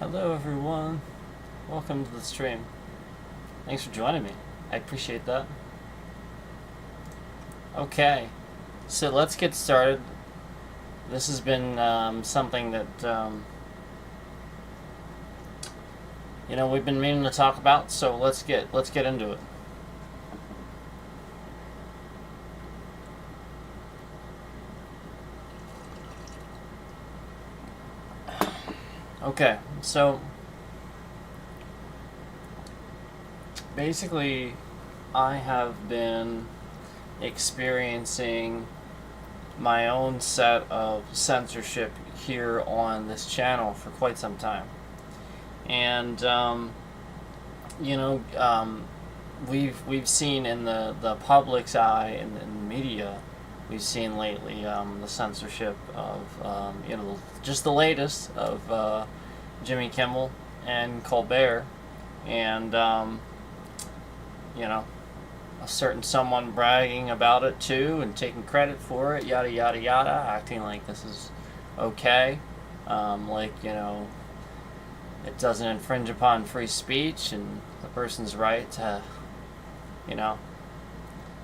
Hello everyone, welcome to the stream. Thanks for joining me, I appreciate that. Okay, so let's get started. This has been something that we've been meaning to talk about, so let's get into it. Okay, so basically I have been experiencing my own set of censorship here on this channel for quite some time. And we've seen in the public's eye, in the media, we've seen lately the censorship of just the latest of Jimmy Kimmel and Colbert, and a certain someone bragging about it too and taking credit for it, yada yada yada, acting like this is okay, it doesn't infringe upon free speech and the person's right to,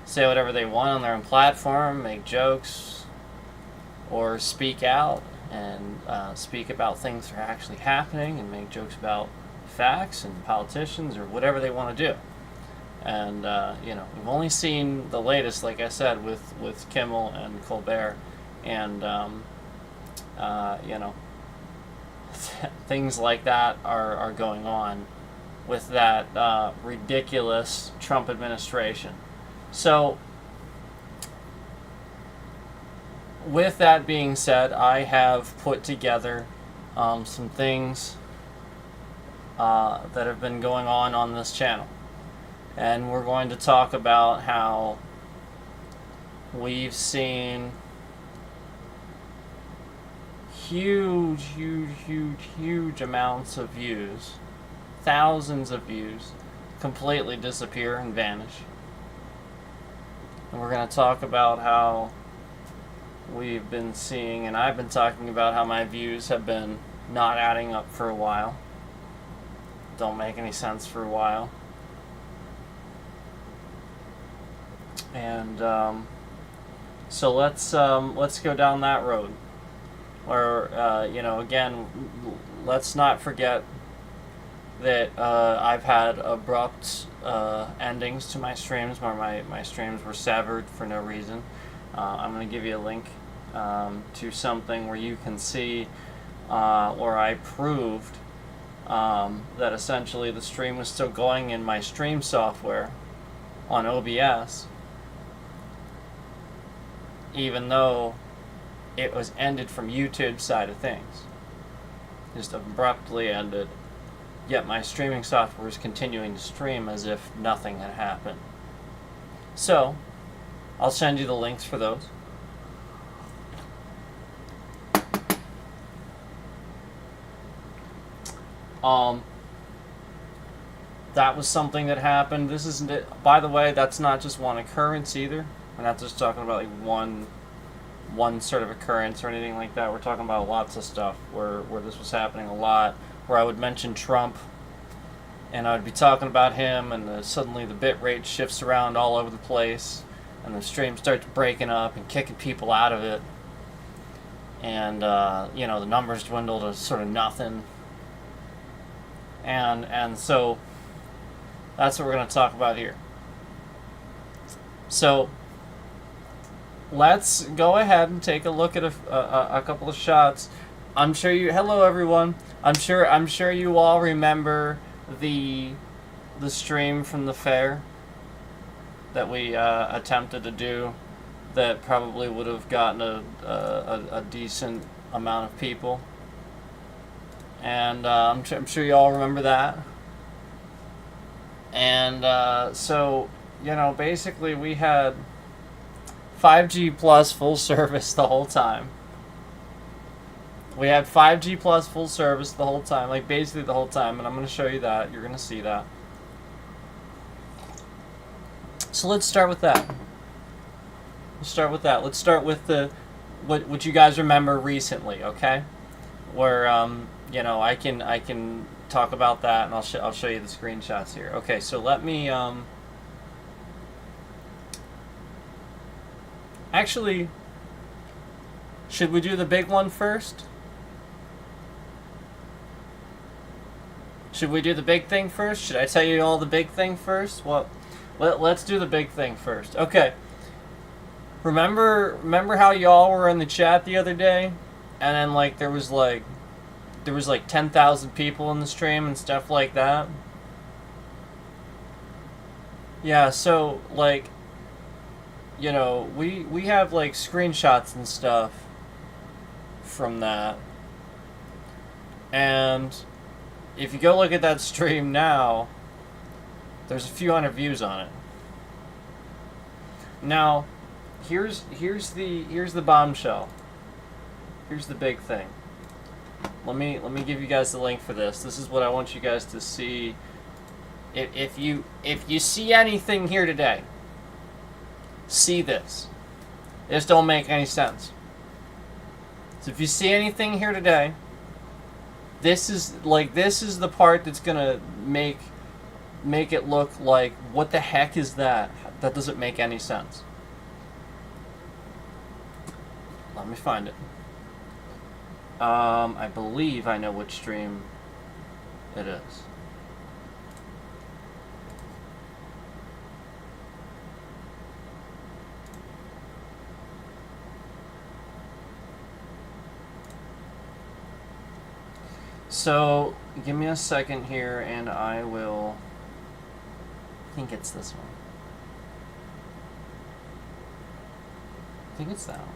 say whatever they want on their own platform, make jokes, or speak out and speak about things that are actually happening and make jokes about facts and politicians or whatever they want to do. And, we've only seen the latest, like I said, with Kimmel and Colbert, and, things like that are going on with that ridiculous Trump administration. So, with that being said, I have put together some things that have been going on this channel. And we're going to talk about how we've seen huge amounts of views, thousands of views, completely disappear and vanish. And we're going to talk about how we've been seeing, and I've been talking about how my views have been not adding up for a while. Don't make any sense for a while. And so let's go down that road. Or again, let's not forget that I've had abrupt endings to my streams, where my streams were severed for no reason. I'm going to give you a link to something where you can see where I proved that essentially the stream was still going in my stream software on OBS, even though it was ended from YouTube's side of things. Just abruptly ended, yet my streaming software is continuing to stream as if nothing had happened. So, I'll send you the links for those. That was something that happened. This isn't it. By the way, that's not just one occurrence either. We're not just talking about like one sort of occurrence or anything like that. We're talking about lots of stuff where this was happening a lot, where I would mention Trump and I would be talking about him, and suddenly the bit rate shifts around all over the place and the stream starts breaking up and kicking people out of it, and the numbers dwindle to sort of nothing, and so that's what we're going to talk about here. So let's go ahead and take a look at a couple of shots. I'm sure you. Hello, everyone. I'm sure you all remember the stream from the fair that we attempted to do. That probably would have gotten a decent amount of people, and I'm sure you all remember that. And so basically we had 5G plus full service the whole time. We had 5G plus full service the whole time, like basically the whole time, and I'm going to show you that. You're going to see that. So let's start with that. Let's start with what you guys remember recently, okay? Where you know, I can talk about that, and I'll show you the screenshots here. Okay, so let me actually, should we do the big one first? Should we do the big thing first? Should I tell you all the big thing first? Well, let's do the big thing first. Okay. Remember how y'all were in the chat the other day, and then like there was like 10,000 people in the stream and stuff like that? Yeah, so like, you know, we have like screenshots and stuff from that. And if you go look at that stream now, there's a few hundred views on it. Now, here's the bombshell. Here's the big thing. Let me give you guys the link for this. This is what I want you guys to see. If you see anything here today, see this. This don't make any sense. So if you see anything here today, this is the part that's gonna make it look like, what the heck is that? That doesn't make any sense. Let me find it. I believe I know which stream it is. So, give me a second here and I will... I think it's this one. I think it's that one.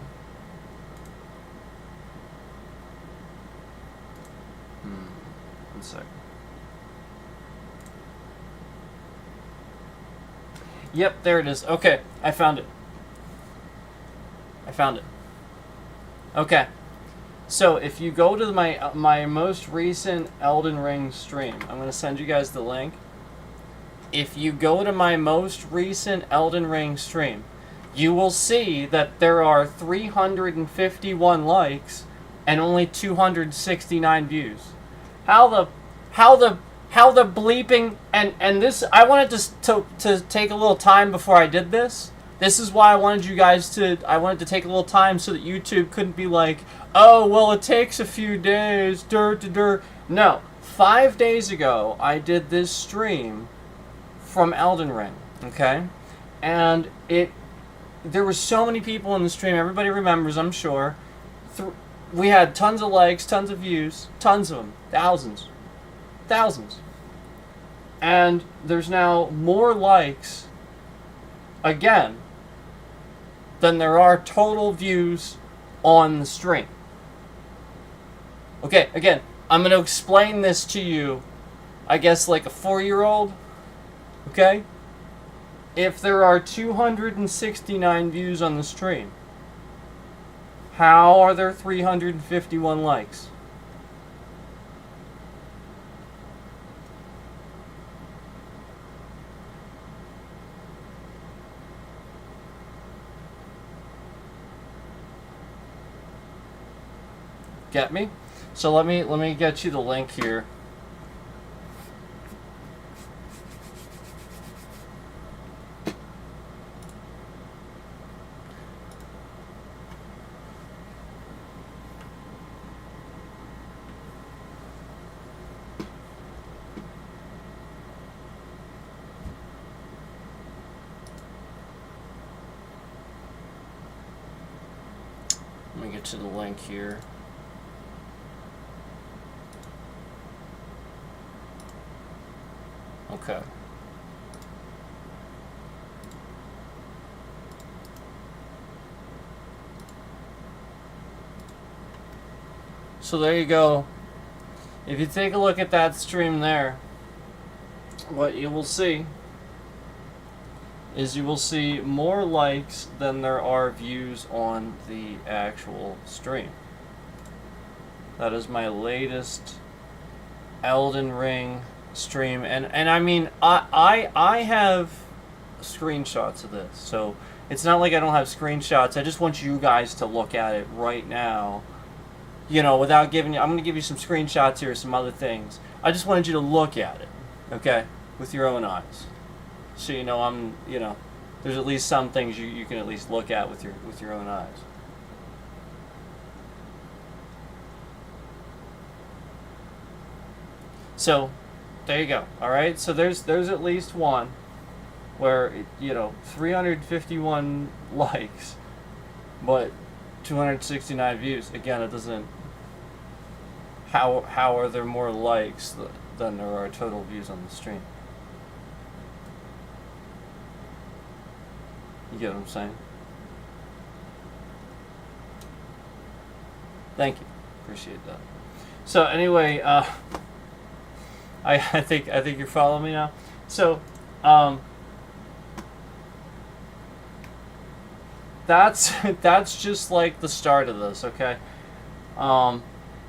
One sec. Yep, there it is. Okay, I found it. Okay. So if you go to my most recent Elden Ring stream, I'm going to send you guys the link. If you go to my most recent Elden Ring stream, you will see that there are 351 likes and only 269 views. How the bleeping, and this, I wanted to take a little time before I did this. This is why I wanted you guys to, I wanted to take a little time so that YouTube couldn't be like, oh, well, it takes a few days, No, 5 days ago, I did this stream from Elden Ring, okay? And there were so many people in the stream, everybody remembers, I'm sure. We had tons of likes, tons of views, tons of them, thousands. And there's now more likes, again, than there are total views on the stream. Okay, again, I'm going to explain this to you, I guess like a 4-year-old, okay? If there are 269 views on the stream, how are there 351 likes? Get me? So let me get you the link here. Let me get you the link here. Okay. So there you go. If you take a look at that stream there, what you will see is you will see more likes than there are views on the actual stream. That is my latest Elden Ring stream, and I mean, I have screenshots of this, so it's not like I don't have screenshots. I just want you guys to look at it right now without giving you, I'm going to give you some screenshots here, some other things. I just wanted you to look at it, okay, with your own eyes. So there's at least some things you can at least look at with your own eyes. So, there you go. All right. So there's at least one where 351 likes, but 269 views. Again, it doesn't. How are there more likes than there are total views on the stream? You get what I'm saying? Thank you. Appreciate that. So anyway, I think you're following me now. So, that's just like the start of this, okay?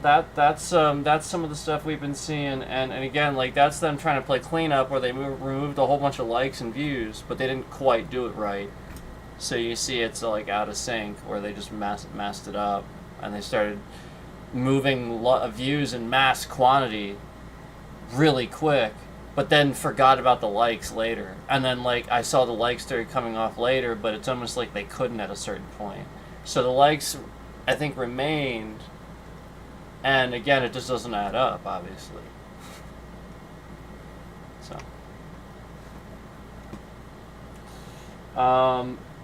That's some of the stuff we've been seeing, and again, like, that's them trying to play cleanup where they removed a whole bunch of likes and views, but they didn't quite do it right. So you see it's like out of sync, where they just messed it up, and they started moving views in mass quantity really quick, but then forgot about the likes later. And then, like, I saw the likes started coming off later, but it's almost like they couldn't at a certain point. So the likes, I think, remained, and again, it just doesn't add up, obviously.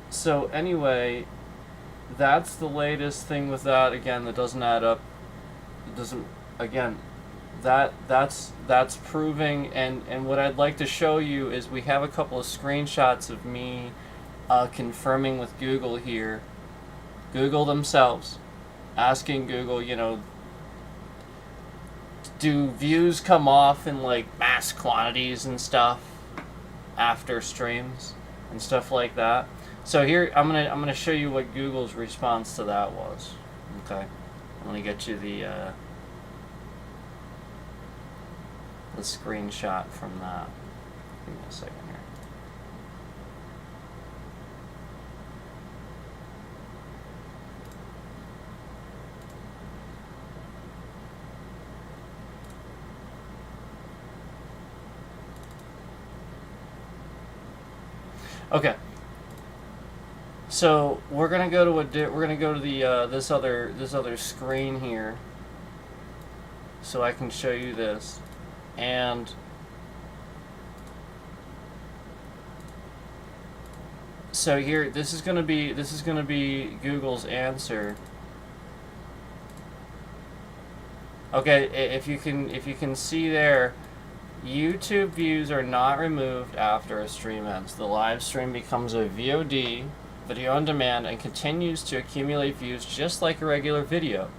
So anyway, that's the latest thing with that. Again, that doesn't add up. It doesn't, again, that's proving, and what I'd like to show you is we have a couple of screenshots of me confirming with Google here, Google themselves, asking Google, do views come off in like mass quantities and stuff after streams and stuff like that. So here I'm gonna show you what Google's response to that was. Okay, I'm gonna get you the screenshot from that. Give me a second here. Okay. So we're gonna go to the this other screen here, so I can show you this, and so here this is gonna be Google's answer. Okay, if you can see there, YouTube views are not removed after a stream ends. The live stream becomes a VOD, video on demand, and continues to accumulate views just like a regular video.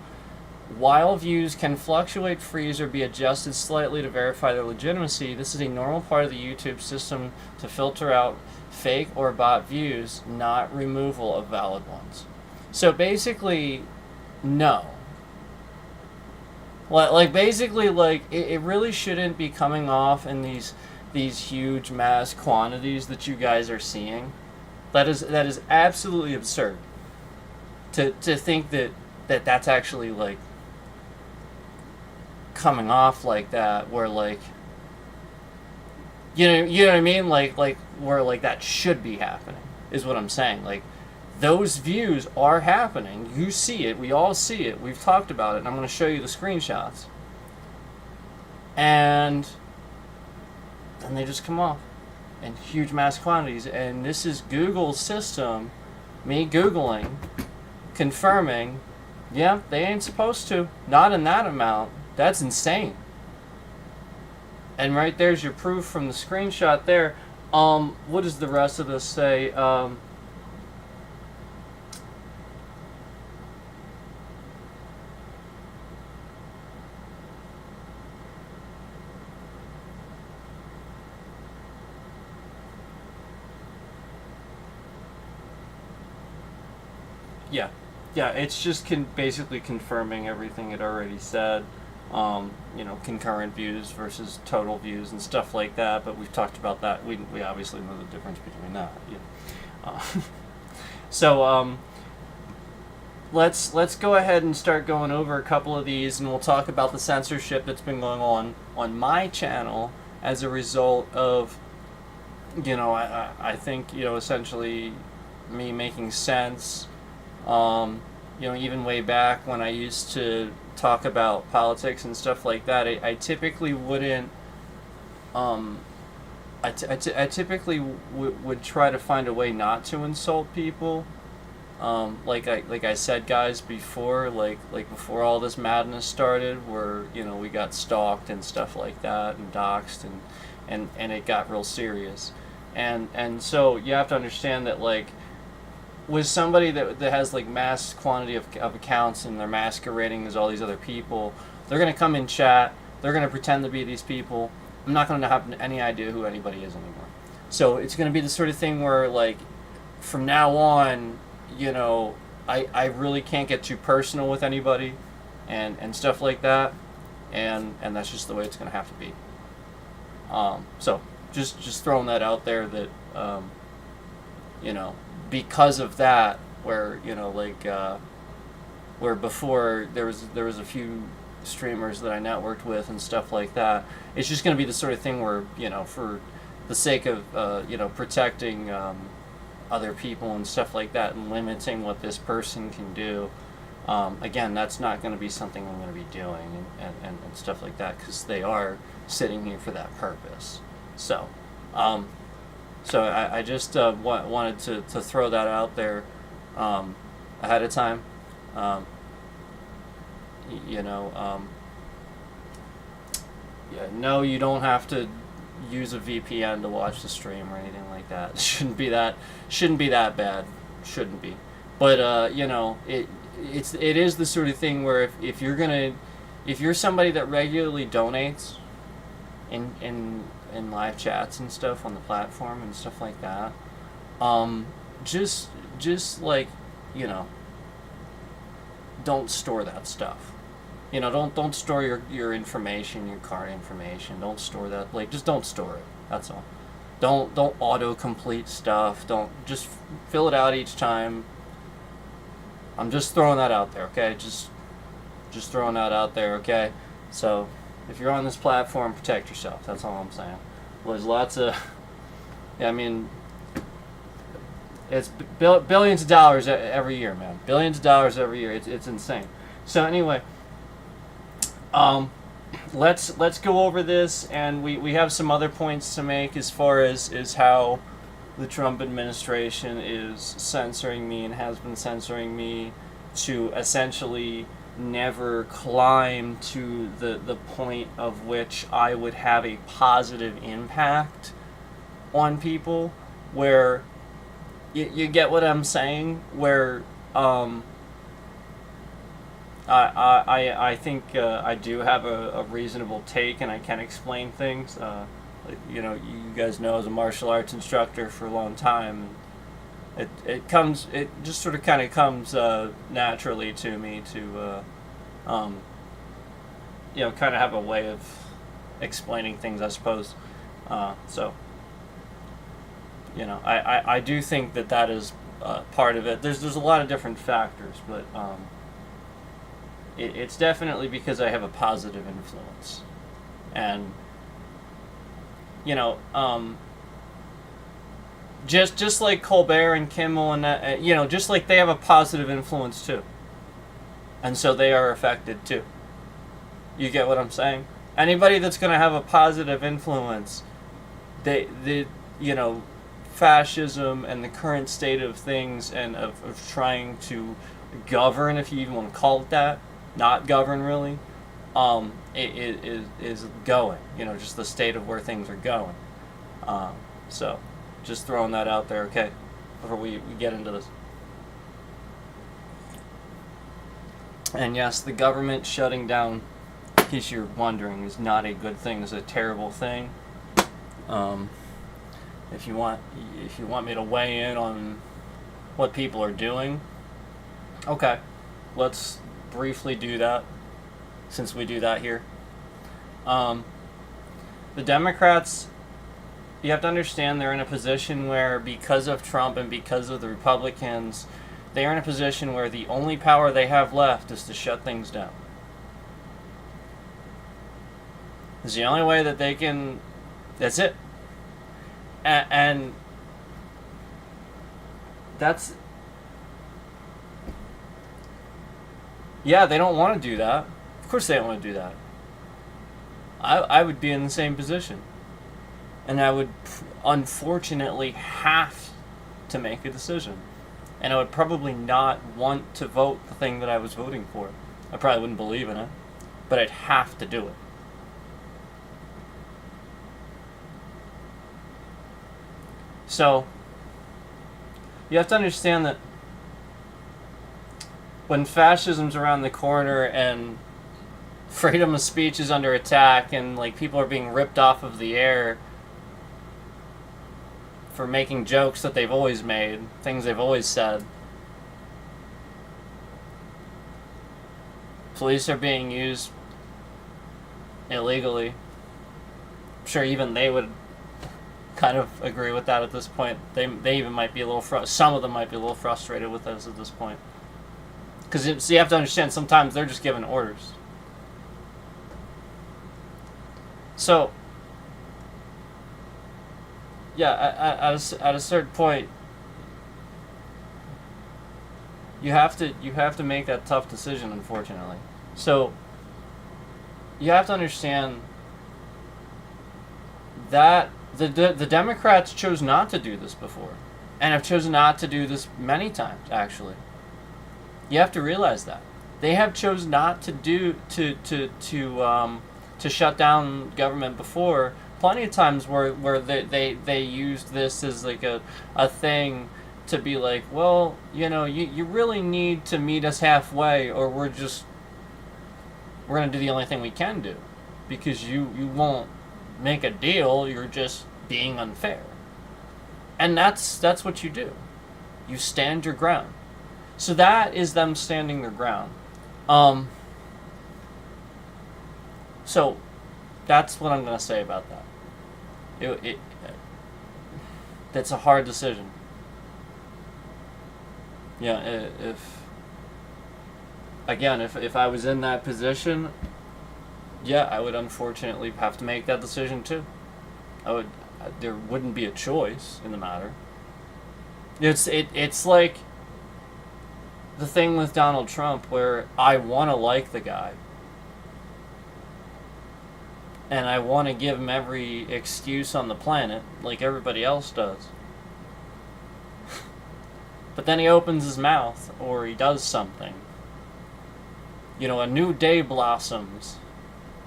While views can fluctuate, freeze, or be adjusted slightly to verify their legitimacy, this is a normal part of the YouTube system to filter out fake or bot views, not removal of valid ones. So basically, no. Like basically, like it really shouldn't be coming off in these huge mass quantities that you guys are seeing. That is absolutely absurd. To think that's actually like coming off like that, where like you know what I mean, like where like that should be happening is what I'm saying. Like, those views are happening. You see it. We all see it. We've talked about it, and I'm going to show you the screenshots. And then they just come off in huge mass quantities. And this is Google's system, me Googling, confirming, yeah, they ain't supposed to. Not in that amount. That's insane. And right there's your proof from the screenshot there. What does the rest of this say? Yeah, it's just basically confirming everything it already said. Concurrent views versus total views and stuff like that. But we've talked about that. We obviously know the difference between that. Yeah. So let's go ahead and start going over a couple of these, and we'll talk about the censorship that's been going on my channel as a result of, I think, essentially me making sense. Even way back when I used to talk about politics and stuff like that, I typically wouldn't. I typically would try to find a way not to insult people. Like I said, guys, before, like before all this madness started, where we got stalked and stuff like that, and doxxed, and it got real serious, and so you have to understand that, like, with somebody that has like mass quantity of accounts, and they're masquerading as all these other people, they're gonna come in chat, they're gonna pretend to be these people. I'm not gonna have any idea who anybody is anymore. So it's gonna be the sort of thing where, like, from now on, I really can't get too personal with anybody, and stuff like that, and that's just the way it's gonna have to be. So just throwing that out there, that because of that, where where before there was a few streamers that I networked with and stuff like that, it's just going to be the sort of thing where, for the sake of protecting other people and stuff like that, and limiting what this person can do, again, that's not going to be something I'm going to be doing, and stuff like that, because they are sitting here for that purpose. So I just wanted to throw that out there ahead of time. No, you don't have to use a VPN to watch the stream or anything like that. It shouldn't be that bad. Shouldn't be. But it is the sort of thing where if you're somebody that regularly donates in live chats and stuff on the platform and stuff like that, just like, don't store that stuff. Don't store your information, your card information. Don't store that. Like, just don't store it. That's all. Don't autocomplete stuff. Don't just fill it out each time. I'm just throwing that out there, okay? Just throwing that out there, okay? So if you're on this platform, protect yourself. That's all I'm saying. There's lots of, it's billions of dollars every year, man. Billions of dollars every year. It's insane. So anyway, let's go over this, and we have some other points to make as far as how the Trump administration is censoring me and has been censoring me to essentially never climb to the point of which I would have a positive impact on people, where you get what I'm saying, where I think I do have a reasonable take, and I can explain things. You guys know, as a martial arts instructor for a long time, it just sort of kind of comes naturally to me to kind of have a way of explaining things, I suppose. So I do think that is part of it. There's a lot of different factors, but it's definitely because I have a positive influence, and just like Colbert and Kimmel and that, just like they have a positive influence too, and so they are affected too. You get what I'm saying? Anybody that's going to have a positive influence, fascism and the current state of things, and of trying to govern, if you even want to call it that, not govern really, it is going, just the state of where things are going. So just throwing that out there, okay, before we get into this. And yes, the government shutting down, in case you're wondering, is not a good thing. It's a terrible thing. If you want me to weigh in on what people are doing, okay, let's briefly do that, since we do that here. The Democrats, you have to understand, they're in a position where, because of Trump and because of the Republicans, they are in a position where the only power they have left is to shut things down. It's the only way that they can. That's it. And that's. Yeah, they don't want to do that. Of course they don't want to do that. I would be in the same position. And I would unfortunately have to make a decision. And I would probably not want to vote the thing that I was voting for. I probably wouldn't believe in it. But I'd have to do it. So, you have to understand that when fascism's around the corner and freedom of speech is under attack and like people are being ripped off of the air for making jokes that they've always made, things they've always said. Police are being used illegally. I'm sure even they would kind of agree with that at this point. They even might be a little some of them might be a little frustrated with us at this point. Because you have to understand, sometimes they're just giving orders. So, yeah, at a certain point, you have to make that tough decision, unfortunately. So, you have to understand that the Democrats chose not to do this before, and have chosen not to do this many times, actually. You have to realize that they have chosen not to do to shut down government before. Plenty of times where they used this as like a thing to be like, well, you really need to meet us halfway, or we're gonna do the only thing we can do, because you won't make a deal. You're just being unfair, and that's what you do. You stand your ground. So that is them standing their ground. So that's what I'm going to say about that. That's a hard decision. Yeah, if I was in that position, yeah, I would unfortunately have to make that decision too. There wouldn't be a choice in the matter. It's like the thing with Donald Trump, where I want to like the guy. And I want to give him every excuse on the planet, like everybody else does. But then he opens his mouth, or he does something. A new day blossoms,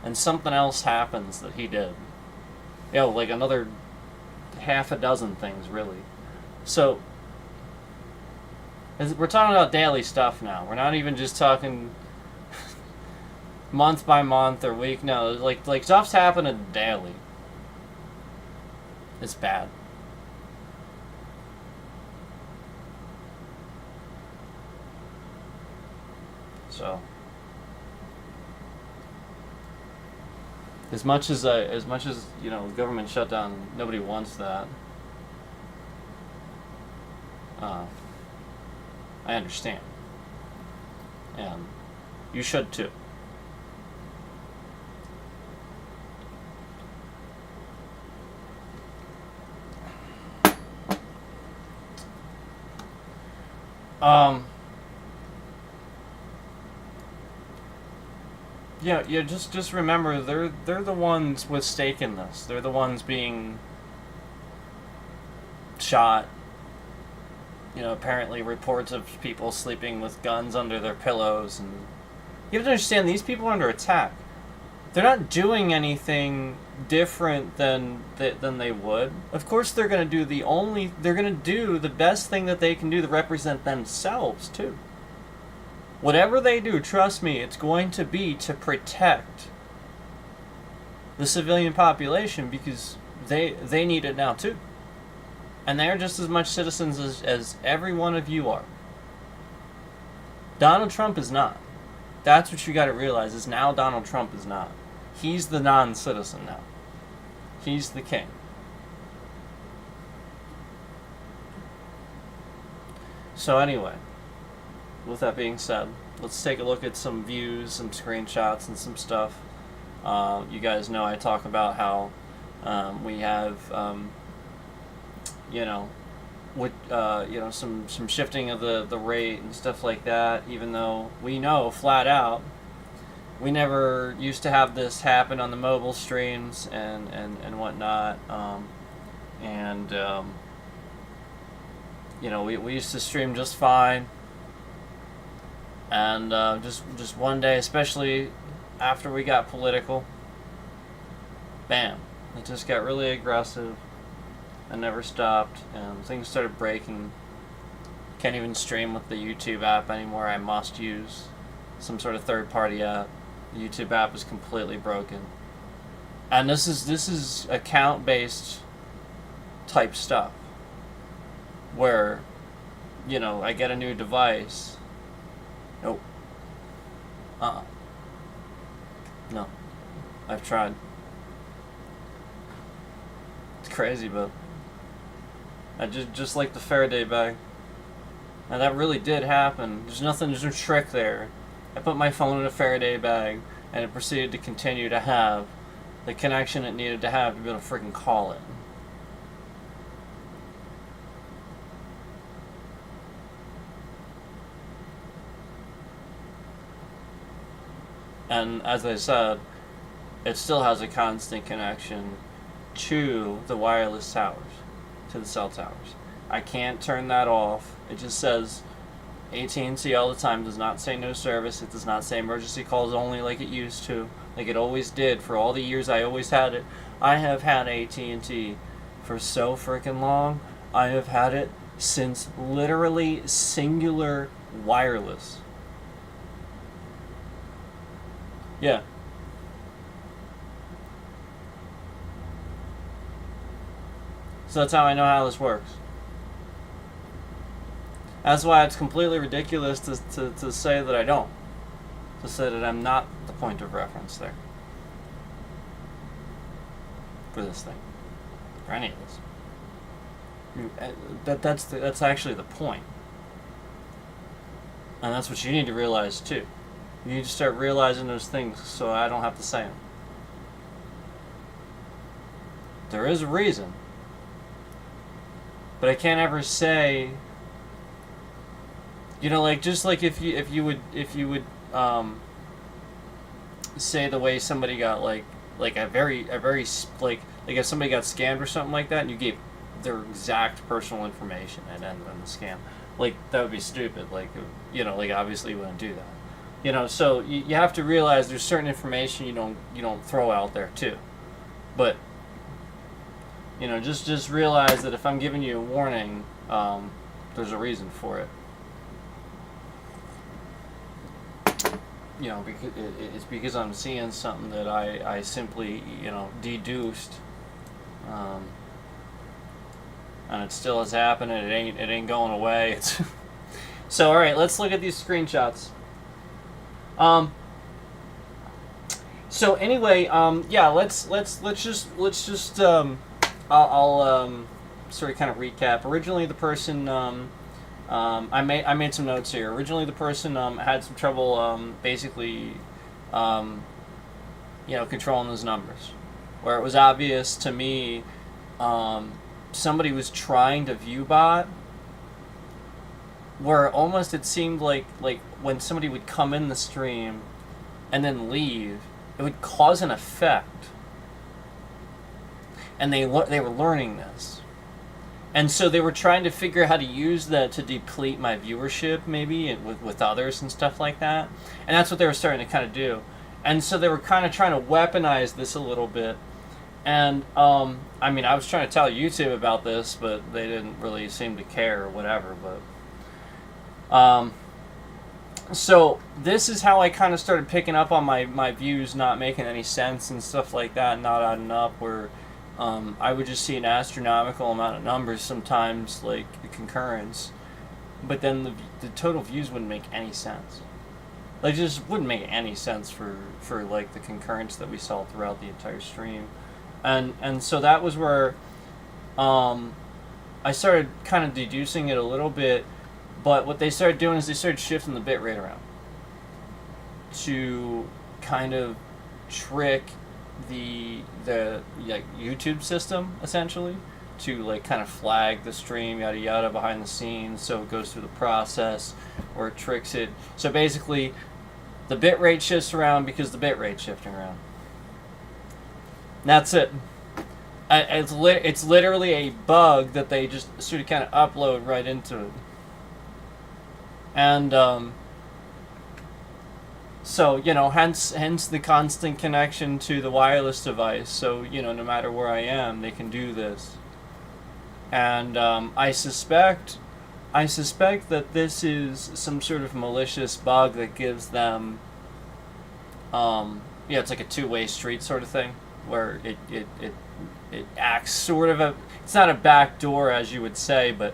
and something else happens that he did. Like another half a dozen things, really. So, we're talking about daily stuff now. We're not even just talking month by month or week. No, like stuff's happening daily. It's bad. So, as much as government shutdown, nobody wants that. I understand. And you should too. Yeah, just remember, they're the ones with stake in this. They're the ones being shot. Apparently reports of people sleeping with guns under their pillows, and you have to understand, these people are under attack. They're not doing anything different than they would. Of course, they're going to do the best thing that they can do to represent themselves too. Whatever they do, trust me, it's going to be to protect the civilian population, because they need it now too. And they are just as much citizens as every one of you are. Donald Trump is not. That's what you got to realize, is now Donald Trump is not. He's the non-citizen now. He's the king. So anyway, with that being said, let's take a look at some views, some screenshots, and some stuff. You guys know I talk about how we have, you know, some shifting of the rate and stuff like that. Even though we know flat out, we never used to have this happen on the mobile streams and whatnot. We used to stream just fine. And just one day, especially after we got political, bam, it just got really aggressive and never stopped, and things started breaking. Can't even stream with the YouTube app anymore. I must use some sort of third-party app. The YouTube app is completely broken. And this is account-based type stuff, where, I get a new device. Nope. No. I've tried. It's crazy, but I just like the Faraday bag. And that really did happen. There's no trick there. I put my phone in a Faraday bag, and it proceeded to continue to have the connection it needed to have to be able to freaking call it. And as I said, it still has a constant connection to the wireless towers, to the cell towers. I can't turn that off. It just says AT&T all the time. It does not say no service. It does not say emergency calls only like it used to, like it always did for all the years I always had it. I have had AT&T for so freaking long. I have had it since literally singular wireless. Yeah. So that's how I know how this works. That's why it's completely ridiculous to say that I don't. To say that I'm not the point of reference there. For this thing. For any of this. That's actually the point. And that's what you need to realize too. You need to start realizing those things so I don't have to say them. There is a reason. But I can't ever say, just like if you would say the way somebody got like a very like if somebody got scammed or something like that, and you gave their exact personal information and then the scam, like that would be stupid. Like obviously you wouldn't do that. So you have to realize there's certain information you don't throw out there too. But just realize that if I'm giving you a warning, there's a reason for it. Because it's because I'm seeing something that I simply deduced, and it still is happening. It ain't going away. So all right, let's look at these screenshots. So anyway, yeah, let's just I'll sort of kind of recap. Originally, the person I made some notes here. Originally, the person had some trouble basically controlling those numbers, where it was obvious to me somebody was trying to view bot, where almost it seemed like when somebody would come in the stream and then leave, it would cause an effect. And they were learning this. And so they were trying to figure out how to use that to deplete my viewership, maybe, with others and stuff like that. And that's what they were starting to kind of do. And so they were kind of trying to weaponize this a little bit. And, I was trying to tell YouTube about this, but they didn't really seem to care or whatever, but... So this is how I kind of started picking up on my views not making any sense and stuff like that, not adding up, where I would just see an astronomical amount of numbers sometimes, like the concurrence, but then the total views wouldn't make any sense. Like, it just wouldn't make any sense for like the concurrence that we saw throughout the entire stream. And so that was where I started kind of deducing it a little bit But what they started doing is they started shifting the bit rate around to kind of trick the like YouTube system, essentially, to like kind of flag the stream, yada yada, behind the scenes, so it goes through the process or it tricks it. So basically the bit rate shifts around because the bit rate's shifting around. And that's it. It's literally a bug that they just sort of kind of upload right into it. And so, you know, hence the constant connection to the wireless device. So, you know, no matter where I am, they can do this. And I suspect that this is some sort of malicious bug that gives them, yeah, it's like a two-way street sort of thing, where it acts sort of it's not a back door, as you would say, but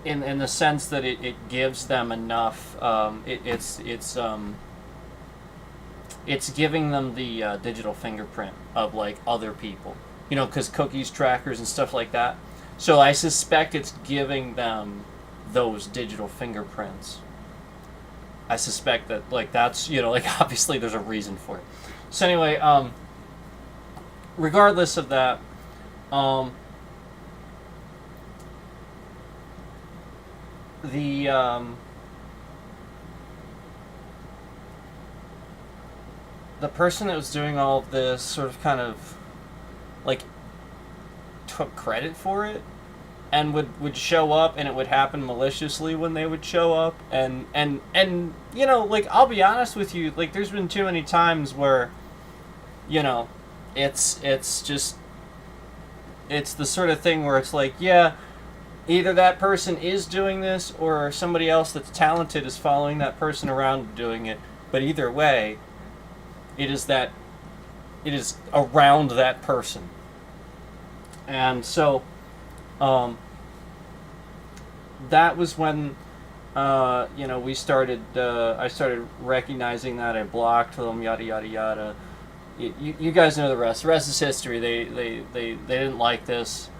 in the sense that it gives them enough, it's giving them the digital fingerprint of like other people, you know, because cookies, trackers, and stuff like that. So I suspect it's giving them those digital fingerprints. I suspect that, like, that's, you know, like, obviously there's a reason for it. So anyway, regardless of that, the person that was doing all of this sort of kind of like took credit for it, and would show up, and it would happen maliciously when they would show up, and you know, like, I'll be honest with you, like, there's been too many times where, you know, it's just, it's the sort of thing where it's like, yeah, either that person is doing this or somebody else that's talented is following that person around doing it, but either way, it is around that person. And so that was when you know, I started recognizing that. I blocked them, yada yada yada. You guys know the rest. The rest is history. They didn't like this,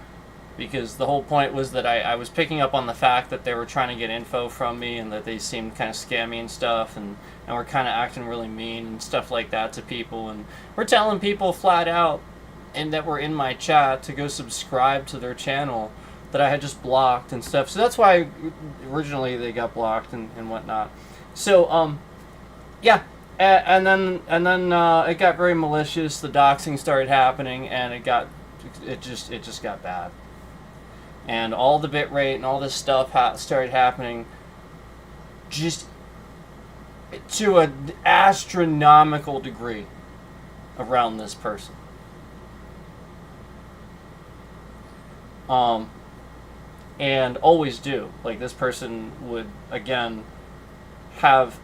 because the whole point was that I was picking up on the fact that they were trying to get info from me, and that they seemed kind of scammy and stuff, and were kind of acting really mean and stuff like that to people, and we're telling people flat out, and that were in my chat, to go subscribe to their channel that I had just blocked and stuff. So that's why originally they got blocked and whatnot. So yeah, and then it got very malicious. The doxing started happening, and it just got bad. And all the bit rate and all this stuff started happening just to an astronomical degree around this person. And always do. Like, this person would, again, have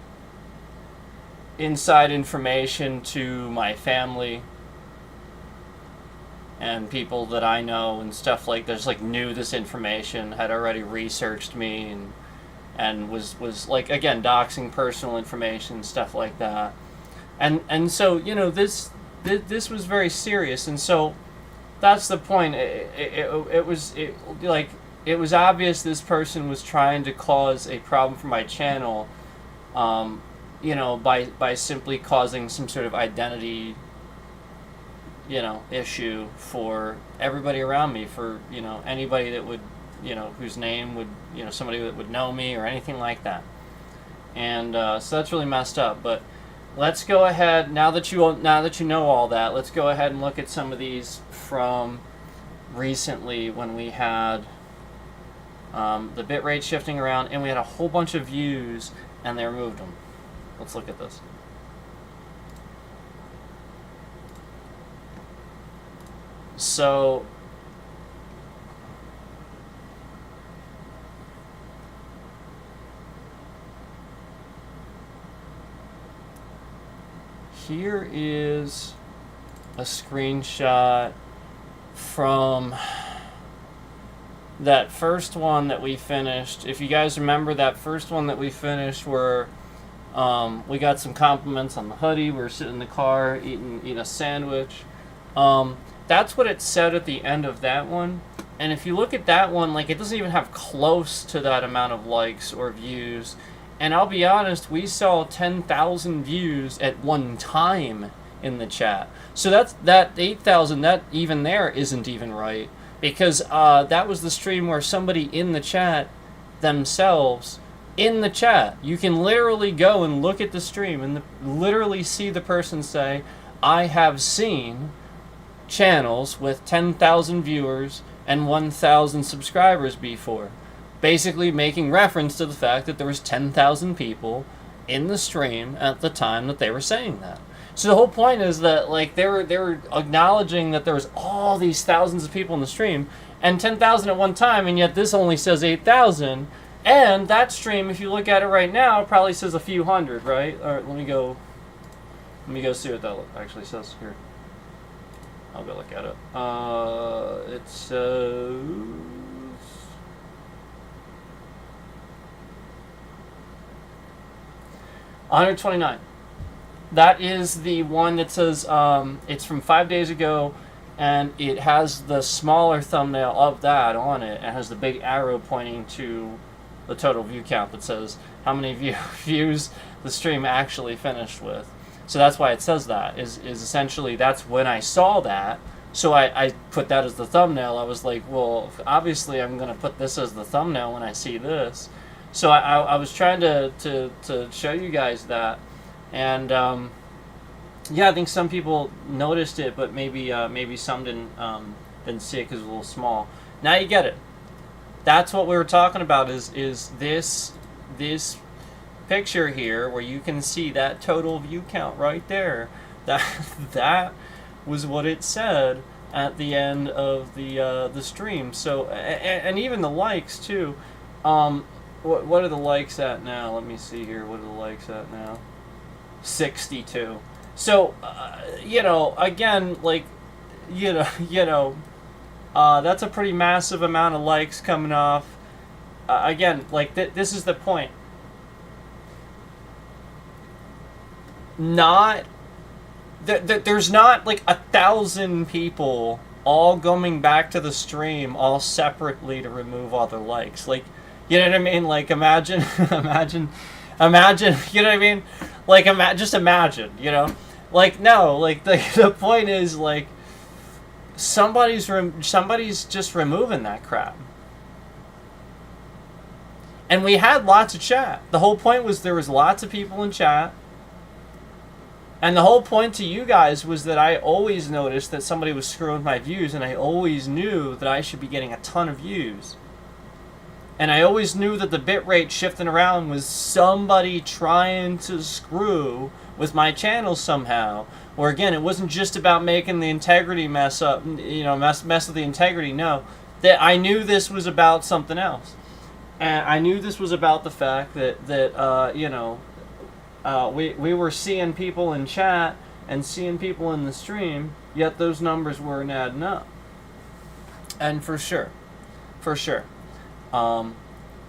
inside information to my family and people that I know and stuff like that. Just like knew this information, had already researched me, and was like, again, doxing personal information, stuff like that. And so, you know, this was very serious. And so that's the point. It was obvious this person was trying to cause a problem for my channel, you know, by simply causing some sort of identity, you know, issue for everybody around me, for, you know, anybody that would, you know, whose name would, you know, somebody that would know me or anything like that. And so that's really messed up. But let's go ahead, now that you know all that, let's go ahead and look at some of these from recently, when we had the bitrate shifting around, and we had a whole bunch of views, and they removed them. Let's look at this. So here is a screenshot from that first one that we finished. If you guys remember that first one that we finished, where we got some compliments on the hoodie, we were sitting in the car eating a sandwich. That's what it said at the end of that one, And if you look at that one, like, it doesn't even have close to that amount of likes or views. And I'll be honest, we saw 10,000 views at one time in the chat. So that 8,000, that even there isn't even right. Because that was the stream where somebody in the chat themselves, in the chat, you can literally go and look at the stream and literally see the person say, I have seen channels with 10,000 viewers and 1,000 subscribers before. Basically making reference to the fact that there was 10,000 people in the stream at the time that they were saying that. So the whole point is that, like, they were acknowledging that there was all these thousands of people in the stream and 10,000 at one time, and yet this only says 8,000. And that stream, if you look at it right now, probably says a few hundred, right? All right, let me go see what that actually says here. I'll go look at it. It says 129. That is the one that says it's from 5 days ago, and it has the smaller thumbnail of that on it, and it has the big arrow pointing to the total view count that says how many views the stream actually finished with. So that's why it says that, is essentially that's when I saw that. So I put that as the thumbnail. I was like, well, obviously I'm going to put this as the thumbnail when I see this. So I was trying to show you guys that. And yeah, I think some people noticed it, but maybe some didn't see it because it was a little small. Now you get it. That's what we were talking about, is this picture here where you can see that total view count right there. That was what it said at the end of the stream. So and even the likes too. What are the likes at now? Let me see here. What are the likes at now? 62. So again, like, that's a pretty massive amount of likes coming off. Again, like, this is the point. There's not like 1,000 people all coming back to the stream all separately to remove all their likes. Like, you know what I mean? Like, imagine, you know what I mean? Like, just imagine, Like, no, like, the point is, like, somebody's just removing that crap. And we had lots of chat. The whole point was there was lots of people in chat. And the whole point to you guys was that I always noticed that somebody was screwing with my views, and I always knew that I should be getting a ton of views. And I always knew that the bitrate shifting around was somebody trying to screw with my channel somehow. Or again, it wasn't just about making the integrity mess up, mess with the integrity. No, that I knew this was about something else. And I knew this was about the fact that we were seeing people in chat and seeing people in the stream, yet those numbers weren't adding up. And for sure.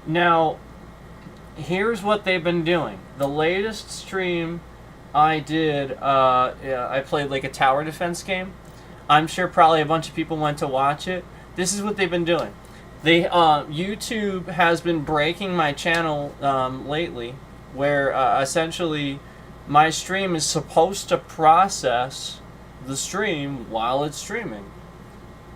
Now, here's what they've been doing. The latest stream I did, I played like a tower defense game. I'm sure probably a bunch of people went to watch it. This is what they've been doing. YouTube has been breaking my channel lately, where essentially my stream is supposed to process the stream while it's streaming.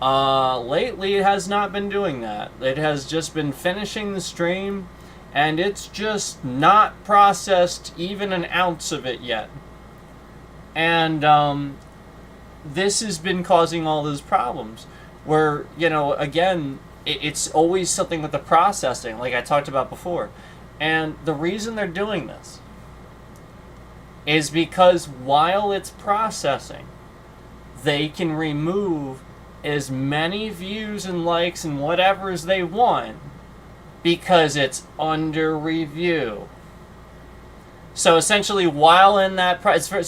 Lately it has not been doing that. It has just been finishing the stream, and it's just not processed even an ounce of it yet. And this has been causing all those problems where, again, it's always something with the processing, like I talked about before. And the reason they're doing this is because while it's processing, they can remove as many views and likes and whatever as they want because it's under review. So essentially, while in that it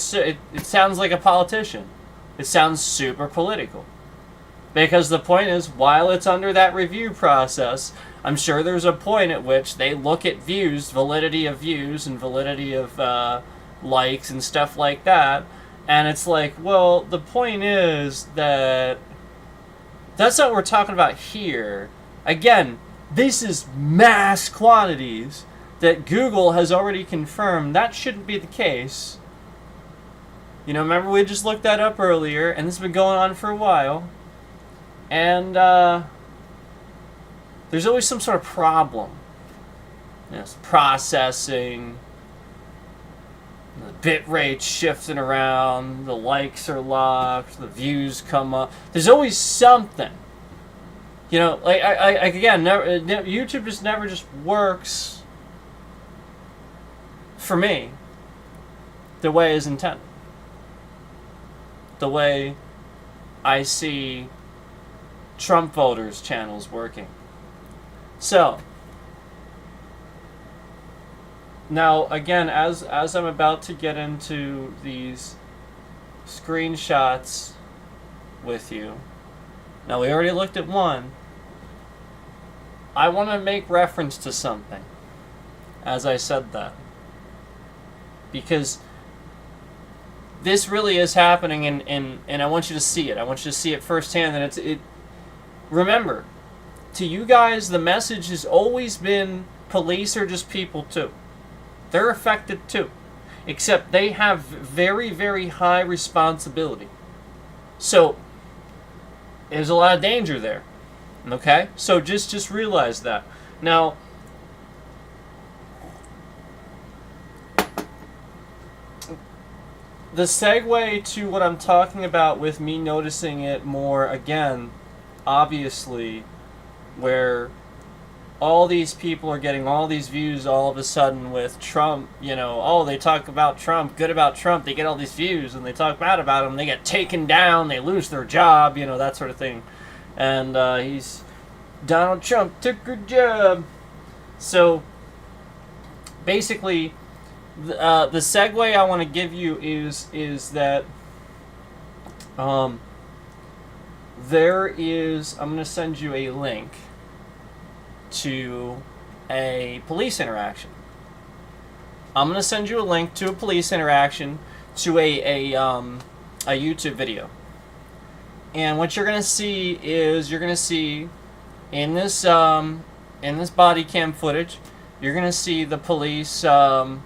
sounds like a politician. It sounds super political. Because the point is, while it's under that review process, I'm sure there's a point at which they look at views, validity of views and validity of likes and stuff like that, and it's like, well, the point is that That's not what we're talking about here. Again, this is mass quantities that Google has already confirmed that shouldn't be the case. You know, remember we just looked that up earlier, and this has been going on for a while. And there's always some sort of problem. You know, it's processing, the bit rate shifting around, the likes are locked, the views come up. There's always something. You know, like I again, YouTube just never just works for me the way it's intended. The way I see Trump voters' channels working. So now again, as I'm about to get into these screenshots with you, now we already looked at one. I want to make reference to something as I said that, because this really is happening, and I want you to see it. I want you to see it firsthand. And remember, to you guys, the message has always been police are just people too. They're affected too, except they have very, very high responsibility. So there's a lot of danger there. Okay, so just realize that. Now, the segue to what I'm talking about with me noticing it more again, obviously, where all these people are getting all these views all of a sudden with Trump, you know, oh, they talk about Trump, good about Trump, they get all these views, and they talk bad about him, they get taken down, they lose their job, you know, that sort of thing. And Donald Trump took her job. So, basically, the segue I want to give you is that there is, I'm going to send you a link to a police interaction. I'm going to send you a link to a police interaction to a YouTube video. And what you're going to see is, you're going to see in this body cam footage, you're going to see the police, yeah,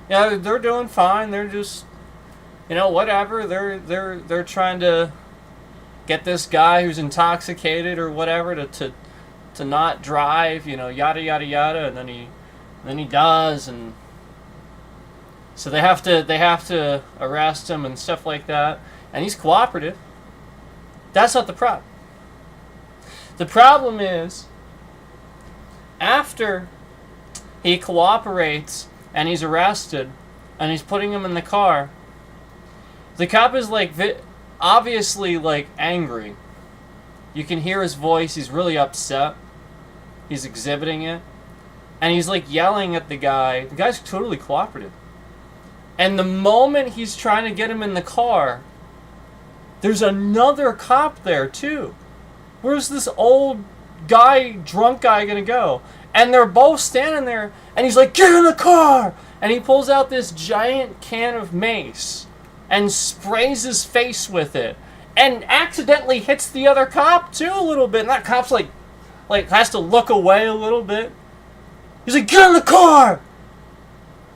they're doing fine. They're just, you know, whatever. They're trying to get this guy who's intoxicated or whatever to not drive, you know, yada yada yada, and then he does, and so they have to arrest him and stuff like that, and he's cooperative. That's not the problem. The problem is, after he cooperates and he's arrested and he's putting him in the car, the cop is like obviously like angry. You can hear his voice. He's really upset. He's exhibiting it. And he's like yelling at the guy. The guy's totally cooperative. And the moment he's trying to get him in the car, there's another cop there too. Where's this old guy, drunk guy, gonna go? And they're both standing there, and he's like, get in the car! And he pulls out this giant can of mace and sprays his face with it, and accidentally hits the other cop too a little bit. And that cop's like has to look away a little bit. He's like, get in the car!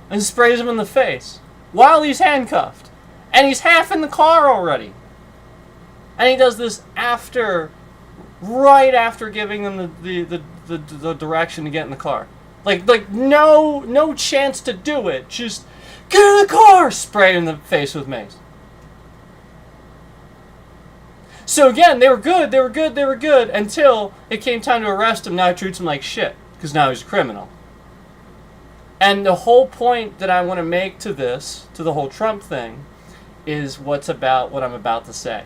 And sprays him in the face while he's handcuffed. And he's half in the car already. And he does this right after giving them the direction to get in the car. Like no chance to do it. Just get in the car! Spray in the face with mace. So again, they were good until it came time to arrest him. Now it treats him like shit, because now he's a criminal. And the whole point that I want to make to this, to the whole Trump thing, is what I'm about to say.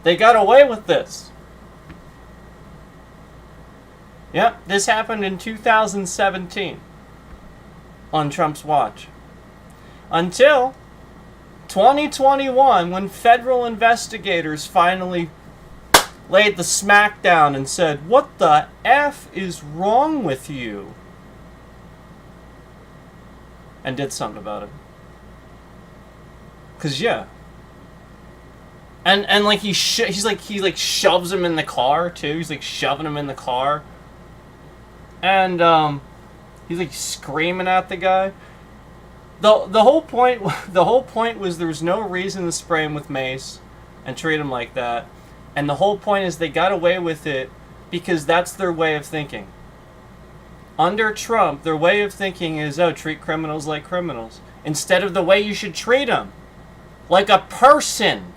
They got away with this. Yep, this happened in 2017 on Trump's watch. Until 2021, when federal investigators finally laid the smackdown and said, what the F is wrong with you? And did something about it. Because, yeah, And like he shoves him in the car too. He's like shoving him in the car, and he's like screaming at the guy. The whole point was there was no reason to spray him with mace and treat him like that, and the whole point is they got away with it because that's their way of thinking. Under Trump, their way of thinking is, oh, treat criminals like criminals instead of the way you should treat them, like a person.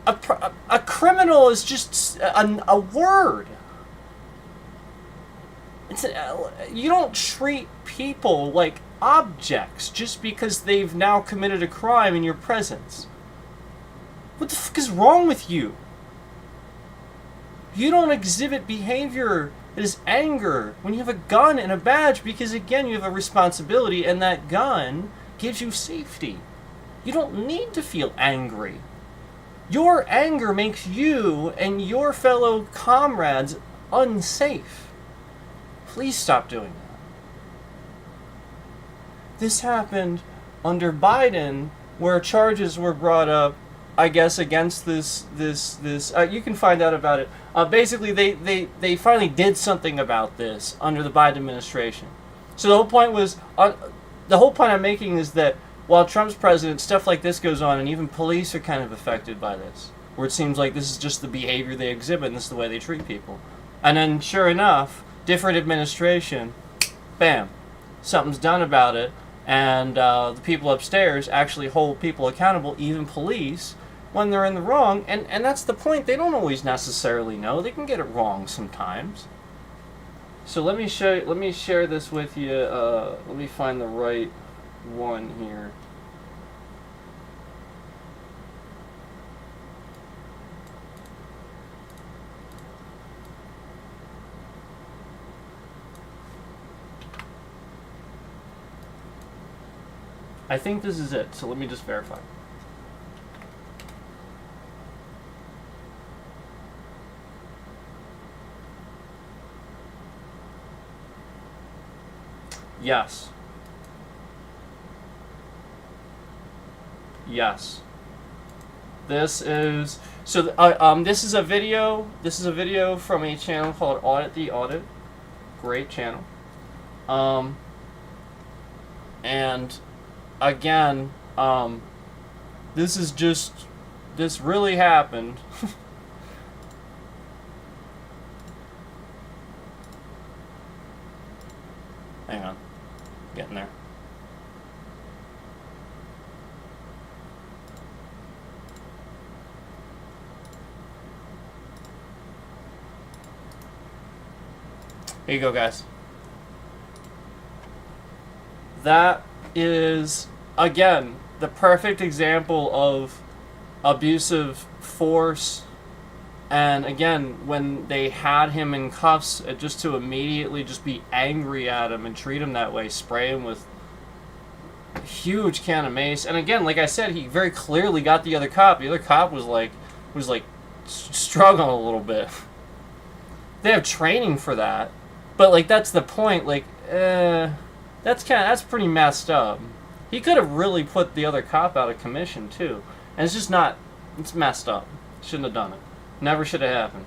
A criminal is just a word. You don't treat people like objects just because they've now committed a crime in your presence. What the fuck is wrong with you? You don't exhibit behavior that is anger when you have a gun and a badge because, again, you have a responsibility and that gun gives you safety. You don't need to feel angry. Your anger makes you and your fellow comrades unsafe. Please stop doing that. This happened under Biden, where charges were brought up, I guess, against this. You can find out about it. Basically, they finally did something about this under the Biden administration. So the whole point was, the whole point I'm making is that while Trump's president, stuff like this goes on, and even police are kind of affected by this, where it seems like this is just the behavior they exhibit, and this is the way they treat people. And then, sure enough, different administration, bam, something's done about it, and the people upstairs actually hold people accountable, even police, when they're in the wrong. And that's the point. They don't always necessarily know. They can get it wrong sometimes. So let me share this with you. Let me find the right one here. I think this is it, so let me just verify. Yes. Yes. This is this is a video. This is a video from a channel called Audit the Audit. Great channel. And again, this really happened. Hang on. Getting there. Here you go, guys. That is, again, the perfect example of abusive force. And again, when they had him in cuffs, just to immediately just be angry at him and treat him that way, spray him with a huge can of mace. And again, like I said, he very clearly got the other cop. The other cop was like struggling a little bit. They have training for that, but like that's the point. Like, that's pretty messed up. He could have really put the other cop out of commission too, and it's just not. It's messed up. Shouldn't have done it. Never should have happened.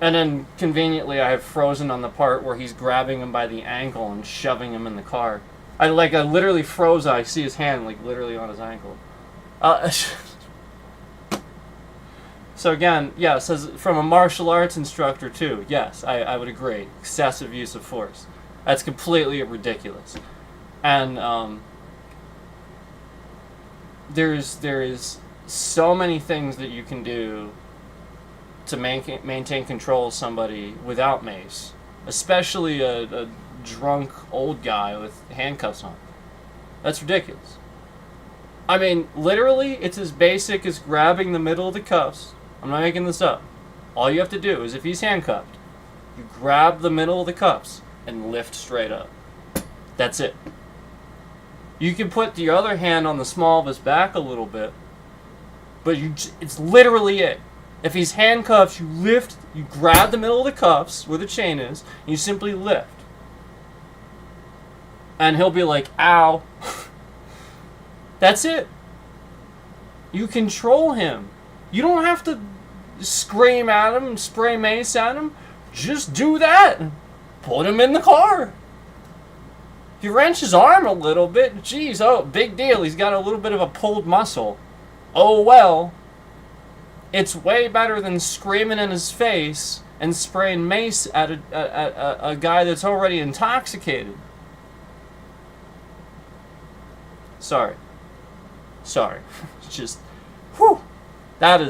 And then, conveniently, I have frozen on the part where he's grabbing him by the ankle and shoving him in the car. I literally froze. I see his hand, like, literally on his ankle. So again, yes, as from a martial arts instructor, too, yes, I would agree. Excessive use of force. That's completely ridiculous. And, there's so many things that you can do to maintain control of somebody without mace, especially a drunk old guy with handcuffs on. That's ridiculous. I mean, literally, it's as basic as grabbing the middle of the cuffs. I'm not making this up. All you have to do is, if he's handcuffed, you grab the middle of the cuffs and lift straight up. That's it. You can put the other hand on the small of his back a little bit, but it's literally it. If he's handcuffed, you lift, you grab the middle of the cuffs where the chain is, and you simply lift. And he'll be like, ow. That's it. You control him. You don't have to scream at him and spray mace at him. Just do that. Put him in the car. If you wrench his arm a little bit, geez, oh, big deal. He's got a little bit of a pulled muscle. Oh well. It's way better than screaming in his face and spraying mace at a guy that's already intoxicated. Sorry. Just, whew. That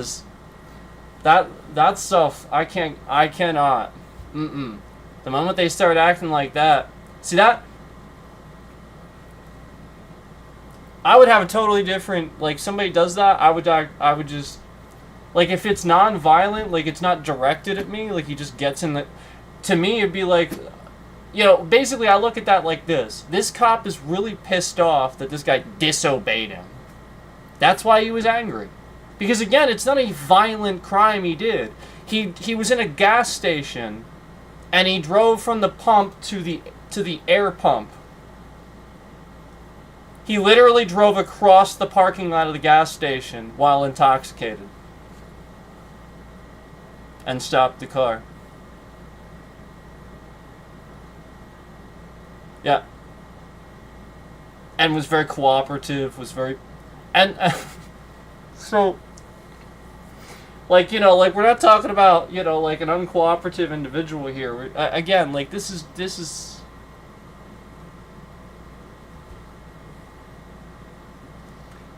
stuff, I cannot. The moment they start acting like that, see that? I would have a totally different, like, somebody does that, I would just, like, if it's non-violent, like, it's not directed at me, like, he just gets in the, to me, it'd be like, you know, basically, I look at that like this. This cop is really pissed off that this guy disobeyed him. That's why he was angry. Because, again, it's not a violent crime he did. He was in a gas station, and he drove from the pump to the air pump. He literally drove across the parking lot of the gas station while intoxicated. And stopped the car. Yeah. And was very cooperative, was very... And... so... Like, you know, like, we're not talking about, you know, like, an uncooperative individual here. Again, like, this is...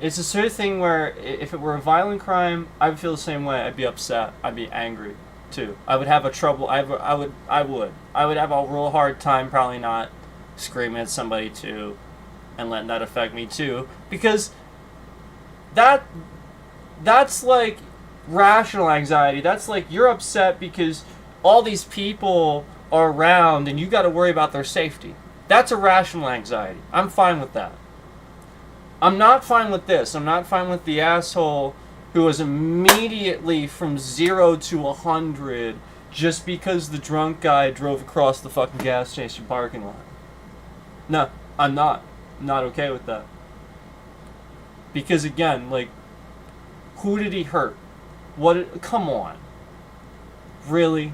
It's the sort of thing where, if it were a violent crime, I would feel the same way. I'd be upset. I'd be angry, too. I would have a trouble... I would have a real hard time probably not screaming at somebody, too, and letting that affect me, too. Because that's, like... rational anxiety. That's like you're upset because all these people are around and you got to worry about their safety. That's a rational anxiety. I'm fine with that. I'm not fine with this. I'm not fine with the asshole who was immediately from 0 to 100 just because the drunk guy drove across the fucking gas station parking lot. No, I'm not. I'm not okay with that. Because again, like, who did he hurt? What? Come on. Really?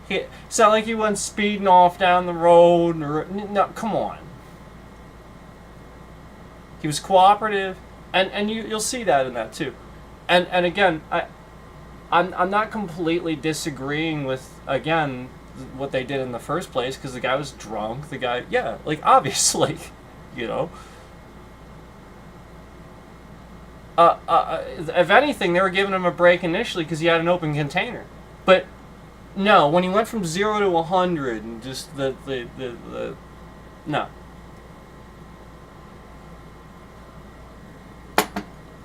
It's not like he went speeding off down the road. Or, no, come on. He was cooperative, and you'll see that in that too. And again, I'm not completely disagreeing with, again, what they did in the first place, because the guy was drunk. The guy, yeah, like, obviously, you know. If anything, they were giving him a break initially because he had an open container. But no, when he went from 0 to 100 and just the no.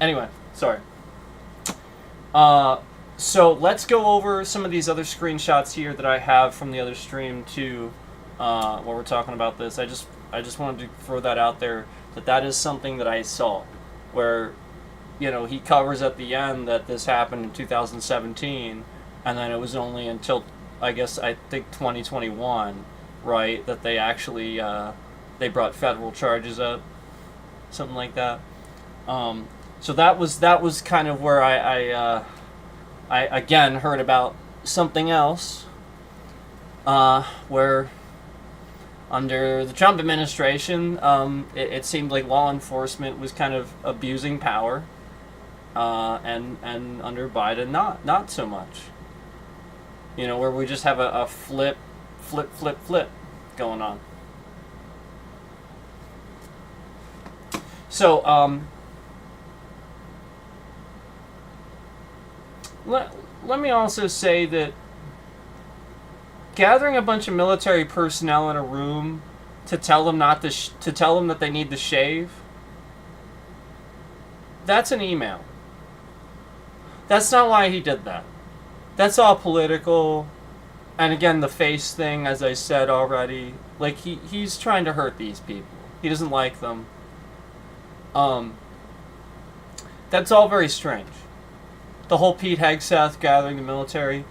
Anyway, sorry. So let's go over some of these other screenshots here that I have from the other stream too. While we're talking about this, I just wanted to throw that out there, that is something that I saw, where, you know, he covers at the end that this happened in 2017, and then it was only until, I think 2021, right, that they actually, they brought federal charges up, something like that. So that was kind of where I again heard about something else, where under the Trump administration, it seemed like law enforcement was kind of abusing power. And under Biden, not so much. You know, where we just have a flip going on. So, let me also say that gathering a bunch of military personnel in a room to tell them to tell them that they need to shave, that's an email. That's not why he did that. That's all political. And again, the face thing, as I said already, like, he's trying to hurt these people. He doesn't like them. That's all very strange. The whole Pete Hegseth gathering the military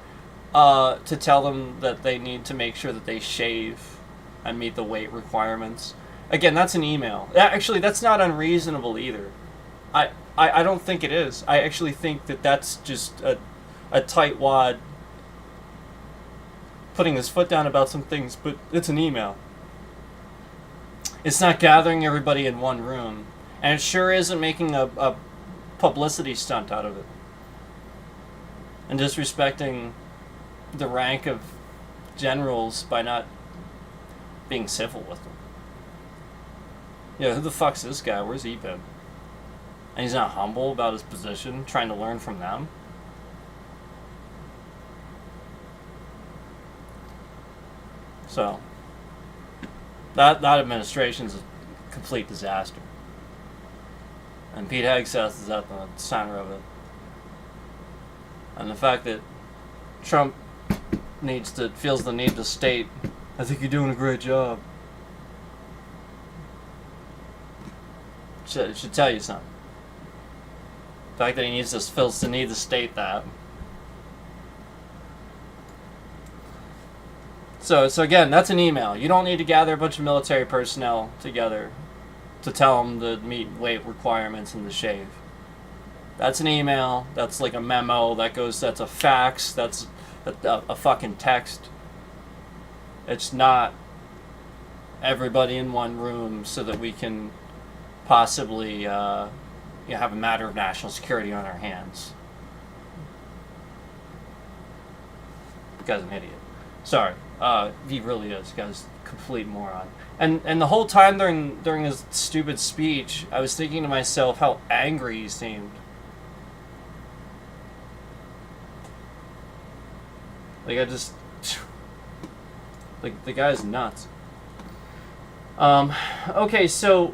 to tell them that they need to make sure that they shave and meet the weight requirements. Again, that's an email. Actually, that's not unreasonable either. I don't think it is. I actually think that that's just a tightwad putting his foot down about some things, but it's an email. It's not gathering everybody in one room. And it sure isn't making a publicity stunt out of it. And disrespecting the rank of generals by not being civil with them. Yeah, who the fuck's this guy? Where's he been? And he's not humble about his position, trying to learn from them. So, that administration's a complete disaster. And Pete Hegseth is at the center of it. And the fact that Trump feels the need to state, I think you're doing a great job. It should tell you something. The fact that he feels the need to state that. So again, that's an email. You don't need to gather a bunch of military personnel together to tell them to meet weight requirements and to shave. That's an email. That's like a memo. That's a fax. That's a fucking text. It's not everybody in one room so that we can possibly have a matter of national security on our hands. The guy's an idiot. Sorry. He really is. The guy's a complete moron. And the whole time during his stupid speech, I was thinking to myself how angry he seemed. Like, the guy's nuts. Okay, so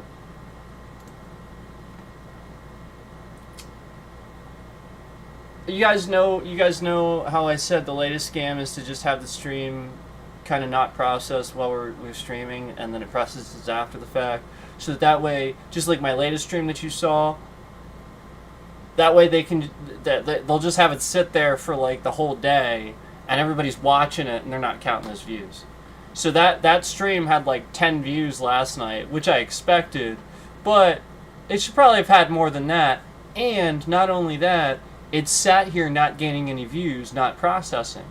you guys know how I said the latest scam is to just have the stream kind of not process while we're streaming, and then it processes after the fact, so that way, just like my latest stream that you saw, that way they'll just have it sit there for like the whole day, and everybody's watching it and they're not counting as views. So that stream had like 10 views last night, which I expected, but it should probably have had more than that. And not only that, it sat here not gaining any views, not processing.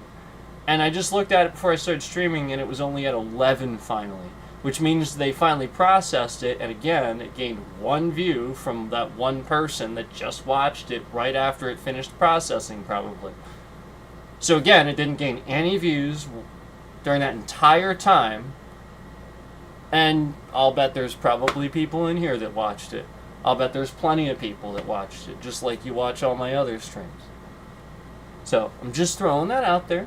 And I just looked at it before I started streaming, and it was only at 11 finally, which means they finally processed it, and again, it gained 1 view from that one person that just watched it right after it finished processing, probably. So again, it didn't gain any views during that entire time, and I'll bet there's probably people in here that watched it. I'll bet there's plenty of people that watched it, just like you watch all my other streams. So, I'm just throwing that out there.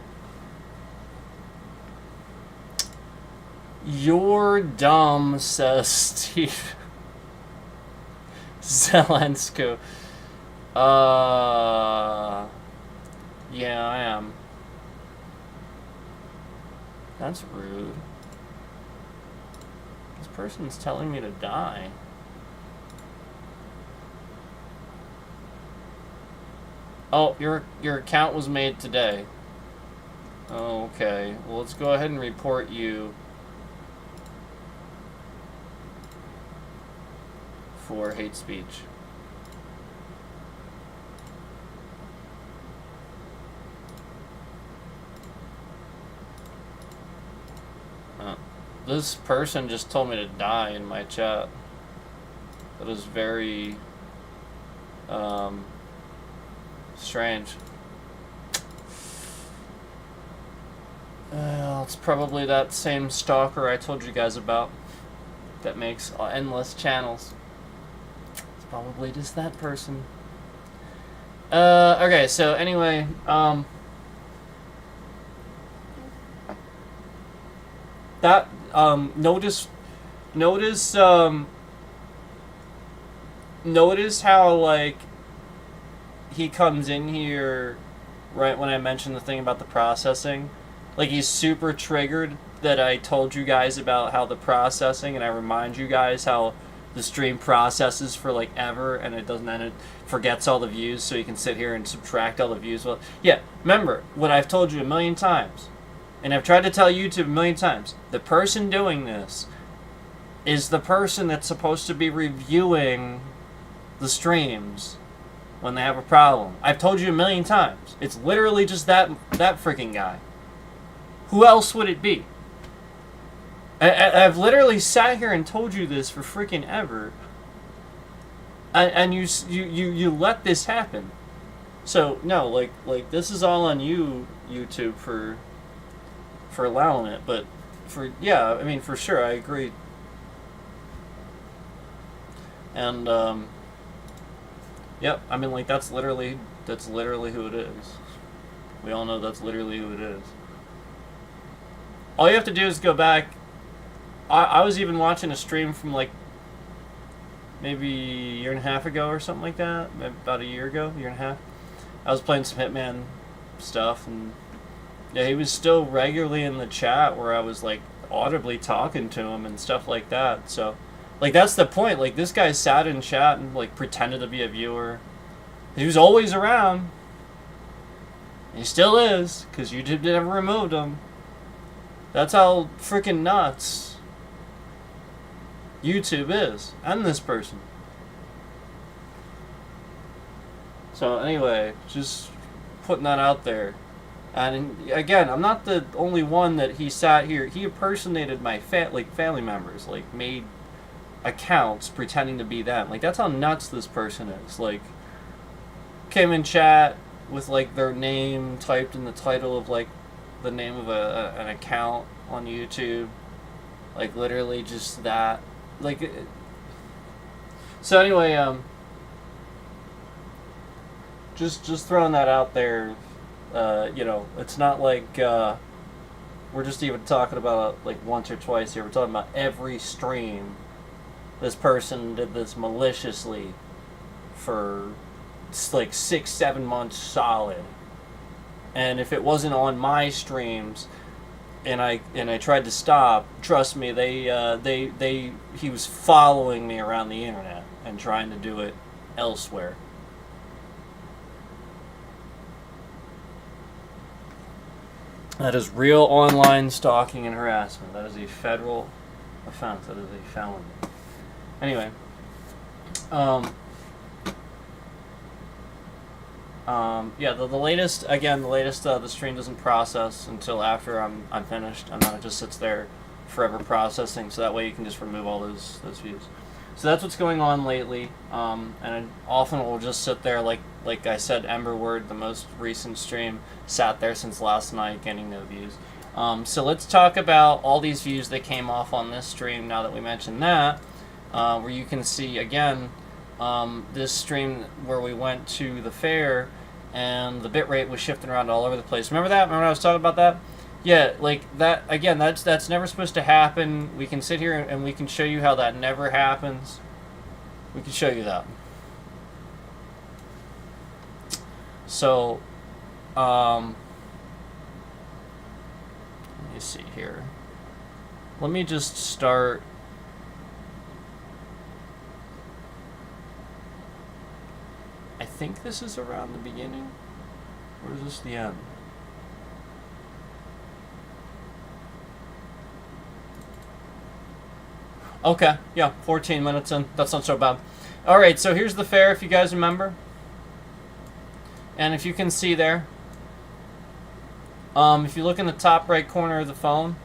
You're dumb, says Steve Zelensko. Yeah, I am. That's rude. This person's telling me to die. Oh, your account was made today. Okay, well, let's go ahead and report you for hate speech. This person just told me to die in my chat. That is very strange. It's probably that same stalker I told you guys about that makes endless channels. It's probably just that person. Okay, so anyway, that notice how, like, he comes in here right when I mentioned the thing about the processing. Like, he's super triggered that I told you guys about how the processing, and I remind you guys how the stream processes for like ever, and it doesn't, and it forgets all the views, so you can sit here and subtract all the views. Well, yeah, remember what I've told you a million times, and I've tried to tell YouTube a million times. The person doing this is the person that's supposed to be reviewing the streams when they have a problem. I've told you a million times. It's literally just that freaking guy. Who else would it be? I've literally sat here and told you this for freaking ever. And you let this happen. So no, like this is all on you, YouTube, for allowing it. But I mean, for sure, I agree. And yep, I mean, like that's literally who it is. We all know that's literally who it is. All you have to do is go back. I was even watching a stream from like maybe a year and a half ago or something like that. About a year ago, year and a half. I was playing some Hitman stuff, and yeah, he was still regularly in the chat where I was like audibly talking to him and stuff like that. So, like, that's the point. Like, this guy sat in chat and like pretended to be a viewer. He was always around. He still is, because YouTube never removed him. That's how freaking nuts YouTube is, and this person. So anyway, just putting that out there. And again, I'm not the only one that he sat here. He impersonated my family members, like made accounts pretending to be them. Like, that's how nuts this person is. Like, came in chat with like their name typed in the title of like the name of an account on YouTube. Like, literally just that. Like, so anyway, just throwing that out there. You know, it's not like we're just even talking about it like once or twice here. We're talking about every stream. This person did this maliciously for like 6-7 months solid. And if it wasn't on my streams, and I tried to stop, trust me, he was following me around the internet and trying to do it elsewhere. That is real online stalking and harassment. That is a federal offense. That is a felony. Anyway, yeah, the latest, the stream doesn't process until after I'm finished, and then it just sits there forever processing, so that way you can just remove all those views. So that's what's going on lately, and it often will just sit there, like I said, Emberword, the most recent stream, sat there since last night getting no views. So let's talk about all these views that came off on this stream now that we mentioned that, where you can see, again, this stream where we went to the fair and the bitrate was shifting around all over the place. Remember that? Remember when I was talking about that? Yeah, like that, again, that's never supposed to happen. We can sit here and we can show you how that never happens. We can show you that. So, let me see here. Let me just start. I think this is around the beginning, or is this the end? Okay, yeah, 14 minutes in. That's not so bad. Alright, so here's the fair, if you guys remember. And if you can see there, if you look in the top right corner of the phone,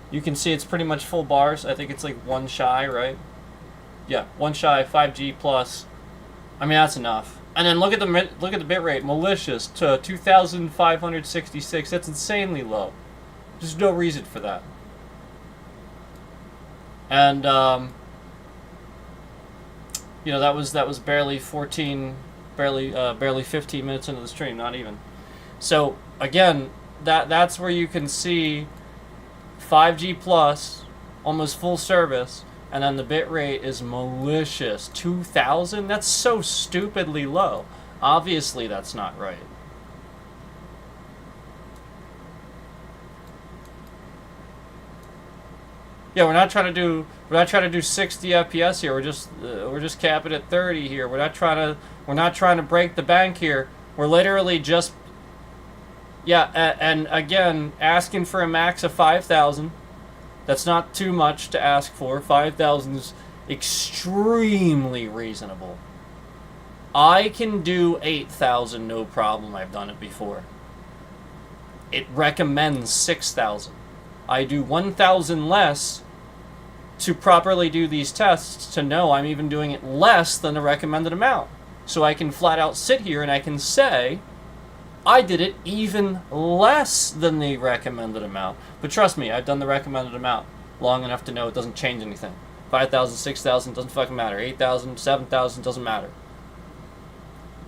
you can see it's pretty much full bars. I think it's like one shy, right? Yeah, one shy, 5G plus. I mean, that's enough. And then look at the bitrate, malicious to 2,566. That's insanely low. There's no reason for that. And you know, that was barely 15 minutes into the stream, not even. So again, that's where you can see 5G plus, almost full service, and then the bitrate is malicious, 2,000. That's so stupidly low. Obviously, that's not right. Yeah, we're not trying to do 60 FPS here. We're just capping at 30 here. We're not trying to break the bank here. We're literally just, yeah, and again, asking for a max of 5,000. That's not too much to ask for. 5,000 is extremely reasonable. I can do 8,000 no problem. I've done it before. It recommends 6,000. I do 1,000 less to properly do these tests to know I'm even doing it less than the recommended amount. So I can flat out sit here and I can say, I did it even less than the recommended amount. But trust me, I've done the recommended amount long enough to know it doesn't change anything. 5,000, 6,000, doesn't fucking matter. 8,000, 7,000, doesn't matter.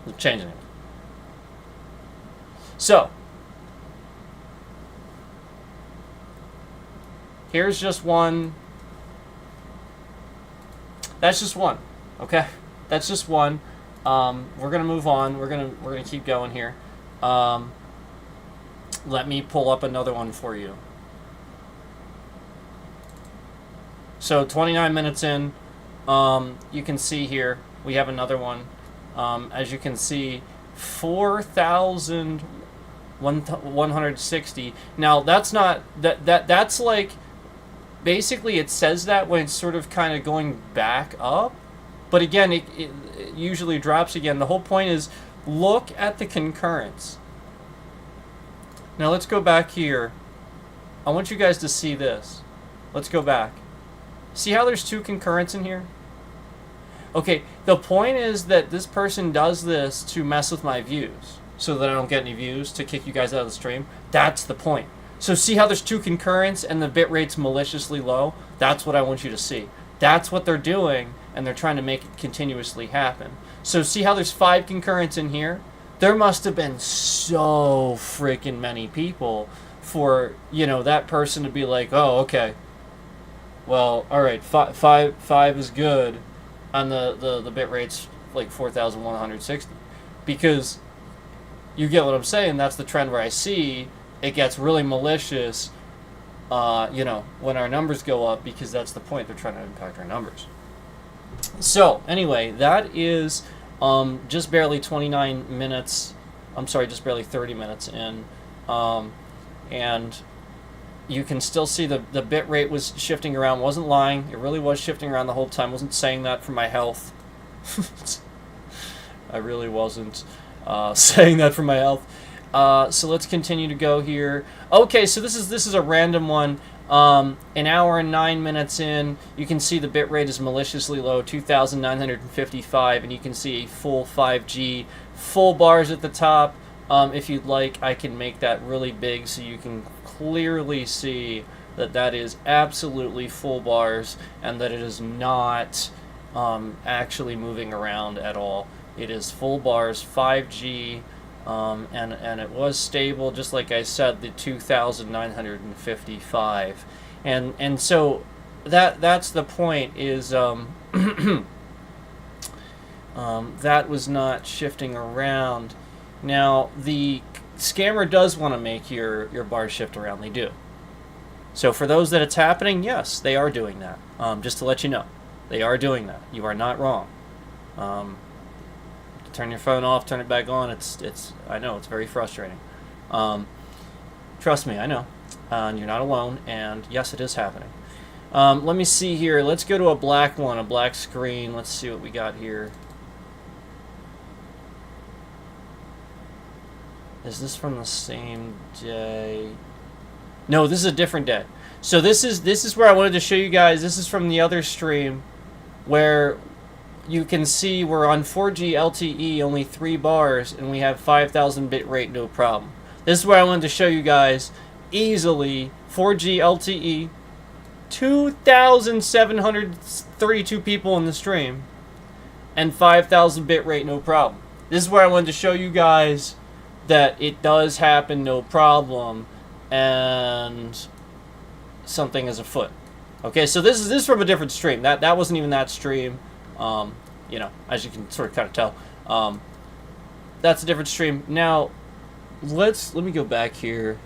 Doesn't change anything. So, here's just one. That's just one, okay? That's just one. We're gonna move on. We're gonna keep going here. Let me pull up another one for you. So 29 minutes in, you can see here we have another one. As you can see, 4,160. Now that's not that's like, basically it says that when it's sort of kind of going back up, but again it usually drops again. The whole point is look at the concurrence. Now let's go back here. I want you guys to see this. Let's go back. See how there's 2 concurrents in here? Okay, the point is that this person does this to mess with my views, so that I don't get any views, to kick you guys out of the stream. That's the point. So see how there's 2 concurrents and the bit rate's maliciously low? That's what I want you to see. That's what they're doing, and they're trying to make it continuously happen. So see how there's 5 concurrents in here? There must have been so freaking many people for, that person to be like, oh, okay. Well, all right, five is good, and the bit rate's like 4,160, because you get what I'm saying. That's the trend where I see it gets really malicious, when our numbers go up, because that's the point. They're trying to impact our numbers. So anyway, that is just barely 29 minutes. I'm sorry, just barely 30 minutes in, and you can still see the bit rate was shifting around. Wasn't lying. It really was shifting around the whole time. Wasn't saying that for my health. I really wasn't saying that for my health. So let's continue to go here. Okay, so this is a random one. An hour and 9 minutes in, you can see the bit rate is maliciously low, 2,955, and you can see a full 5G, full bars at the top. If you'd like, I can make that really big so you can clearly see that that is absolutely full bars and that it is not actually moving around at all. It is full bars, 5G, and it was stable, just like I said, the 2,955. And so that's the point, is that was not shifting around. Now, the scammer does want to make your bars shift around. They do. So for those that it's happening, yes, they are doing that. Just to let you know, they are doing that. You are not wrong. Turn your phone off, turn it back on. It's I know, it's very frustrating. Trust me, I know. And you're not alone. And yes, it is happening. Let me see here. Let's go to a black one, a black screen. Let's see what we got here. Is this from the same day? No, this is a different day. So this is where I wanted to show you guys. This is from the other stream, where you can see we're on 4G LTE, only 3 bars, and we have 5,000 bit rate, no problem. This is where I wanted to show you guys easily 4G LTE, 2,732 people in the stream, and 5,000 bit rate, no problem. This is where I wanted to show you guys that it does happen, no problem, and something is afoot. Okay, so this is from a different stream. That wasn't even that stream. As you can sort of kind of tell, that's a different stream. Now, let me go back here.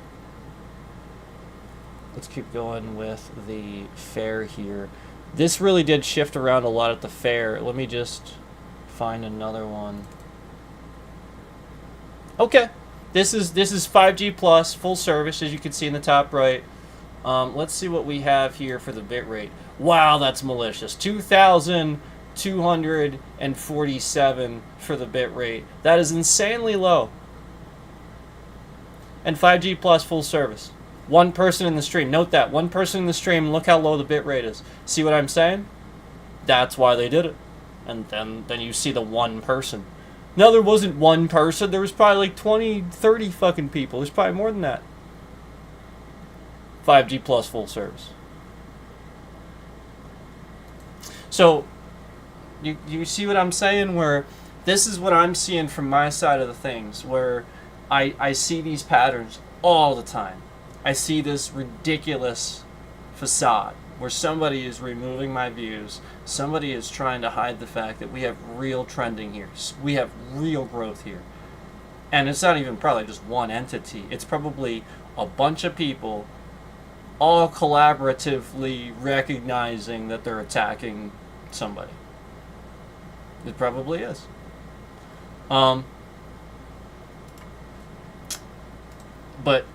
Let's keep going with the fair here. This really did shift around a lot at the fair. Let me just find another one. Okay, this is 5G plus, full service, as you can see in the top right. Let's see what we have here for the bit rate. Wow, that's malicious. 2,000 247 for the bit rate. That is insanely low. And 5G plus full service. One person in the stream. Note that. One person in the stream. Look how low the bit rate is. See what I'm saying? That's why they did it. And then you see the one person. No, there wasn't one person. There was probably like 20, 30 fucking people. There's probably more than that. 5G plus full service. So, you see what I'm saying? Where this is what I'm seeing from my side of the things. Where I see these patterns all the time. I see this ridiculous facade where somebody is removing my views. Somebody is trying to hide the fact that we have real trending here. We have real growth here. And it's not even probably just one entity. It's probably a bunch of people all collaboratively recognizing that they're attacking somebody. It probably is. But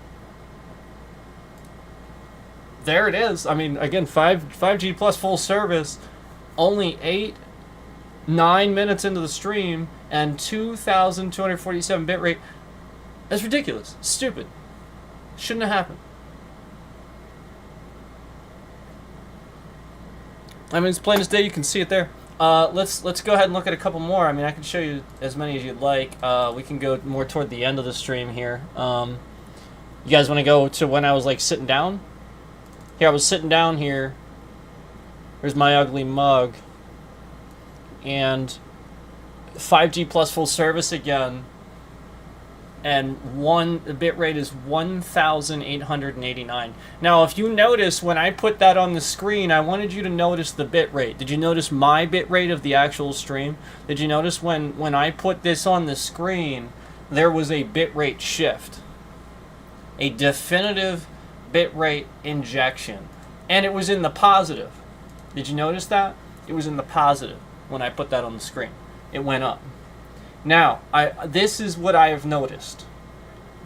there it is. I mean, again, 5G plus full service, only 9 minutes into the stream, and 2,247 bit rate. That's ridiculous. Stupid. Shouldn't have happened. I mean, it's plain as day. You can see it there. Let's go ahead and look at a couple more. I mean, I can show you as many as you'd like. We can go more toward the end of the stream here. You guys want to go to when I was like sitting down? Here, I was sitting down here. Here's my ugly mug. And 5G plus full service again. And the bit rate is 1,889. Now, if you notice, when I put that on the screen, I wanted you to notice the bit rate. Did you notice my bit rate of the actual stream? Did you notice when I put this on the screen, there was a bit rate shift? A definitive bit rate injection. And it was in the positive. Did you notice that? It was in the positive when I put that on the screen. It went up. Now, this is what I have noticed.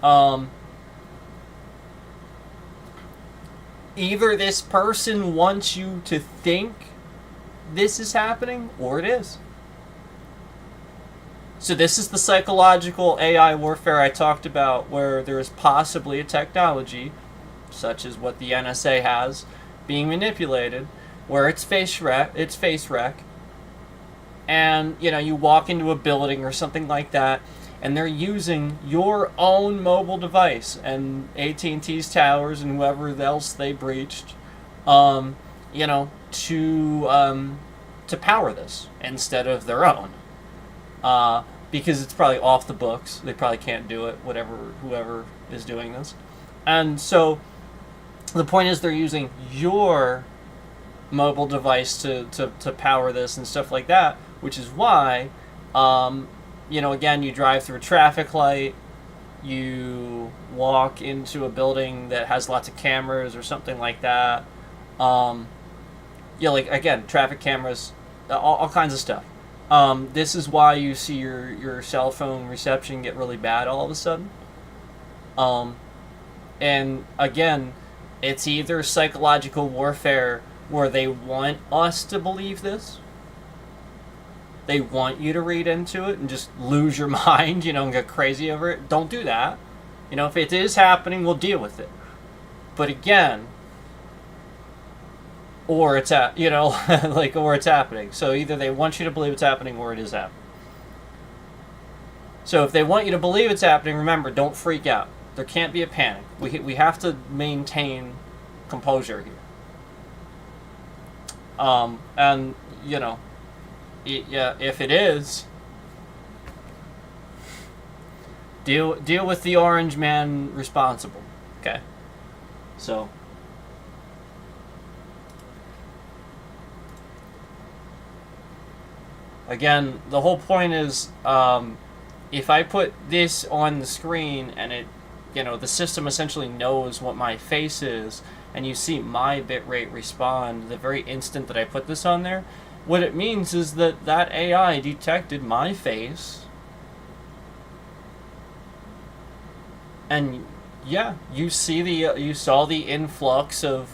Either this person wants you to think this is happening, or it is. So this is the psychological AI warfare I talked about, where there is possibly a technology, such as what the NSA has, being manipulated, where it's face rec, and you walk into a building or something like that, and they're using your own mobile device and AT&T's towers and whoever else they breached, to power this instead of their own. Because it's probably off the books. They probably can't do it, whoever is doing this. And so the point is they're using your mobile device to power this and stuff like that, which is why, again, you drive through a traffic light, you walk into a building that has lots of cameras or something like that. Again, traffic cameras, all kinds of stuff. This is why you see your cell phone reception get really bad all of a sudden. And again, it's either psychological warfare where they want us to believe this. They want you to read into it and just lose your mind, and get crazy over it. Don't do that. If it is happening, we'll deal with it. But again, or it's or it's happening. So either they want you to believe it's happening or it is happening. So if they want you to believe it's happening, remember, don't freak out. There can't be a panic. We have to maintain composure here. If it is, deal with the orange man responsible. Okay. So again, the whole point is, if I put this on the screen and it, the system essentially knows what my face is, and you see my bitrate respond the very instant that I put this on there, what it means is that AI detected my face, and yeah, you saw the influx of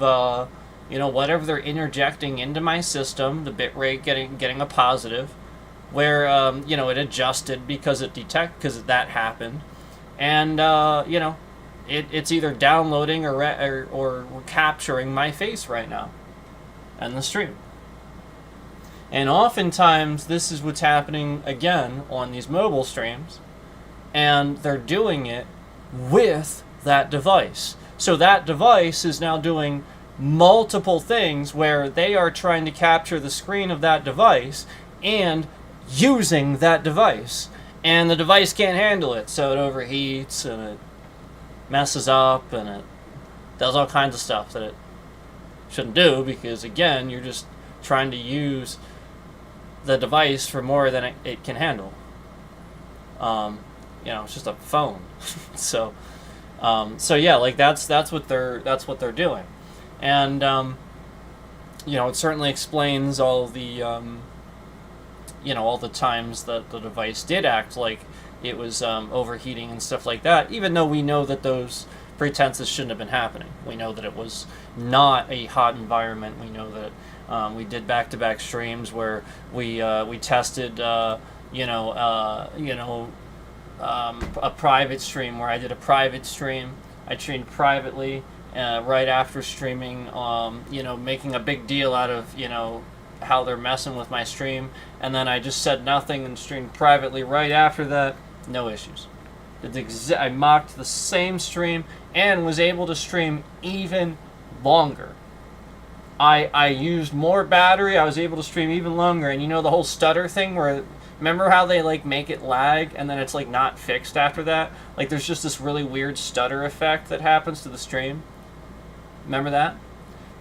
you know, whatever they're interjecting into my system, the bitrate getting a positive, where you know, it adjusted because because that happened, and you know, it's either downloading or capturing my face right now, and the stream. And oftentimes this is what's happening again on these mobile streams, and they're doing it with that device. So that device is now doing multiple things where they are trying to capture the screen of that device and using that device. And the device can't handle it, so it overheats and it messes up and it does all kinds of stuff that it shouldn't do, because again, you're just trying to use the device for more than it can handle. You know, it's just a phone. So yeah, like that's what they're doing, and you know, it certainly explains all the you know, all the times that the device did act like it was overheating and stuff like that, even though we know that those pretenses shouldn't have been happening. We know that it was not a hot environment. We know that we did back-to-back streams where we tested a private stream where I did a private stream. I streamed privately right after streaming, you know, making a big deal out of, you know, how they're messing with my stream, and then I just said nothing and streamed privately right after that. No issues. I mocked the same stream and was able to stream even longer. I used more battery. I was able to stream even longer. And you know the whole stutter thing where, remember how they like make it lag and then it's like not fixed after that? Like there's just this really weird stutter effect that happens to the stream. Remember that?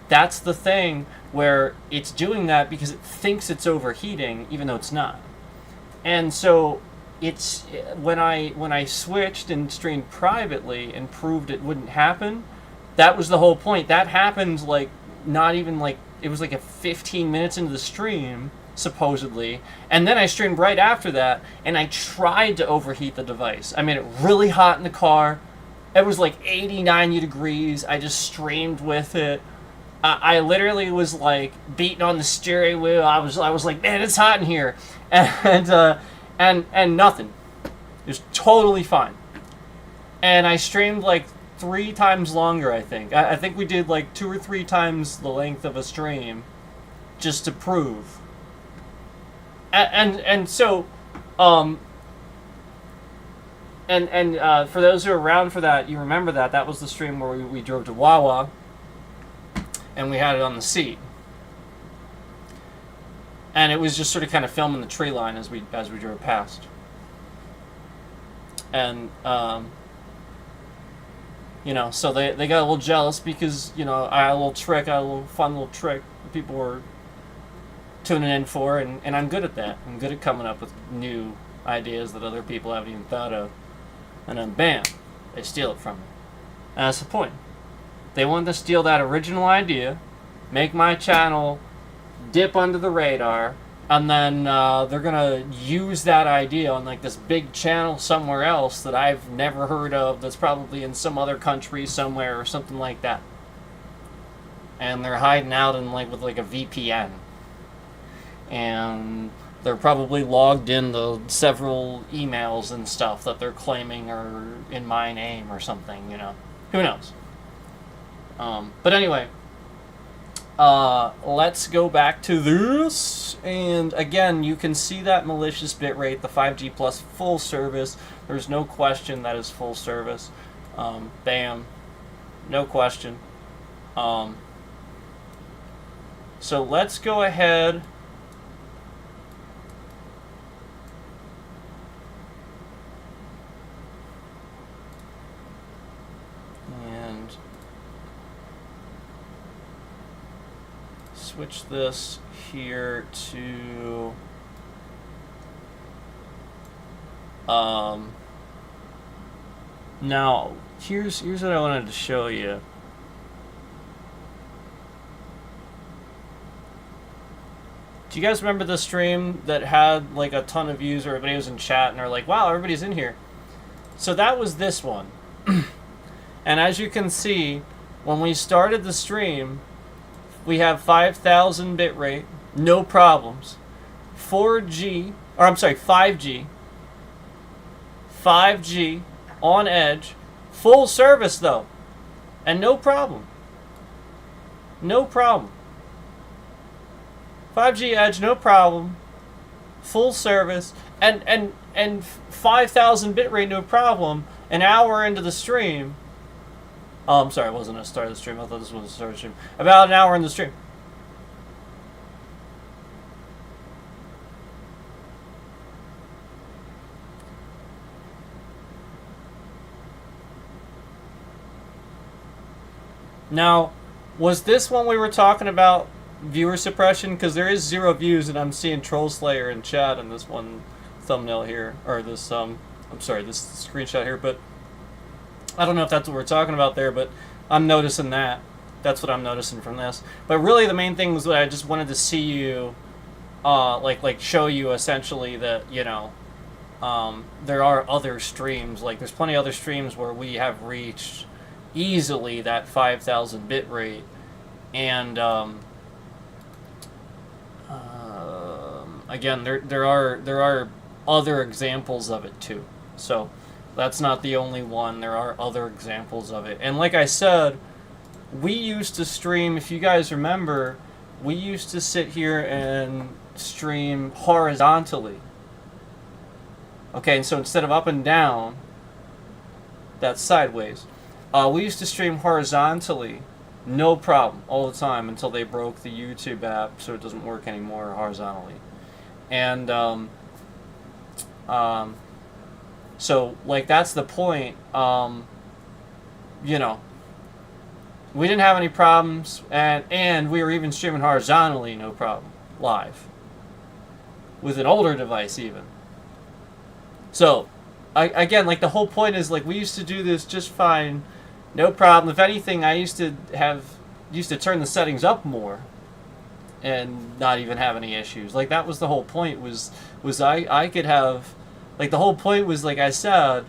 That's the thing where it's doing that because it thinks it's overheating even though it's not. And so it's when I switched and streamed privately and proved it wouldn't happen, that was the whole point. That happened like not even like, it was like a 15 minutes into the stream supposedly, and then I streamed right after that and I tried to overheat the device. I made it really hot in the car. It was like 80, 90 degrees. I just streamed with it. I literally was like beating on the steering wheel. I was like, man, it's hot in here, and nothing. It was totally fine. And I streamed like 3 times longer, I think. I think we did like 2 or 3 times the length of a stream just to prove. And so, for those who are around for that, you remember that was the stream where we drove to Wawa, and we had it on the seat. And it was just sort of kind of filming the tree line as we drove past. And you know, so they got a little jealous because, you know, I had a little fun little trick that people were tuning in for, and I'm good at that. I'm good at coming up with new ideas that other people haven't even thought of. And then bam, they steal it from me. And that's the point. They want to steal that original idea, make my channel dip under the radar, and then they're gonna use that idea on like this big channel somewhere else that I've never heard of, that's probably in some other country somewhere or something like that. And they're hiding out in like with like a VPN. And they're probably logged into several emails and stuff that they're claiming are in my name or something, you know. Who knows? But anyway, let's go back to this, and again, you can see that malicious bitrate, the 5G plus full service. There's no question that is full service. Bam, no question. So let's go ahead and switch this here to now here's what I wanted to show you. Do you guys remember the stream that had like a ton of views, or everybody was in chat and they're like, wow, everybody's in here? So that was this one. And as you can see, when we started the stream, we have 5,000 bit rate, no problems. 4G, or I'm sorry, 5G. 5G on edge, full service though, and no problem. No problem. 5G edge, no problem. Full service, and 5,000 bit rate, no problem. An hour into the stream. Oh, I'm sorry, it wasn't a start of the stream. I thought this was a start of the stream. About an hour in the stream. Now, was this when we were talking about viewer suppression? Because there is 0 views, and I'm seeing Troll Slayer in chat in this one thumbnail here, or this I'm sorry, this screenshot here. But I don't know if that's what we're talking about there, but I'm noticing that. That's what I'm noticing from this. But really, the main thing was that I just wanted to see you, like show you essentially that, you know, there are other streams. Like, there's plenty of other streams where we have reached easily that 5,000 bit rate, and again, there are other examples of it too. So that's not the only one. There are other examples of it, and like I said, we used to stream. If you guys remember, we used to sit here and stream horizontally. Okay, and so instead of up and down, that's sideways. We used to stream horizontally, no problem, all the time, until they broke the YouTube app, so it doesn't work anymore horizontally. And so, like, that's the point. You know, we didn't have any problems, and we were even streaming horizontally, no problem, live, with an older device even. So, again, like, the whole point is, like, we used to do this just fine. No problem. If anything, I used to turn the settings up more and not even have any issues. Like, that was the whole point, was I could have, like, the whole point was, like I said,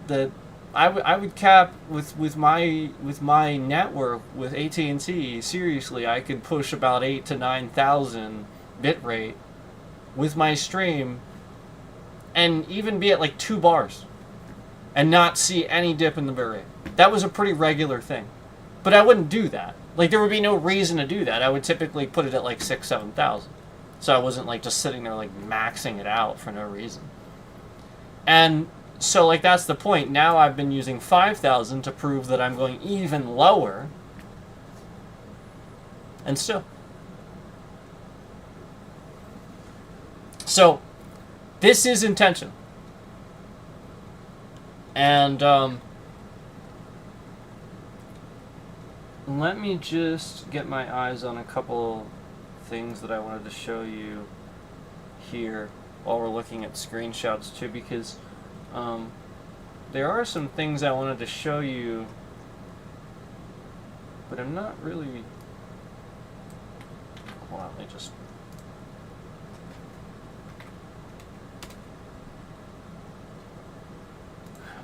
that I would cap with my network with AT&T, seriously, I could push about 8,000 to 9,000 bit rate with my stream and even be at like 2 bars and not see any dip in the bit rate. That was a pretty regular thing. But I wouldn't do that. Like, there would be no reason to do that. I would typically put it at like 6,000, 7,000. So I wasn't like just sitting there like maxing it out for no reason. And so, like, that's the point. Now I've been using 5,000 to prove that I'm going even lower. And still. So, this is intention. And, let me just get my eyes on a couple things that I wanted to show you here while we're looking at screenshots too, because there are some things I wanted to show you, but I'm not really... Hold on, let me just...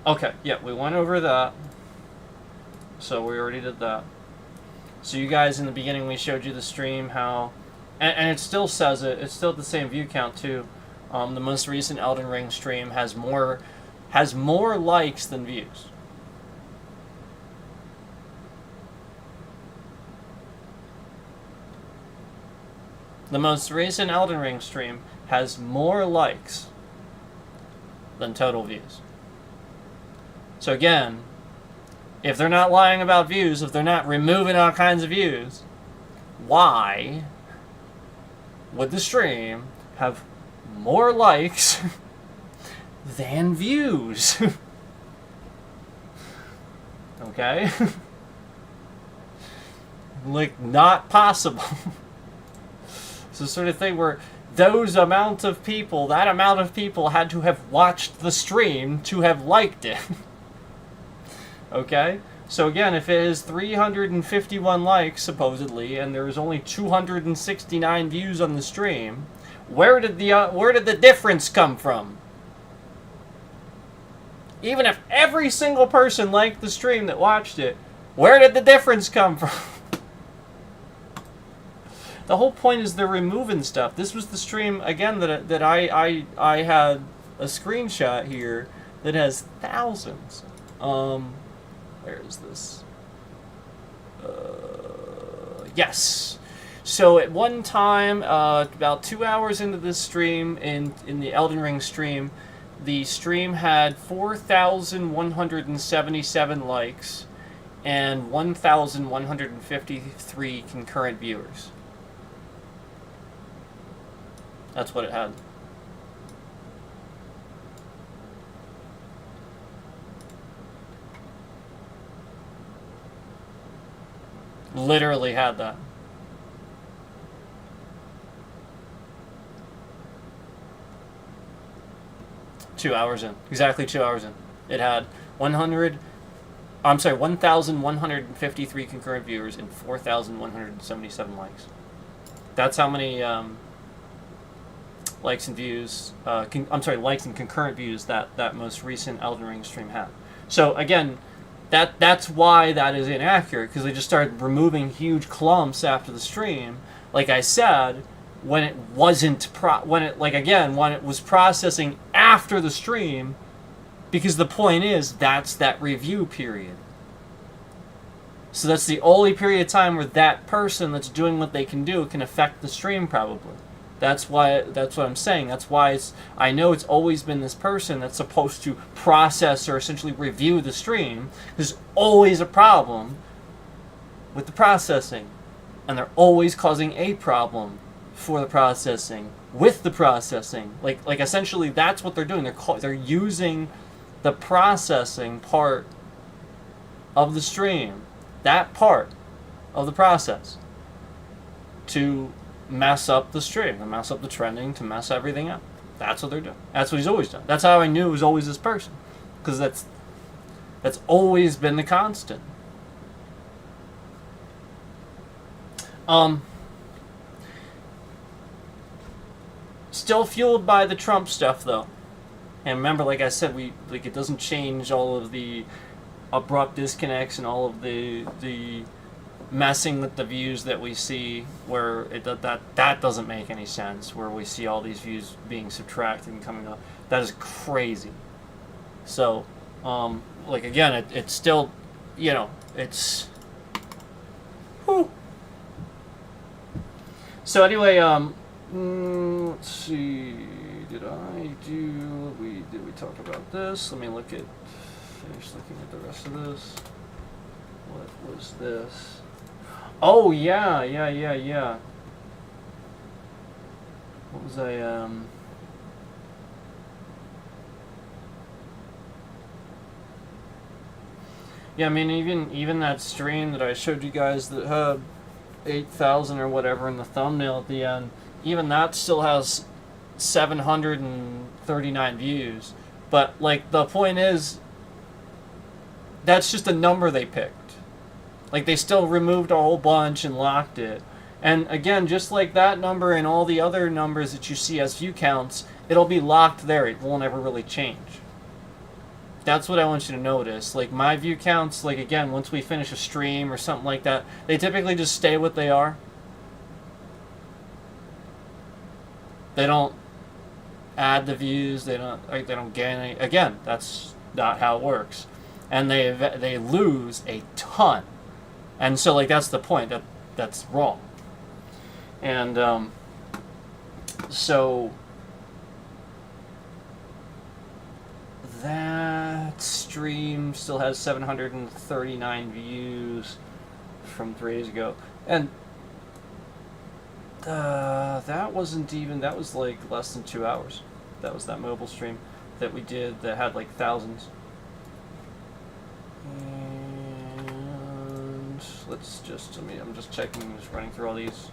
Okay, yeah, we went over that. So we already did that. So you guys, in the beginning, we showed you the stream, how... And it still says it. It's still the same view count, too. The most recent Elden Ring stream has more likes than views. The most recent Elden Ring stream has more likes than total views. So again, if they're not lying about views, if they're not removing all kinds of views, why would the stream have more likes than views? Okay? Like, not possible. It's the sort of thing where that amount of people had to have watched the stream to have liked it. Okay? So again, if it is 351 likes, supposedly, and there's only 269 views on the stream, where did the difference come from? Even if every single person liked the stream that watched it, where did the difference come from? The whole point is they're removing stuff. This was the stream again that I had a screenshot here that has thousands. Where is this? Yes. So at one time, about 2 hours into this stream, in the Elden Ring stream, the stream had 4,177 likes and 1,153 concurrent viewers. That's what it had. Literally had that. Exactly 2 hours in. It had 1,153 concurrent viewers and 4,177 likes. That's how many likes and views, likes and concurrent views that most recent Elden Ring stream had. So again, that's why that is inaccurate, because they just started removing huge clumps after the stream. Like I said, when it wasn't when it was processing after the stream, because the point is that's that review period. So that's the only period of time where that person that's doing what they can do can affect the stream, probably. That's what I'm saying. That's why I know it's always been this person that's supposed to process or essentially review the stream. There's always a problem with the processing, and they're always causing a problem for the processing with the processing. Like essentially that's what they're doing. They're using the processing part of the stream, that part of the process, to mess up the stream, to mess up the trending, to mess everything up. That's what they're doing. That's what he's always done. That's how I knew it was always this person, because that's always been the constant. Still fueled by the Trump stuff, though. And remember, like I said, it doesn't change all of the abrupt disconnects and all of the messing with the views that we see, where that doesn't make any sense, where we see all these views being subtracted and coming up. That is crazy. So, again, it's still, it's... Whew. So anyway, let's see, did we talk about this? Let me finish looking at the rest of this. What was this? Oh, yeah. What was I, Yeah, I mean, even that stream that I showed you guys that had 8,000 or whatever in the thumbnail at the end, even that still has 739 views. But, the point is, that's just a number they picked. They still removed a whole bunch and locked it. And again, just like that number and all the other numbers that you see as view counts, it'll be locked there. It won't ever really change. That's what I want you to notice. My view counts, again, once we finish a stream or something like that, they typically just stay what they are. They don't add the views. They don't gain any. Again, that's not how it works. And they lose a ton. And so, that's the point. That's wrong. And so that stream still has 739 views from 3 days ago. And that wasn't even, that was less than 2 hours. That was that mobile stream that we did that had thousands. And I'm just checking, just running through all these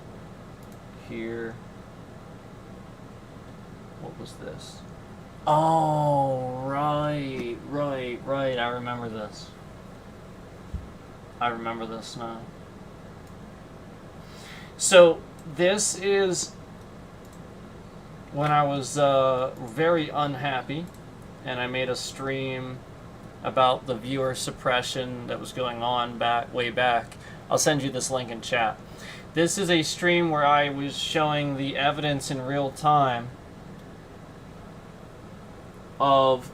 here. What was this? Oh, right. I remember this. Now. So, this is when I was very unhappy, and I made a stream about the viewer suppression that was going on way back. I'll send you this link in chat. This is a stream where I was showing the evidence in real time of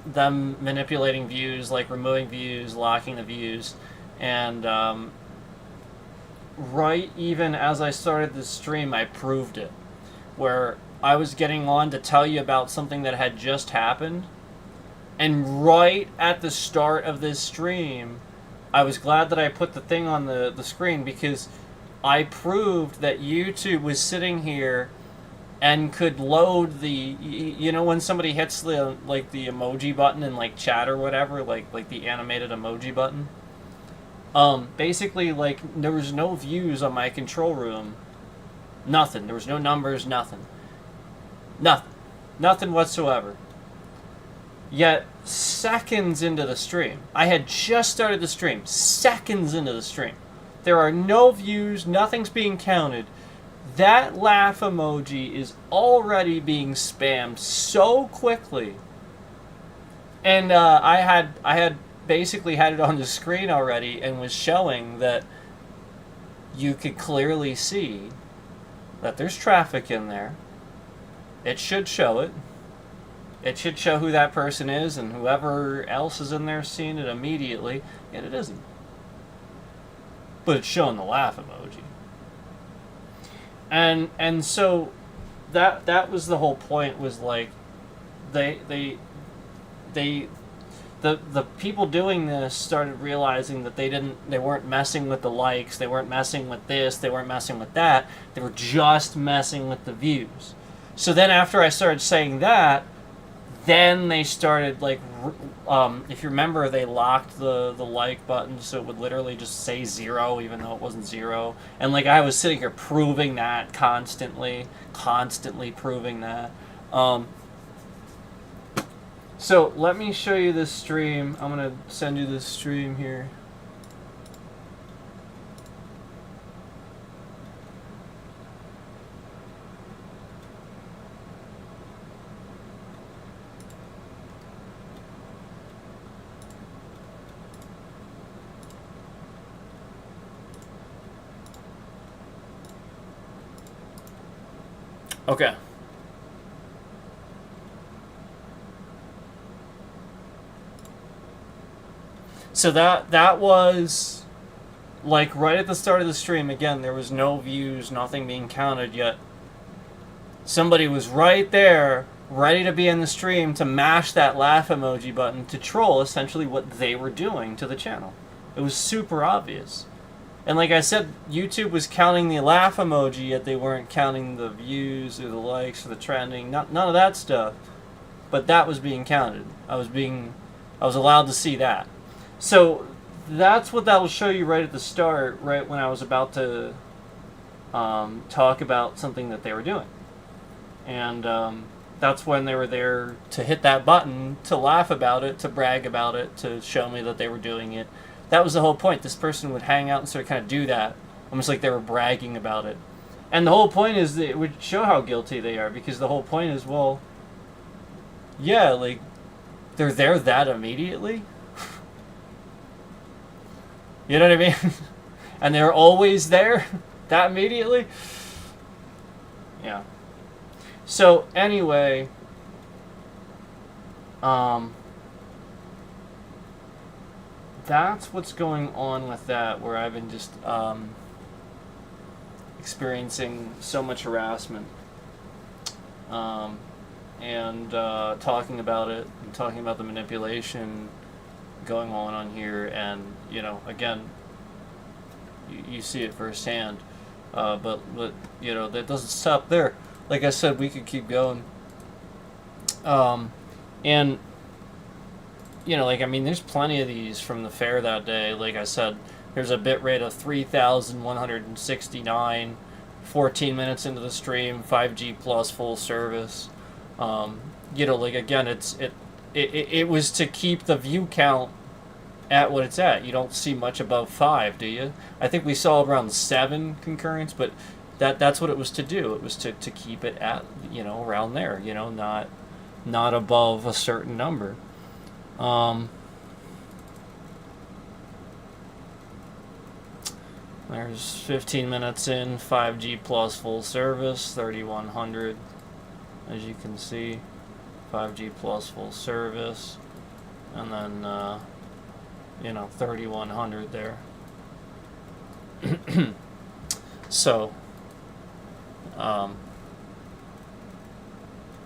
them manipulating views, like removing views, locking the views, and right even as I started this stream, I proved it, where I was getting on to tell you about something that had just happened, and right at the start of this stream, I was glad that I put the thing on the screen, because I proved that YouTube was sitting here and could load the, you know, when somebody hits the, like, the emoji button in, like, chat or whatever, like the animated emoji button. Basically, like, there was no views on my control room. Nothing. There was no numbers, nothing. Nothing. Nothing whatsoever. Yet, seconds into the stream, I had just started the stream, seconds into the stream, there are no views, nothing's being counted. That laugh emoji is already being spammed so quickly. And I had basically had it on the screen already and was showing that you could clearly see that there's traffic in there. It should show it. It should show who that person is, and whoever else is in there seeing it immediately, and it isn't. But it's showing the laugh emoji. And so that was the whole point, was like the people doing this started realizing that they weren't messing with the likes, they weren't messing with this, they weren't messing with that, they were just messing with the views. So then after I started saying that, then they started, like, if you remember, they locked the like button so it would literally just say 0 even though it wasn't 0. And, like, I was sitting here proving that constantly proving that. So let me show you this stream. I'm going to send you this stream here. Okay. So that was, like, right at the start of the stream. Again, there was no views, nothing being counted yet. Somebody was right there, ready to be in the stream to mash that laugh emoji button to troll essentially what they were doing to the channel. It was super obvious. And like I said, YouTube was counting the laugh emoji, yet they weren't counting the views or the likes or the trending, none of that stuff. But that was being counted. I was allowed to see that. So that's what that will show you right at the start, right when I was about to talk about something that they were doing. And that's when they were there to hit that button, to laugh about it, to brag about it, to show me that they were doing it. That was the whole point. This person would hang out and sort of kind of do that, almost like they were bragging about it. And the whole point is that it would show how guilty they are, because the whole point is, well, yeah, like, they're there that immediately. You know what I mean? And they're always there that immediately. Yeah. So, anyway, that's what's going on with that, where I've been just experiencing so much harassment, and talking about it, and talking about the manipulation going on here, and, you know, again, you see it firsthand, but you know, that doesn't stop there. Like I said, we could keep going, and you know, like, I mean, there's plenty of these from the fair that day. Like I said, there's a bit rate of 3,169, 14 minutes into the stream, 5G plus full service. You know, like, again, it was to keep the view count at what it's at. You don't see much above 5, do you? I think we saw around 7 concurrents, but that's what it was to do. It was to keep it at, you know, around there, you know, not above a certain number. There's 15 minutes in, 5G plus full service, 3100. As you can see, 5G plus full service, and then, 3100 there. So, trying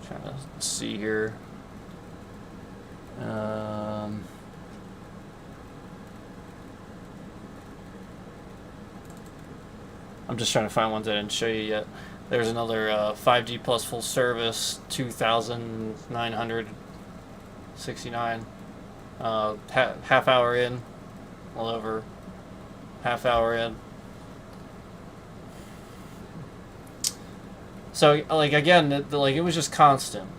to see here. I'm just trying to find ones I didn't show you yet. There's another 5G plus full service, 2,969. Half hour in, all over half hour in. So, like, again, it was just constant.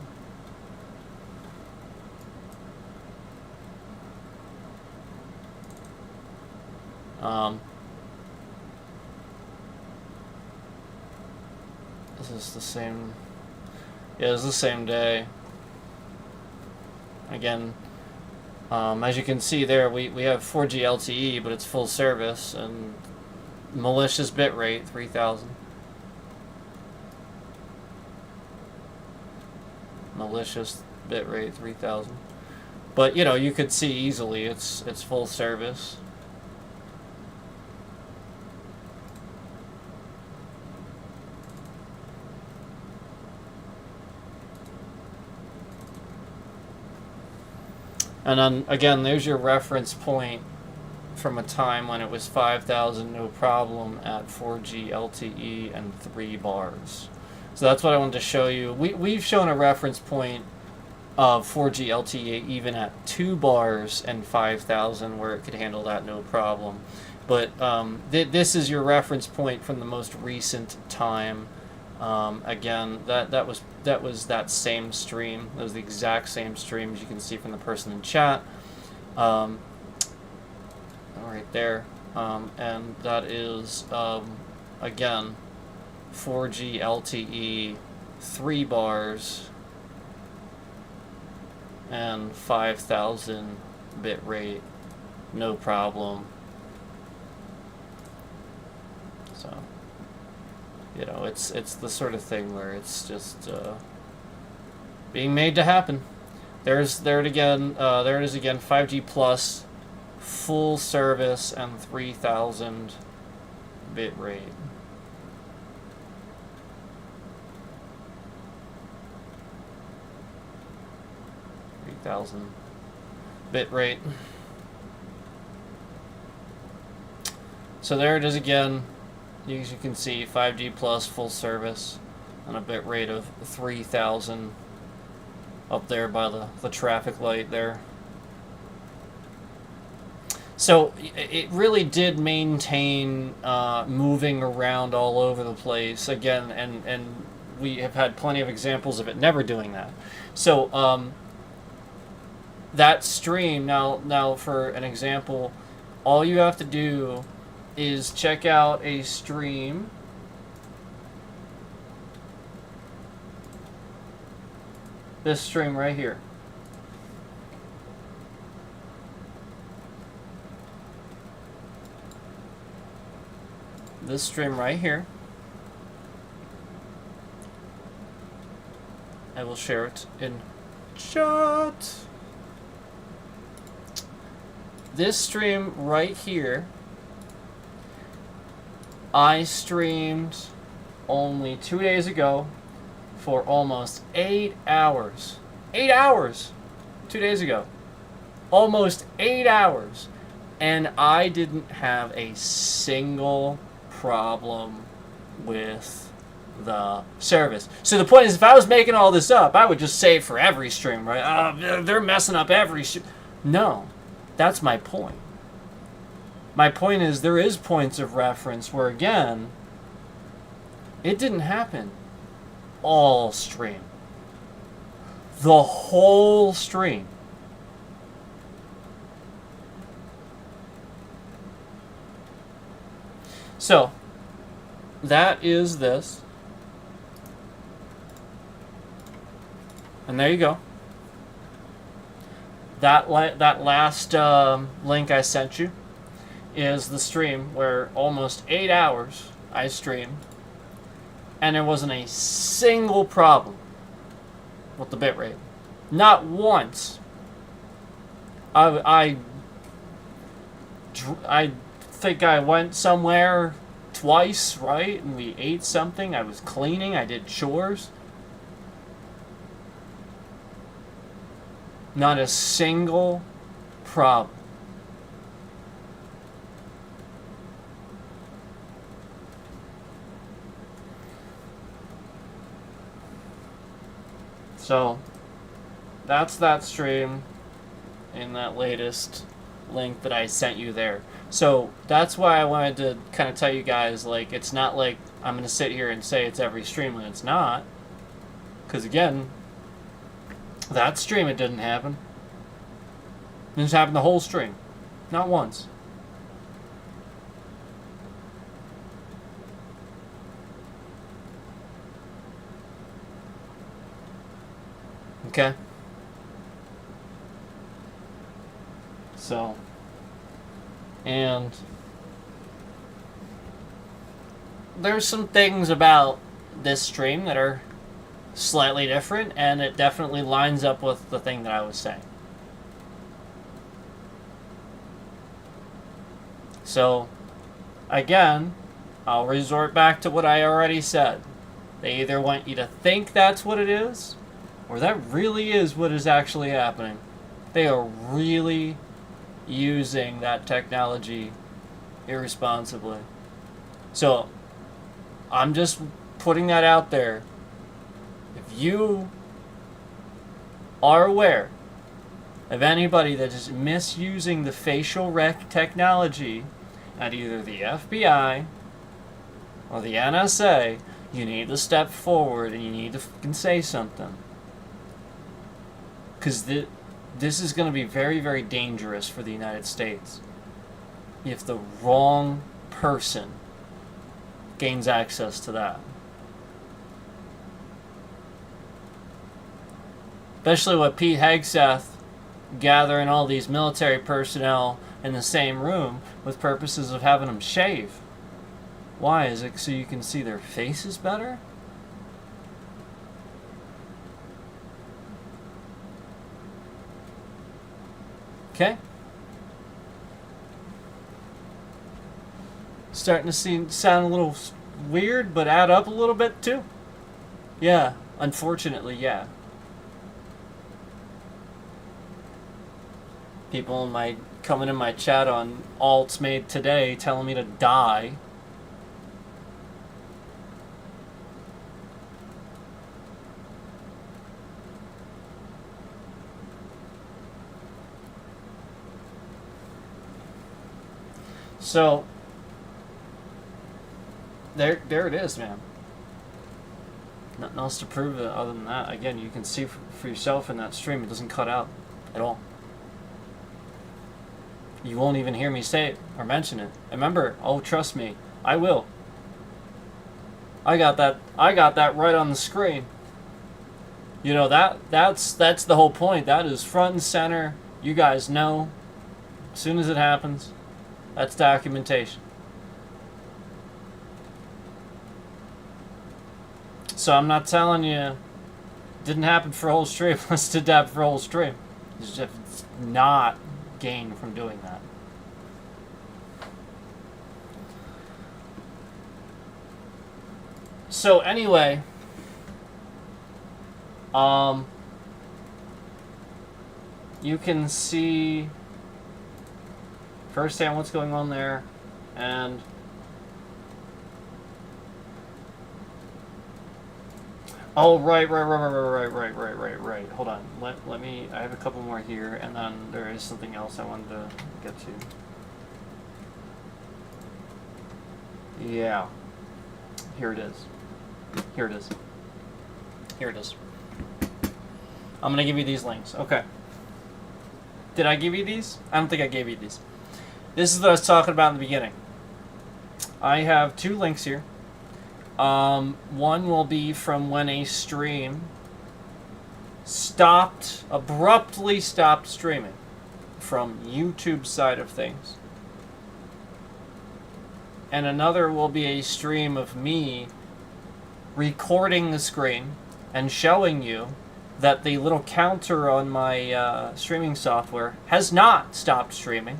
This is the same. Yeah, it's the same day. Again, as you can see there, we have 4G LTE, but it's full service, and malicious bitrate 3000. Malicious bitrate 3000. But you could see easily it's full service. And then, again, there's your reference point from a time when it was 5,000, no problem, at 4G LTE and 3 bars. So that's what I wanted to show you. We've shown a reference point of 4G LTE even at 2 bars and 5,000 where it could handle that no problem. But this is your reference point from the most recent time. Again, that was that same stream. That was the exact same stream, as you can see from the person in chat. Right there. And that is, again, 4G LTE, 3 bars, and 5,000 bit rate, no problem. So, it's the sort of thing where it's just being made to happen. There it is again, 5G plus, full service, and 3,000 bit rate. 3,000 bit rate. So there it is again. As you can see, 5G plus, full service, and a bit rate of 3,000 up there by the traffic light there. So it really did maintain moving around all over the place again, and we have had plenty of examples of it never doing that. So that stream, now for an example, all you have to do is check out a stream. This stream right here. This stream right here. I will share it in chat. This stream right here, I streamed only 2 days ago for almost 8 hours. 8 hours! 2 days ago. Almost 8 hours. And I didn't have a single problem with the service. So the point is, if I was making all this up, I would just say it for every stream, right? They're messing up every stream. No, that's my point. My point is, there is points of reference where, again, it didn't happen all stream. The whole stream. So, that is this. And there you go. That last link I sent you is the stream where almost 8 hours I streamed, and there wasn't a single problem with the bitrate. Not once. I think I went somewhere twice, right? And we ate something. I was cleaning. I did chores. Not a single problem. So, that's that stream in that latest link that I sent you there. So, that's why I wanted to kind of tell you guys, like, it's not like I'm going to sit here and say it's every stream when it's not. Because, again, that stream, it didn't happen. It just happened the whole stream. Not once. Okay? So, and there's some things about this stream that are slightly different, and it definitely lines up with the thing that I was saying. So, again, I'll resort back to what I already said. They either want you to think that's what it is, or that really is what is actually happening. They are really using that technology irresponsibly. So, I'm just putting that out there. If you are aware of anybody that is misusing the facial rec technology at either the FBI or the NSA, you need to step forward and you need to fucking say something. Because this is going to be very, very dangerous for the United States if the wrong person gains access to that. Especially with Pete Hegseth gathering all these military personnel in the same room with purposes of having them shave. Why? Is it so you can see their faces better? Okay? Starting to sound a little weird, but add up a little bit too. Yeah, unfortunately, yeah. People coming in my chat on Alts Made Today telling me to die. So there it is, man. Nothing else to prove it other than that. Again, you can see for yourself in that stream, it doesn't cut out at all. You won't even hear me say it or mention it. Remember, oh, trust me, I will. I got that right on the screen. You know, that's the whole point. That is front and center. You guys know. As soon as it happens, that's documentation. So I'm not telling you it didn't happen for a whole stream. Let's did that for a whole stream. It's just not gain from doing that. So anyway, you can see firsthand what's going on there, and oh, right. Hold on. Let me. I have a couple more here, and then there is something else I wanted to get to. Yeah. Here it is. I'm gonna give you these links. Okay. Did I give you these? I don't think I gave you these. This is what I was talking about in the beginning. I have 2 links here. One will be from when a stream abruptly stopped streaming from YouTube side of things. and another will be a stream of me recording the screen and showing you that the little counter on my streaming software has not stopped streaming.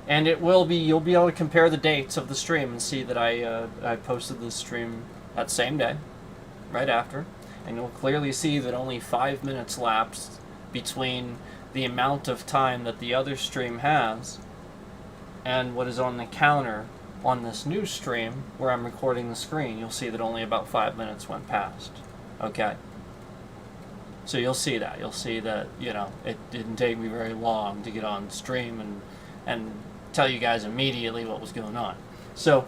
And it will be, you'll be able to compare the dates of the stream and see that I posted the stream that same day, right after. And you'll clearly see that only 5 minutes lapsed between the amount of time that the other stream has and what is on the counter on this new stream where I'm recording the screen. You'll see that only about 5 minutes went past. Okay? So you'll see that. You'll see that, you know, it didn't take me very long to get on stream and tell you guys immediately what was going on. So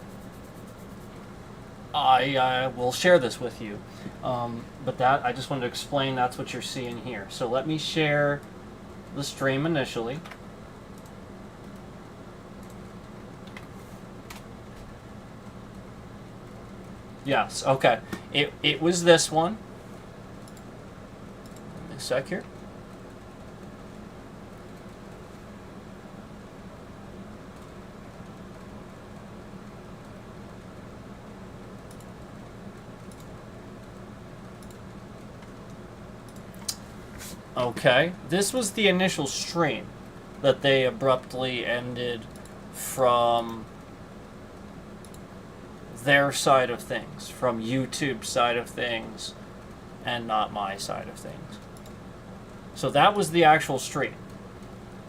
I will share this with you. But that, I just wanted to explain that's what you're seeing here. So let me share the stream initially. Yes, okay. It was this one. Give me a sec here. Okay, this was the initial stream that they abruptly ended from their side of things, from YouTube's side of things, and not my side of things. So that was the actual stream.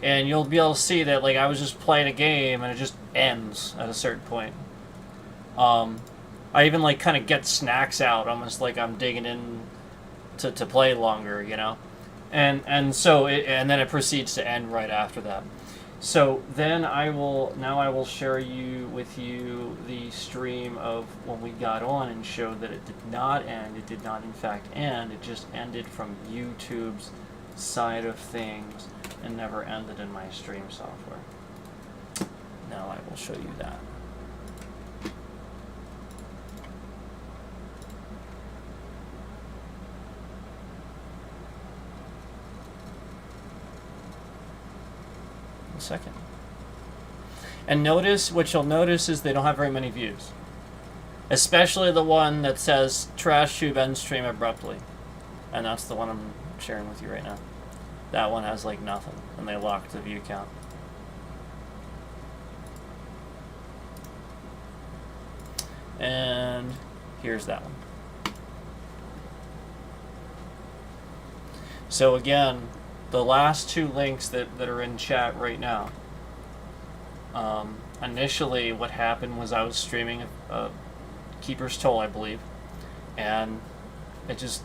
And you'll be able to see that, like, I was just playing a game and it just ends at a certain point. I even, like, kind of get snacks out, almost like I'm digging in to play longer, you know? And then it proceeds to end right after that. So then I will share with you the stream of when we got on and showed that it did not end. It did not in fact end. It just ended from YouTube's side of things and never ended in my stream software. Now I will show you that. A second. And notice, what you'll notice is they don't have very many views. Especially the one that says Trash Tube End Stream Abruptly. And that's the one I'm sharing with you right now. That one has like nothing, and they locked the view count. And here's that one. So again, the last two links that are in chat right now. Initially, what happened was I was streaming a Keeper's Toll, I believe, and it just,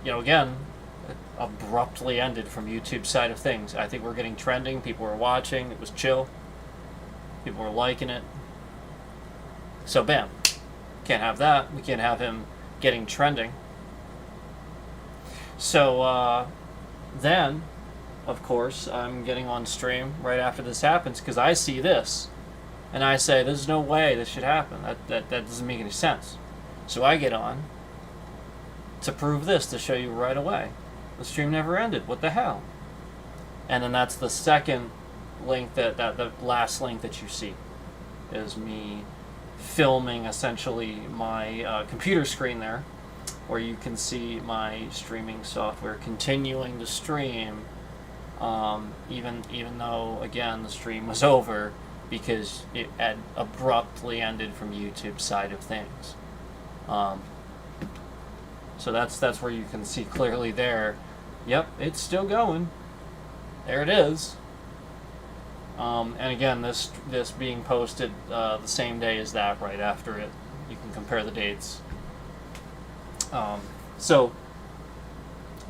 again, it abruptly ended from YouTube's side of things. I think we're getting trending. People were watching. It was chill. People were liking it. So, bam. Can't have that. We can't have him getting trending. So, then, of course, I'm getting on stream right after this happens because I see this. And I say, there's no way this should happen. That doesn't make any sense. So I get on to prove this, to show you right away. The stream never ended. What the hell? And then that's the second link, the last link that you see is me filming essentially my computer screen there, where you can see my streaming software continuing to stream, even though, again, the stream was over because it had abruptly ended from YouTube's side of things. So that's where you can see clearly there. Yep, it's still going. There it is. And again, this being posted the same day as that, right after it. You can compare the dates. So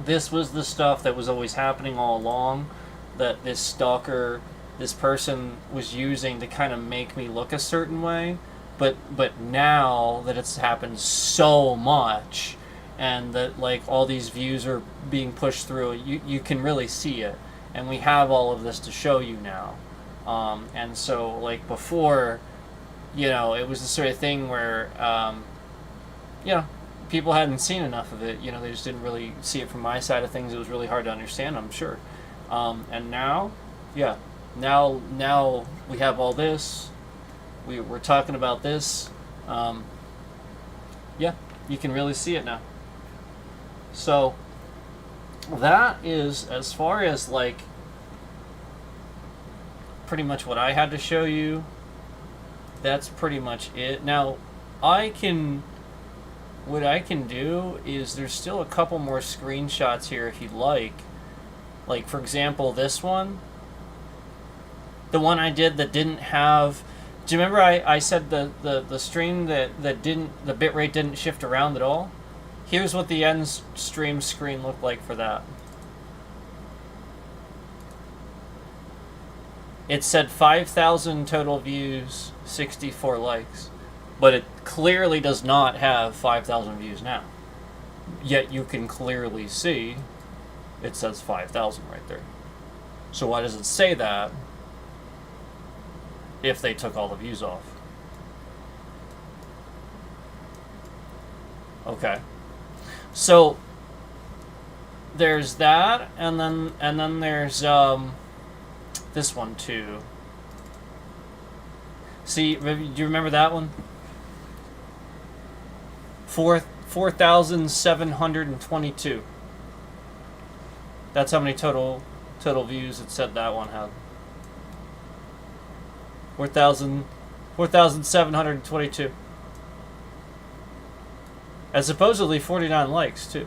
this was the stuff that was always happening all along, that this stalker, this person was using to kind of make me look a certain way. But now that it's happened so much, and that like all these views are being pushed through, you can really see it. And we have all of this to show you now. And so like before, it was the sort of thing where, people hadn't seen enough of it. They just didn't really see it from my side of things. It was really hard to understand, I'm sure. And now, now we have all this, we're talking about this, yeah, you can really see it now. So that is, as far as like pretty much what I had to show you, that's pretty much it. Now what I can do is, there's still a couple more screenshots here if you'd like. Like, for example, this one. The one I did that didn't have... Do you remember I said the stream that didn't... The bitrate didn't shift around at all? Here's what the end stream screen looked like for that. It said 5,000 total views, 64 likes. But it clearly does not have 5,000 views now. Yet you can clearly see it says 5,000 right there. So why does it say that if they took all the views off? Okay. So there's that, and then there's this one too. See, do you remember that one? 4,722. That's how many total views it said that one had. 4,722. And supposedly 49 likes too.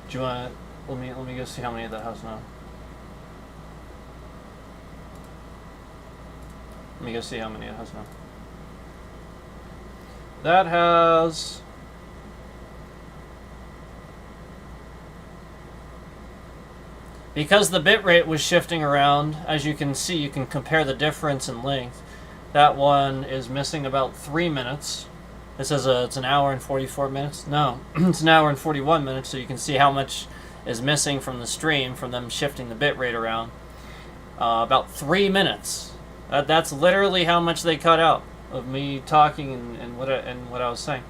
Do you want? Let me go see how many that has now. Let me go see how many it has now. That has... Because the bitrate was shifting around, as you can see, you can compare the difference in length. That one is missing about 3 minutes. It says it's an hour and 44 minutes. No, it's an hour and 41 minutes, so you can see how much is missing from the stream, from them shifting the bitrate around. About 3 minutes. That's literally how much they cut out of me talking and what I was saying.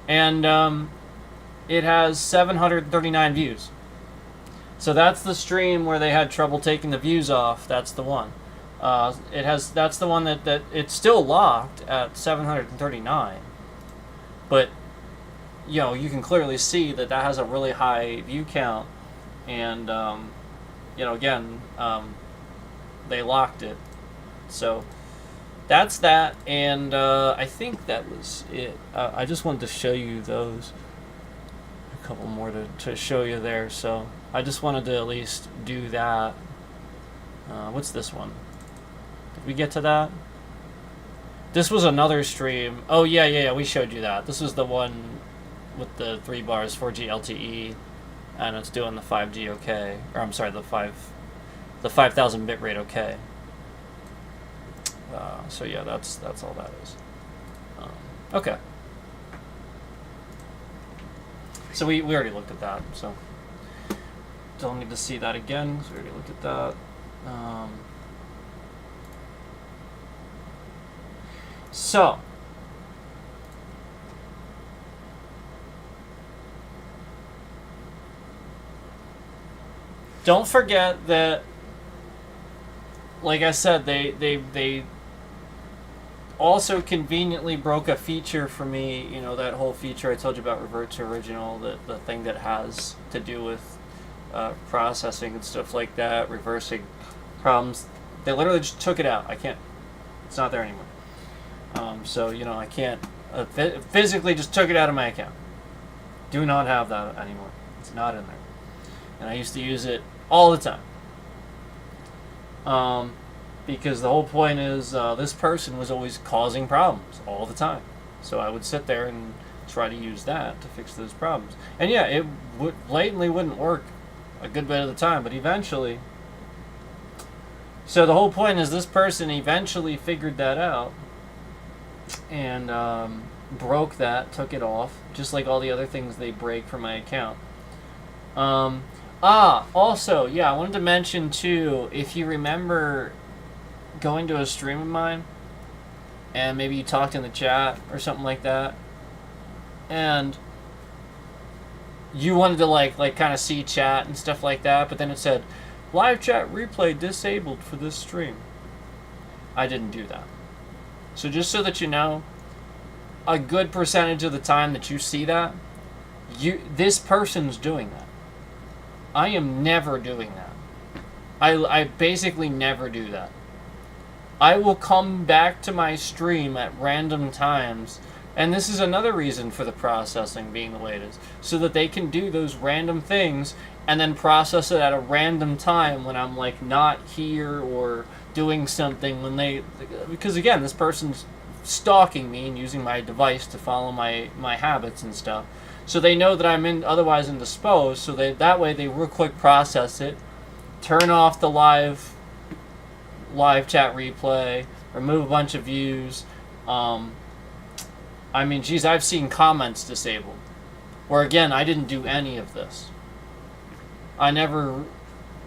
And it has 739 views. So that's the stream where they had trouble taking the views off. That's the one. That's the one that it's still locked at 739. But you know, you can clearly see that has a really high view count, and you know, again, they locked it. So that's that, and I think that was it. I just wanted to show you those. A couple more to show you there, so I just wanted to at least do that. What's this one? Did we get to that? This was another stream. Oh, yeah, we showed you that. This was the one with the 3 bars, 4G LTE, and it's doing the 5G okay. Or I'm sorry, the 5,000 bitrate okay. So yeah, that's all that is. Okay. So we already looked at that, so don't need to see that again, because we already looked at that. So don't forget that, like I said, they also conveniently broke a feature for me. You know, that whole feature I told you about, revert to original, the thing that has to do with processing and stuff like that, reversing problems. They literally just took it out. I can't. It's not there anymore. So you know, I can't physically just took it out of my account. Do not have that anymore. It's not in there. And I used to use it all the time. Because the whole point is this person was always causing problems all the time. So I would sit there and try to use that to fix those problems. And yeah, it blatantly wouldn't work a good bit of the time, but eventually. So the whole point is this person eventually figured that out and broke that, took it off, just like all the other things they break from my account. Also, yeah, I wanted to mention too, if you remember going to a stream of mine, and maybe you talked in the chat or something like that, and you wanted to like kind of see chat and stuff like that, but then it said live chat replay disabled for this stream. I didn't do that. So just so that you know, a good percentage of the time that you see that, this person's doing that. I am never doing that. I basically never do that. I will come back to my stream at random times, and this is another reason for the processing being the way it is, so that they can do those random things and then process it at a random time when I'm like not here or doing something because again, this person's stalking me and using my device to follow my habits and stuff. So they know that I'm otherwise indisposed, so that way they real quick process it, turn off the live chat replay, remove a bunch of views. I mean, geez, I've seen comments disabled, where again, I didn't do any of this. I never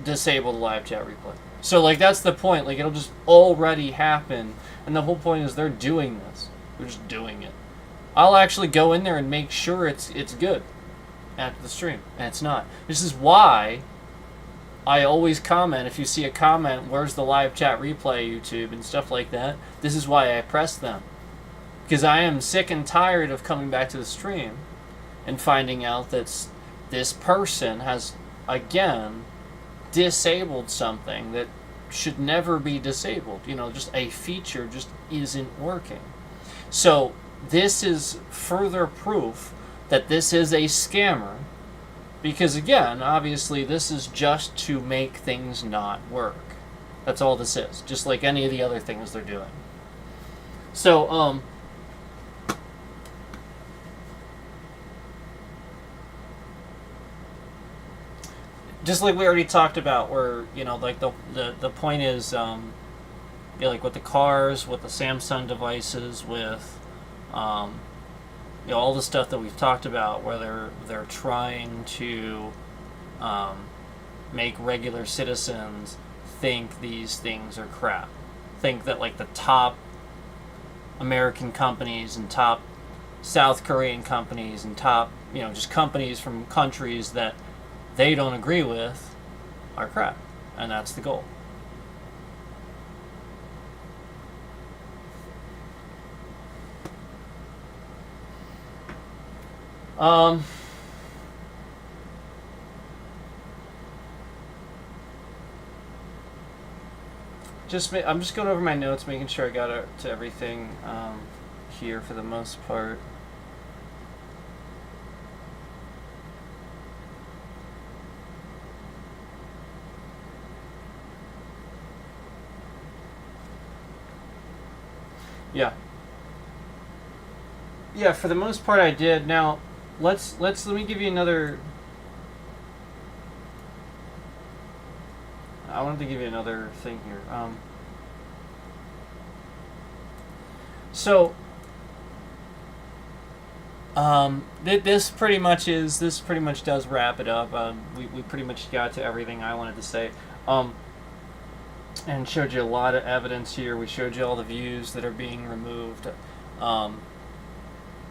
disabled the live chat replay. So like that's the point. Like it'll just already happen, and the whole point is they're doing this. They're just doing it. I'll actually go in there and make sure it's good after the stream, and it's not. This is why I always comment. If you see a comment, where's the live chat replay, YouTube, and stuff like that, this is why I press them. Because I am sick and tired of coming back to the stream and finding out that this person has, again, disabled something that should never be disabled. You know, just a feature just isn't working. So this is further proof that this is a scammer. Because again, obviously, this is just to make things not work. That's all this is. Just like any of the other things they're doing. So, just like we already talked about, where, you know, like the point is, you know, like with the cars, with the Samsung devices, with, you know, all the stuff that we've talked about, where they're trying to make regular citizens think these things are crap. Think that like the top American companies and top South Korean companies and top, you know, just companies from countries that they don't agree with are crap. And that's the goal. I'm just going over my notes, making sure I got to everything here for the most part. Yeah, for the most part I did. Now, let me give you another. I wanted to give you another thing here. This pretty much does wrap it up. We pretty much got to everything I wanted to say. And showed you a lot of evidence here. We showed you all the views that are being removed.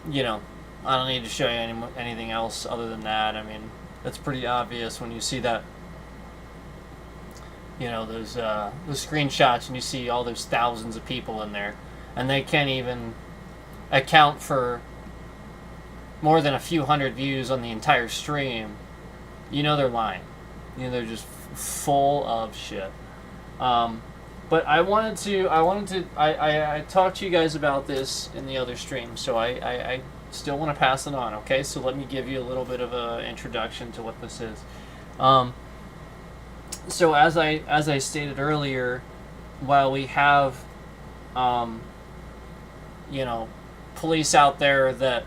You know, I don't need to show you anything else other than that. I mean, it's pretty obvious when you see that. You know, those screenshots, and you see all those thousands of people in there, and they can't even account for more than a few hundred views on the entire stream. You know they're lying. You know they're just full of shit. But I talked to you guys about this in the other stream, so I still want to pass it on, okay? So let me give you a little bit of an introduction to what this is. So as I stated earlier, while we have, you know, police out there that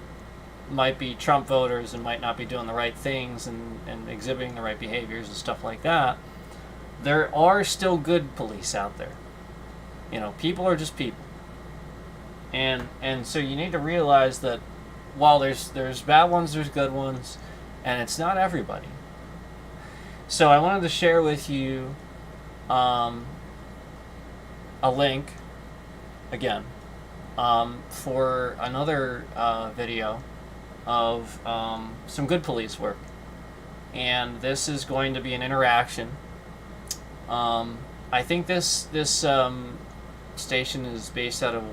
might be Trump voters and might not be doing the right things and exhibiting the right behaviors and stuff like that, there are still good police out there. You know, people are just people. And so you need to realize that while there's bad ones, there's good ones, and it's not everybody. So I wanted to share with you a link, again, for another video of some good police work. and this is going to be an interaction. I think this station is based out of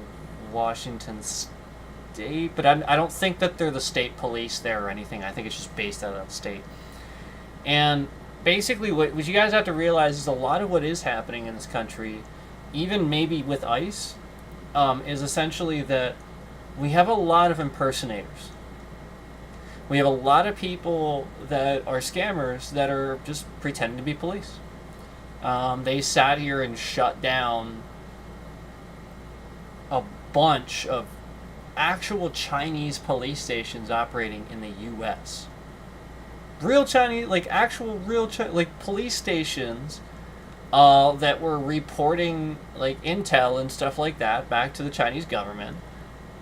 Washington State, but I don't think that they're the state police there or anything. I think it's just based out of the state. And basically, what you guys have to realize is a lot of what is happening in this country, even maybe with ICE, is essentially that we have a lot of impersonators. We have a lot of people that are scammers that are just pretending to be police. They sat here and shut down a bunch of actual Chinese police stations operating in the U.S. Real Chinese, like actual real like police stations that were reporting like intel and stuff like that back to the Chinese government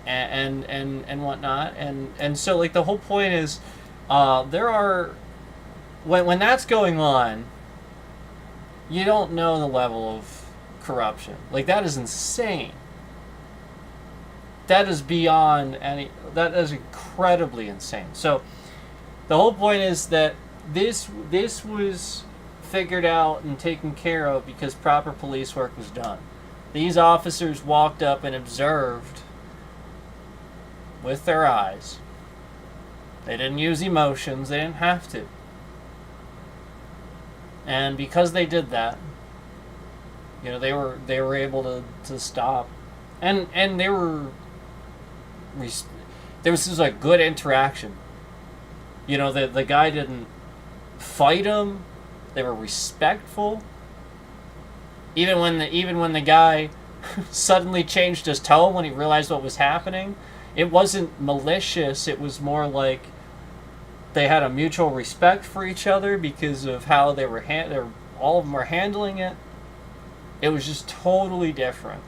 and whatnot. And so like the whole point is there are when that's going on, you don't know the level of corruption. Like that is insane. That is beyond any. That is incredibly insane. So, the whole point is that this was figured out and taken care of because proper police work was done. These officers walked up and observed with their eyes. They didn't use emotions. They didn't have to. And because they did that, you know, they were able to stop, and they were. There was just a good interaction. You know, the guy didn't fight him. They were respectful. Even when the guy suddenly changed his tone when he realized what was happening, it wasn't malicious. It was more like they had a mutual respect for each other because of how they were all of them were handling it. It was just totally different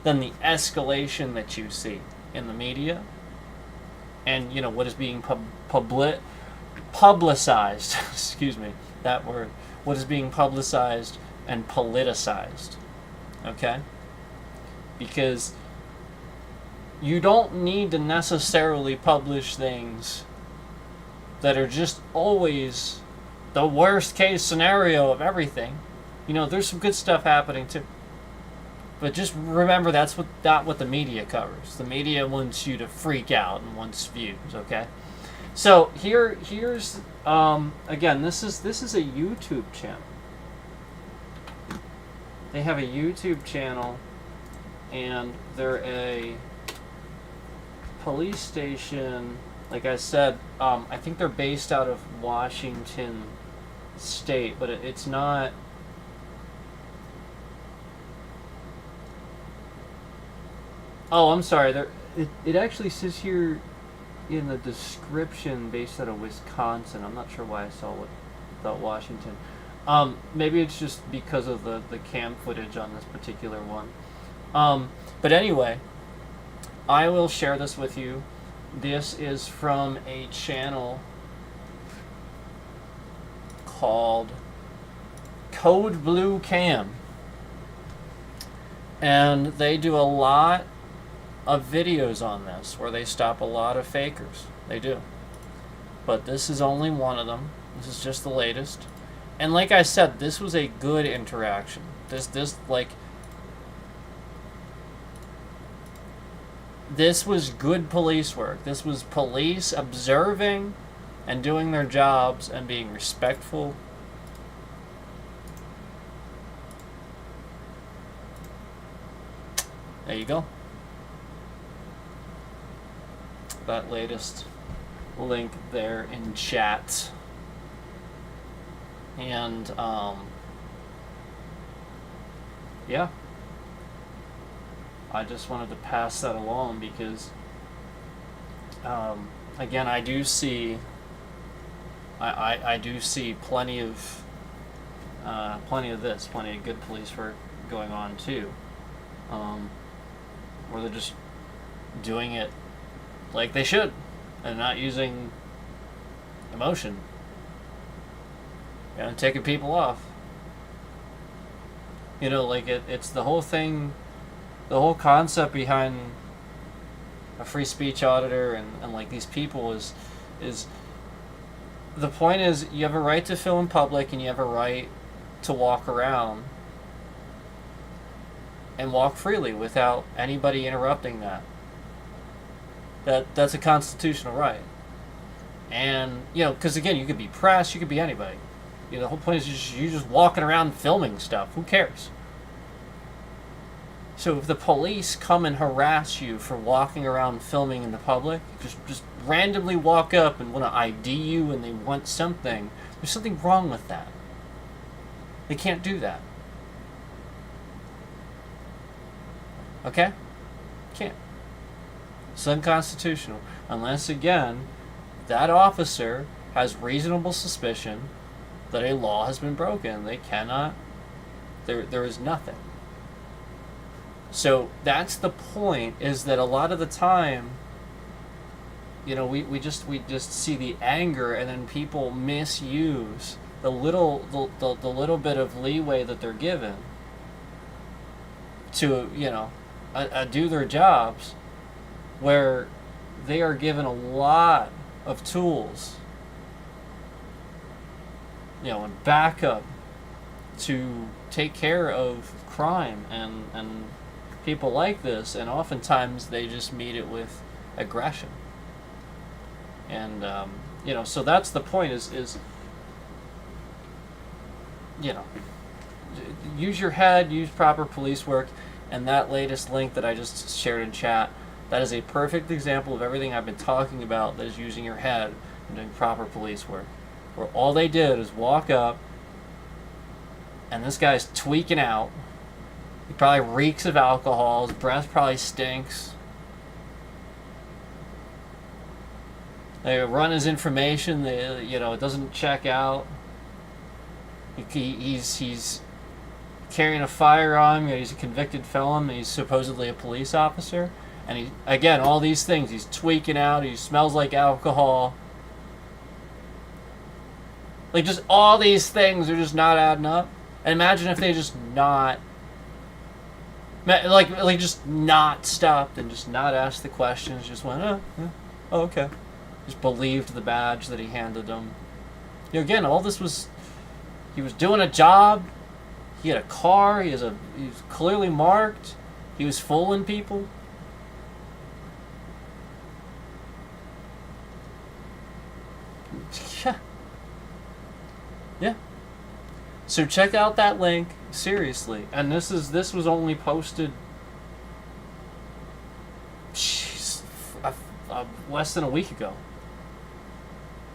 than the escalation that you see in the media, and you know what is being publicized. Excuse me, that word. What is being publicized and politicized? Okay, because you don't need to necessarily publish things that are just always the worst case scenario of everything. You know, there's some good stuff happening too. But just remember, that's what the media covers. The media wants you to freak out and wants views. Okay, so here's again. This is a YouTube channel. They have a YouTube channel, and they're a police station. Like I said, I think they're based out of Washington State, but it's not. Oh, I'm sorry. It actually says here in the description based out of Wisconsin. I'm not sure why I saw without Washington. Maybe it's just because of the cam footage on this particular one. But anyway, I will share this with you. This is from a channel called Code Blue Cam. And they do a lot of videos on this where they stop a lot of fakers. They do. But this is only one of them. This is just the latest. And like I said, this was a good interaction. This was good police work. This was police observing and doing their jobs and being respectful. There you go. That latest link there in chat. And yeah, I just wanted to pass that along because again, I do see plenty of this, plenty of good police work going on too, where they're just doing it like they should and not using emotion and taking people off. You know, like it's the whole thing, the whole concept behind a free speech auditor and like these people is the point is, you have a right to film in public, and you have a right to walk around and walk freely without anybody interrupting that. That's a constitutional right. And, because again, you could be press, you could be anybody. The whole point is you just walking around filming stuff. Who cares? So if the police come and harass you for walking around filming in the public, just randomly walk up and want to ID you and they want something, there's something wrong with that. They can't do that. Okay? Can't. It's unconstitutional. Unless, again, that officer has reasonable suspicion that a law has been broken. They cannot. There is nothing. So that's the point, is that a lot of the time, we just see the anger, and then people misuse the little bit of leeway that they're given to do their jobs, where they are given a lot of tools, and backup to take care of crime and people like this, and oftentimes they just meet it with aggression. And so that's the point, is use your head, use proper police work. And that latest link that I just shared in chat, that is a perfect example of everything I've been talking about, that is using your head and doing proper police work. Where all they did is walk up, and this guy's tweaking out. He probably reeks of alcohol. His breath probably stinks. They run his information. It doesn't check out. He's carrying a firearm. He's a convicted felon. He's supposedly a police officer. And again, all these things. He's tweaking out. He smells like alcohol. Like, just all these things are just not adding up. And imagine if they just not... Like just not stopped and just not asked the questions. Just went, oh, okay. Just believed the badge that he handed them. Again, all this was... He was doing a job. He had a car. He was clearly marked. He was fooling people. Yeah. So check out that link, seriously. And this was only posted less than a week ago.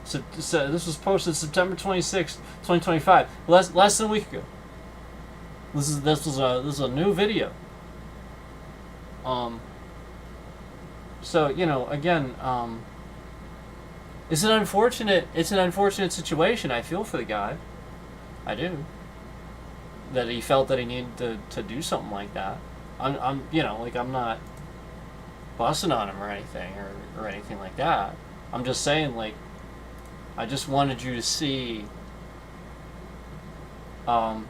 So this was posted September 26th, 2025. Less than a week ago. This is a new video. So again, it's an unfortunate situation. I feel for the guy. I do. That he felt that he needed to do something like that. I'm not busting on him or anything or anything like that. I'm just saying, I just wanted you to see a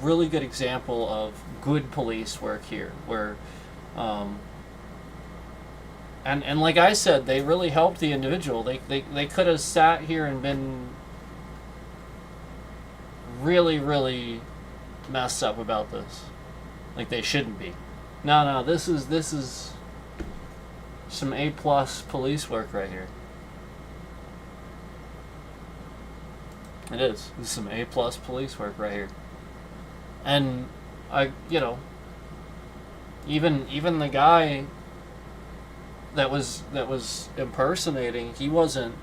really good example of good police work here, where and like I said, they really helped the individual. They could have sat here and been really, really messed up about this. Like they shouldn't be. No, this is some A+ police work right here. It is. This is some A+ police work right here. And even the guy that was impersonating, he wasn't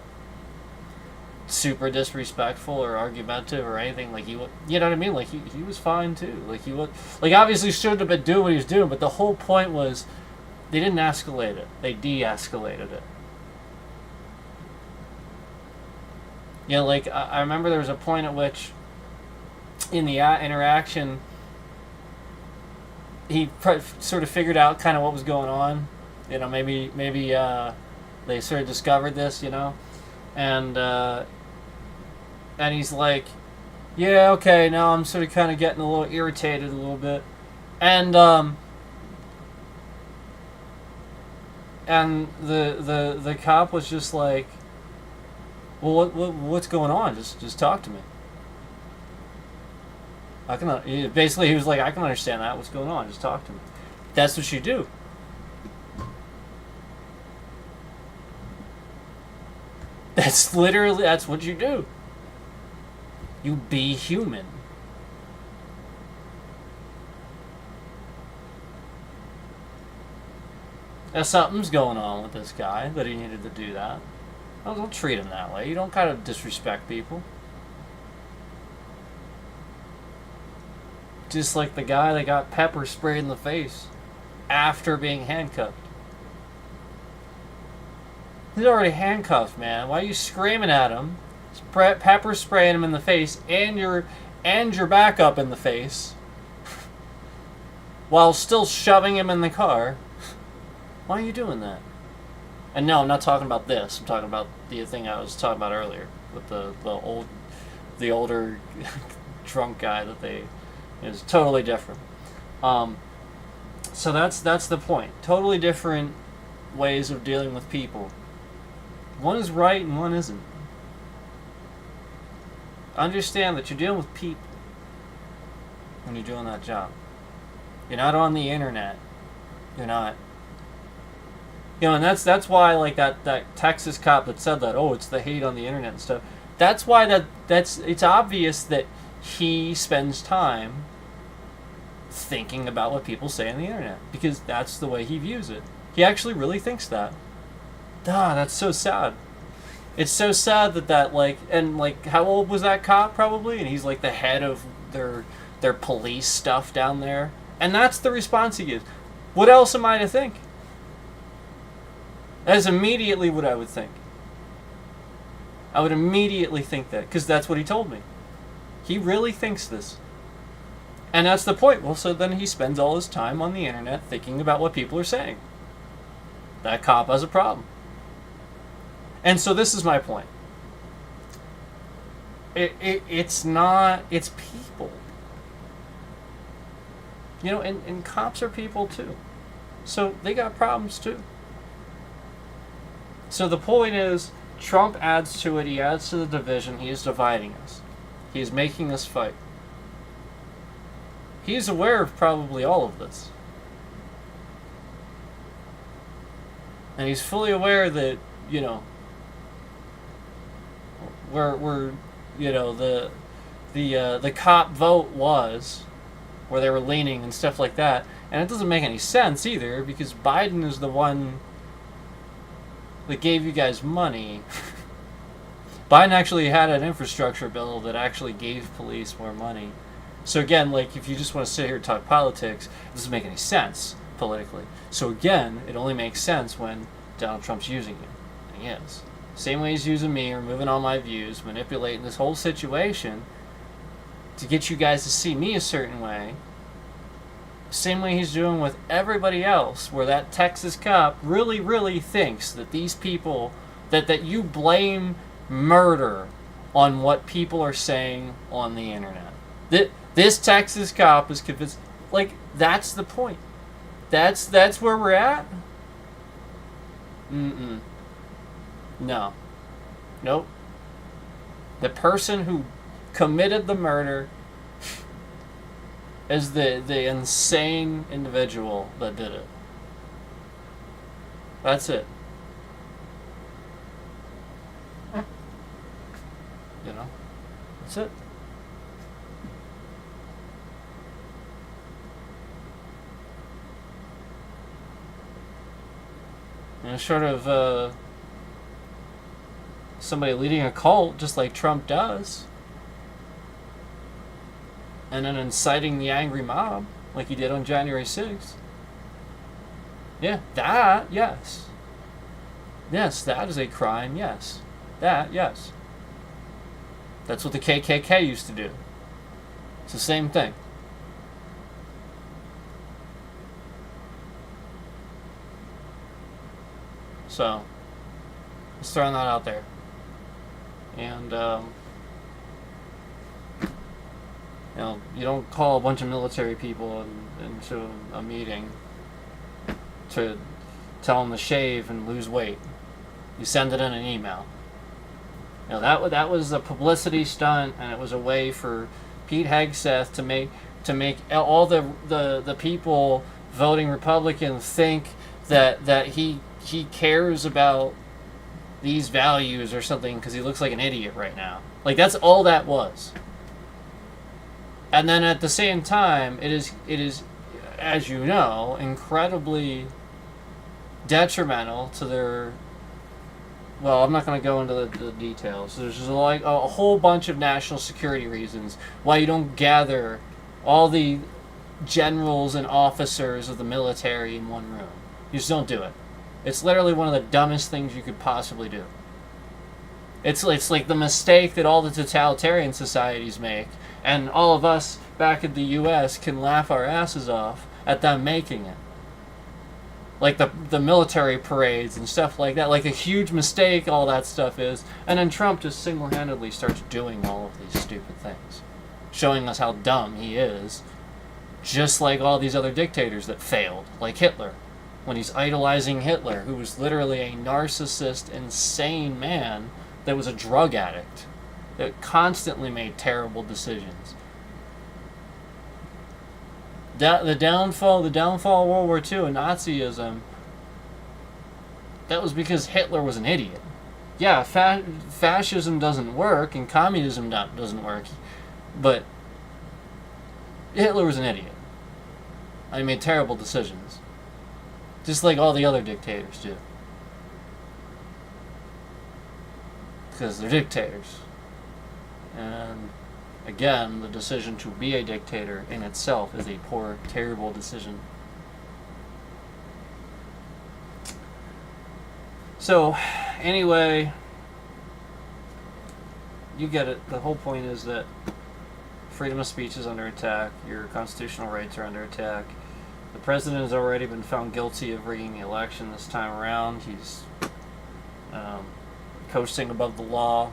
super disrespectful or argumentative or anything. Like he know what I mean? Like he was fine too. Like he was, obviously shouldn't have been doing what he was doing, but the whole point was they didn't escalate it. They de-escalated it. I remember there was a point at which in the interaction he sort of figured out kind of what was going on. Maybe they sort of discovered this, and he's like, yeah, okay, now I'm sort of kind of getting a little irritated a little bit. And the cop was just like, Well, what's going on? Just talk to me. Basically, he was like, I can understand that. What's going on? Just talk to me. That's what you do. That's what you do. You be human. Now, something's going on with this guy that he needed to do that. Don't treat him that way. You don't kind of disrespect people. Just like the guy that got pepper sprayed in the face after being handcuffed. He's already handcuffed, man. Why are you screaming at him? Pepper spraying him in the face and your backup in the face while still shoving him in the car. Why are you doing that? And no, I'm not talking about this. I'm talking about the thing I was talking about earlier with the older drunk guy that they is totally different. So that's the point. Totally different ways of dealing with people. One is right and one isn't. Understand that you're dealing with people when you're doing that job. You're not on the internet. You're not. And that's why, like, that Texas cop that said that, oh, it's the hate on the internet and stuff. That's why it's obvious that he spends time thinking about what people say on the internet, because that's the way he views it. He actually really thinks that. That's so sad. It's so sad that like, and like, how old was that cop probably? And he's like the head of their police stuff down there. And that's the response he gives. What else am I to think? That is immediately what I would think. I would immediately think that, because that's what he told me. He really thinks this. And that's the point. Well, so then he spends all his time on the internet thinking about what people are saying. That cop has a problem. And so this is my point. It's people. And cops are people too. So they got problems too. So the point is, Trump adds to it, he adds to the division, he is dividing us. He is making us fight. He's aware of probably all of this. And he's fully aware that, we're the cop vote was where they were leaning and stuff like that. And it doesn't make any sense either, because Biden is the one that gave you guys money. Biden actually had an infrastructure bill that actually gave police more money. So again, like, if you just want to sit here and talk politics, it doesn't make any sense politically. So again, it only makes sense when Donald Trump's using you. And he is. Same way he's using me, removing all my views, manipulating this whole situation to get you guys to see me a certain way. Same way he's doing with everybody else, where that Texas cop really, really thinks that these people, that you blame murder on what people are saying on the internet. This Texas cop is convinced, like, that's the point. That's where we're at? No. Nope. The person who committed the murder is the insane individual that did it. That's it. That's it. Short of somebody leading a cult, just like Trump does, and then inciting the angry mob, like he did on January 6th. Yeah, that, yes. Yes, that is a crime, yes. That, yes. That's what the KKK used to do. It's the same thing. So, just throwing that out there. And, you don't call a bunch of military people into a meeting to tell them to shave and lose weight. You send it in an email. You know, that was a publicity stunt, and it was a way for Pete Hegseth to make all the people voting Republican think that he cares about these values or something because he looks like an idiot right now. Like, that's all that was. And then at the same time, it is, as you know, incredibly detrimental to their. Well, I'm not going to go into the details. There's just like a whole bunch of national security reasons why you don't gather all the generals and officers of the military in one room. You just don't do it. It's literally one of the dumbest things you could possibly do. It's like the mistake that all the totalitarian societies make, and all of us back in the U.S. can laugh our asses off at them making it. Like the military parades and stuff like that. Like a huge mistake all that stuff is. And then Trump just single-handedly starts doing all of these stupid things. Showing us how dumb he is. Just like all these other dictators that failed. Like Hitler. When he's idolizing Hitler, who was literally a narcissist, insane man that was a drug addict. That constantly made terrible decisions. The downfall of World War II and Nazism, that was because Hitler was an idiot. Yeah, fascism doesn't work and communism doesn't work, but Hitler was an idiot. He made terrible decisions, just like all the other dictators do, because they're dictators. And again, the decision to be a dictator in itself is a poor, terrible decision. So, anyway, you get it. The whole point is that freedom of speech is under attack. Your constitutional rights are under attack. The president has already been found guilty of rigging the election this time around. He's coasting above the law.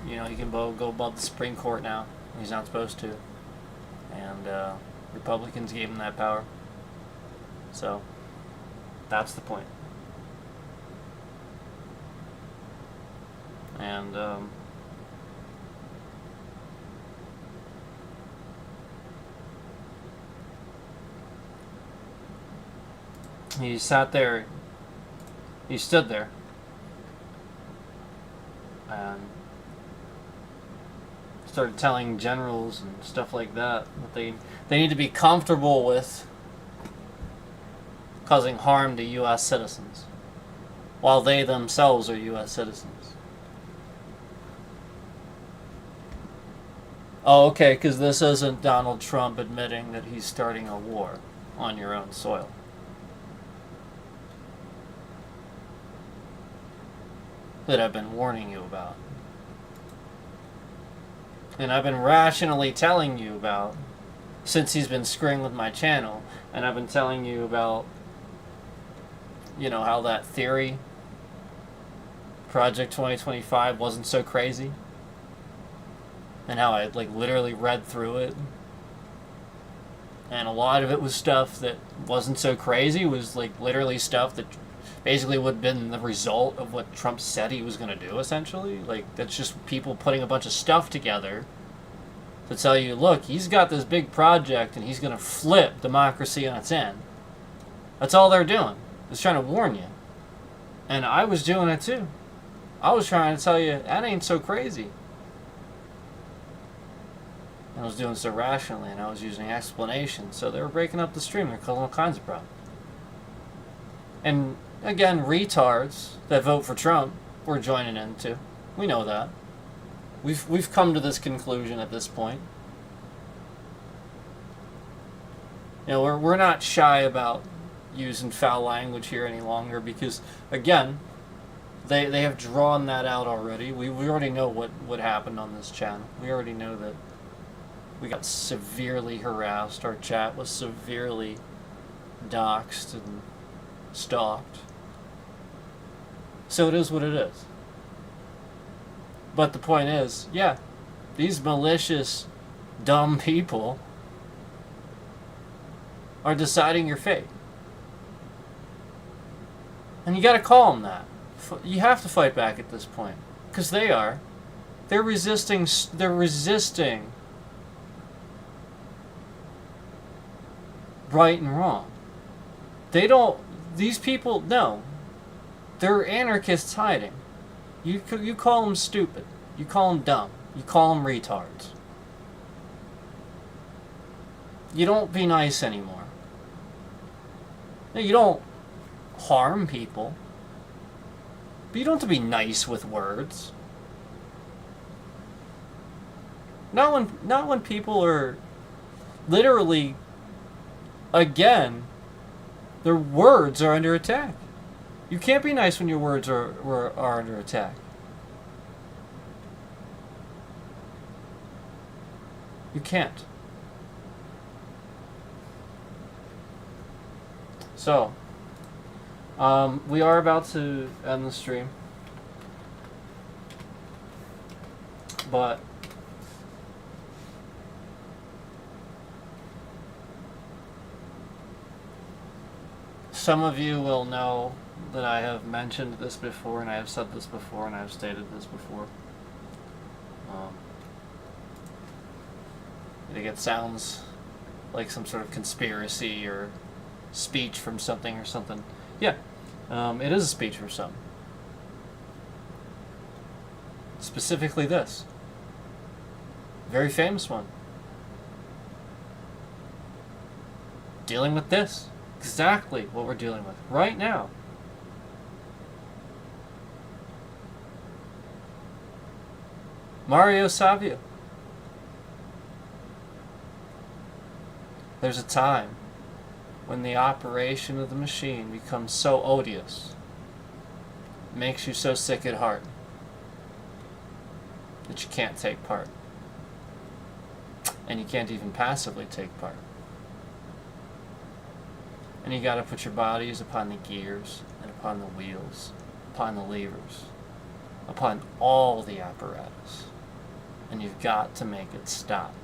You know, he can go above the Supreme Court now. He's not supposed to. And Republicans gave him that power. So, that's the point. And, he sat there, he stood there, and started telling generals and stuff like that they need to be comfortable with causing harm to U.S. citizens, while they themselves are U.S. citizens. Oh, okay, because this isn't Donald Trump admitting that he's starting a war on your own soil. That I've been warning you about. And I've been rationally telling you about since he's been screwing with my channel. And I've been telling you about, you know, how that theory, Project 2025, wasn't so crazy. And how I, like, literally read through it. And a lot of it was stuff that wasn't so crazy. It was, like, literally stuff that basically would have been the result of what Trump said he was going to do, essentially. Like, that's just people putting a bunch of stuff together to tell you, look, he's got this big project and he's going to flip democracy on its end. That's all they're doing. It's trying to warn you. And I was doing it too. I was trying to tell you, that ain't so crazy. And I was doing so rationally, and I was using explanations. So they were breaking up the stream. They're causing all kinds of problems. And again, retards that vote for Trump we're joining in too. We know that. We've come to this conclusion at this point. You know, we're not shy about using foul language here any longer because, again, they have drawn that out already. We already know what happened on this channel. We already know that we got severely harassed. Our chat was severely doxxed and stalked. So it is what it is. But the point is, yeah, these malicious, dumb people are deciding your fate. And you gotta call them that. You have to fight back at this point. because they are. They're resisting. They're resisting right and wrong. They don't. These people, no. They're anarchists hiding. You call them stupid. You call them dumb. You call them retards. You don't be nice anymore. You don't harm people. But you don't have to be nice with words. Not when people are literally, again, their words are under attack. You can't be nice when your words are under attack. You can't. So, we are about to end the stream. But some of you will know that I have mentioned this before, and I have said this before, and I have stated this before. I think it sounds like some sort of conspiracy or speech from something or something. Yeah, it is a speech from something. Specifically this. Very famous one. Dealing with this. Exactly what we're dealing with right now. Mario Savio. There's a time when the operation of the machine becomes so odious, it makes you so sick at heart that you can't take part. And you can't even passively take part. And you gotta put your bodies upon the gears and upon the wheels, upon the levers, upon all the apparatus. And you've got to make it stop.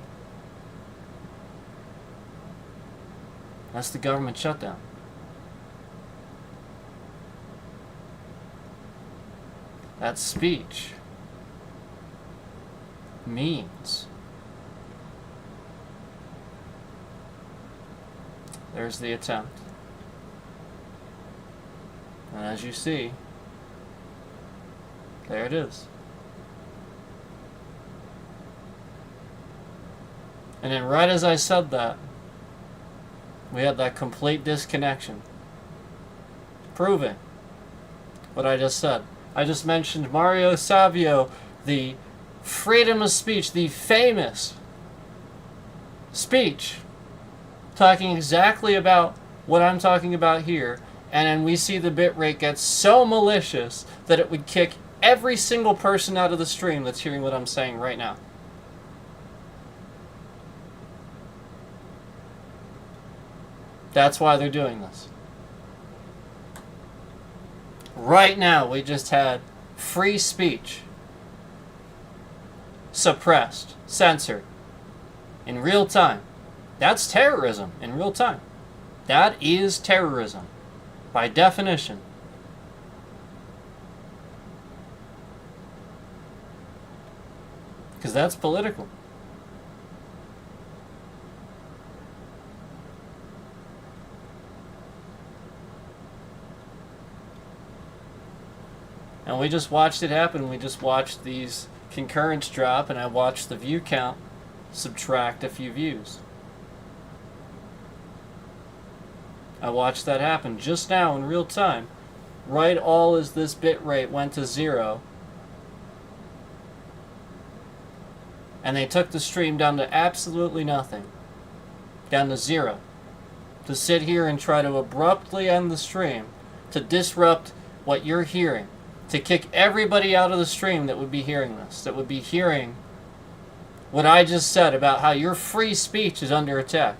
That's the government shutdown. That speech means there's the attempt. And as you see, there it is. And then right as I said that, we had that complete disconnection. Proving what I just said. I just mentioned Mario Savio, the freedom of speech, the famous speech, talking exactly about what I'm talking about here, and then we see the bitrate get so malicious that it would kick every single person out of the stream that's hearing what I'm saying right now. That's why they're doing this. Right now, we just had free speech suppressed, censored, in real time. That's terrorism in real time. That is terrorism, by definition. Because that's political. And we just watched it happen. We just watched these concurrents drop, and I watched the view count subtract a few views. I watched that happen just now in real time. Right all as this bitrate went to 0. And they took the stream down to absolutely nothing. Down to 0. To sit here and try to abruptly end the stream. To disrupt what you're hearing. To kick everybody out of the stream that would be hearing this. That would be hearing what I just said about how your free speech is under attack.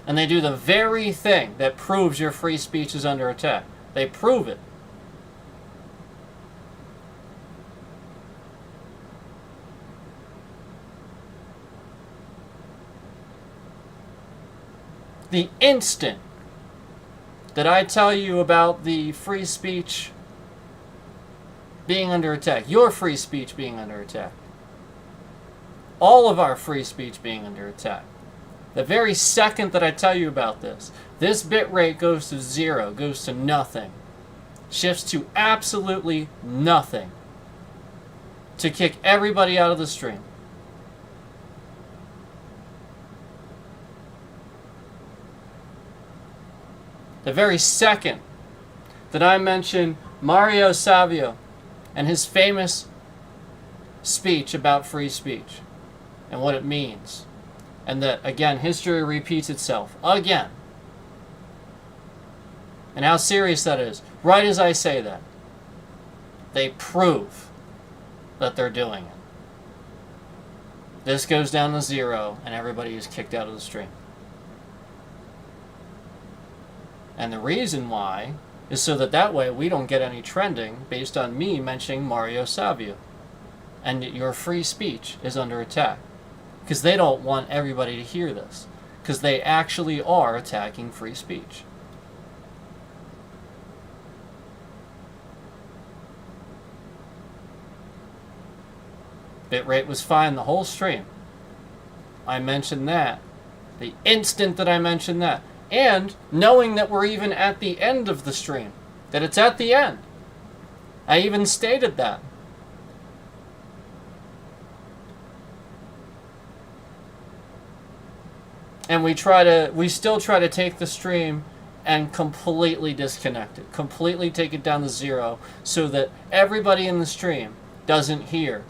And they do the very thing that proves your free speech is under attack. They prove it. The instant did I tell you about the free speech being under attack? Your free speech being under attack. All of our free speech being under attack. The very second that I tell you about this bit rate goes to 0, goes to nothing. Shifts to absolutely nothing. To kick everybody out of the stream. The very second that I mention Mario Savio and his famous speech about free speech and what it means, and that, again, history repeats itself again, and how serious that is, right as I say that, they prove that they're doing it. This goes down to 0 and everybody is kicked out of the stream. And the reason why is so that way we don't get any trending based on me mentioning Mario Savio. And your free speech is under attack. Because they don't want everybody to hear this. Because they actually are attacking free speech. Bitrate was fine the whole stream. I mentioned that. The instant that I mentioned that. And knowing that we're even at the end of the stream. That it's at the end. I even stated that. And we still try to take the stream and completely disconnect it. Completely take it down to 0 so that everybody in the stream doesn't hear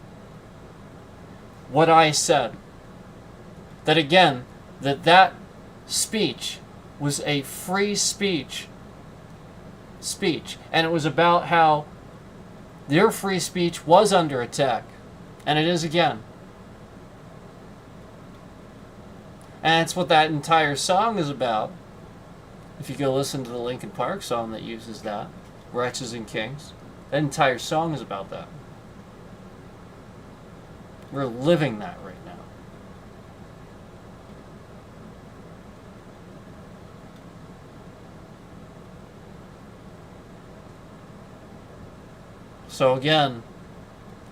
what I said. That again, that speech was a free speech. And it was about how their free speech was under attack. And it is again. And it's what that entire song is about. If you go listen to the Linkin Park song that uses that, Wretches and Kings, that entire song is about that. We're living that right now. So again,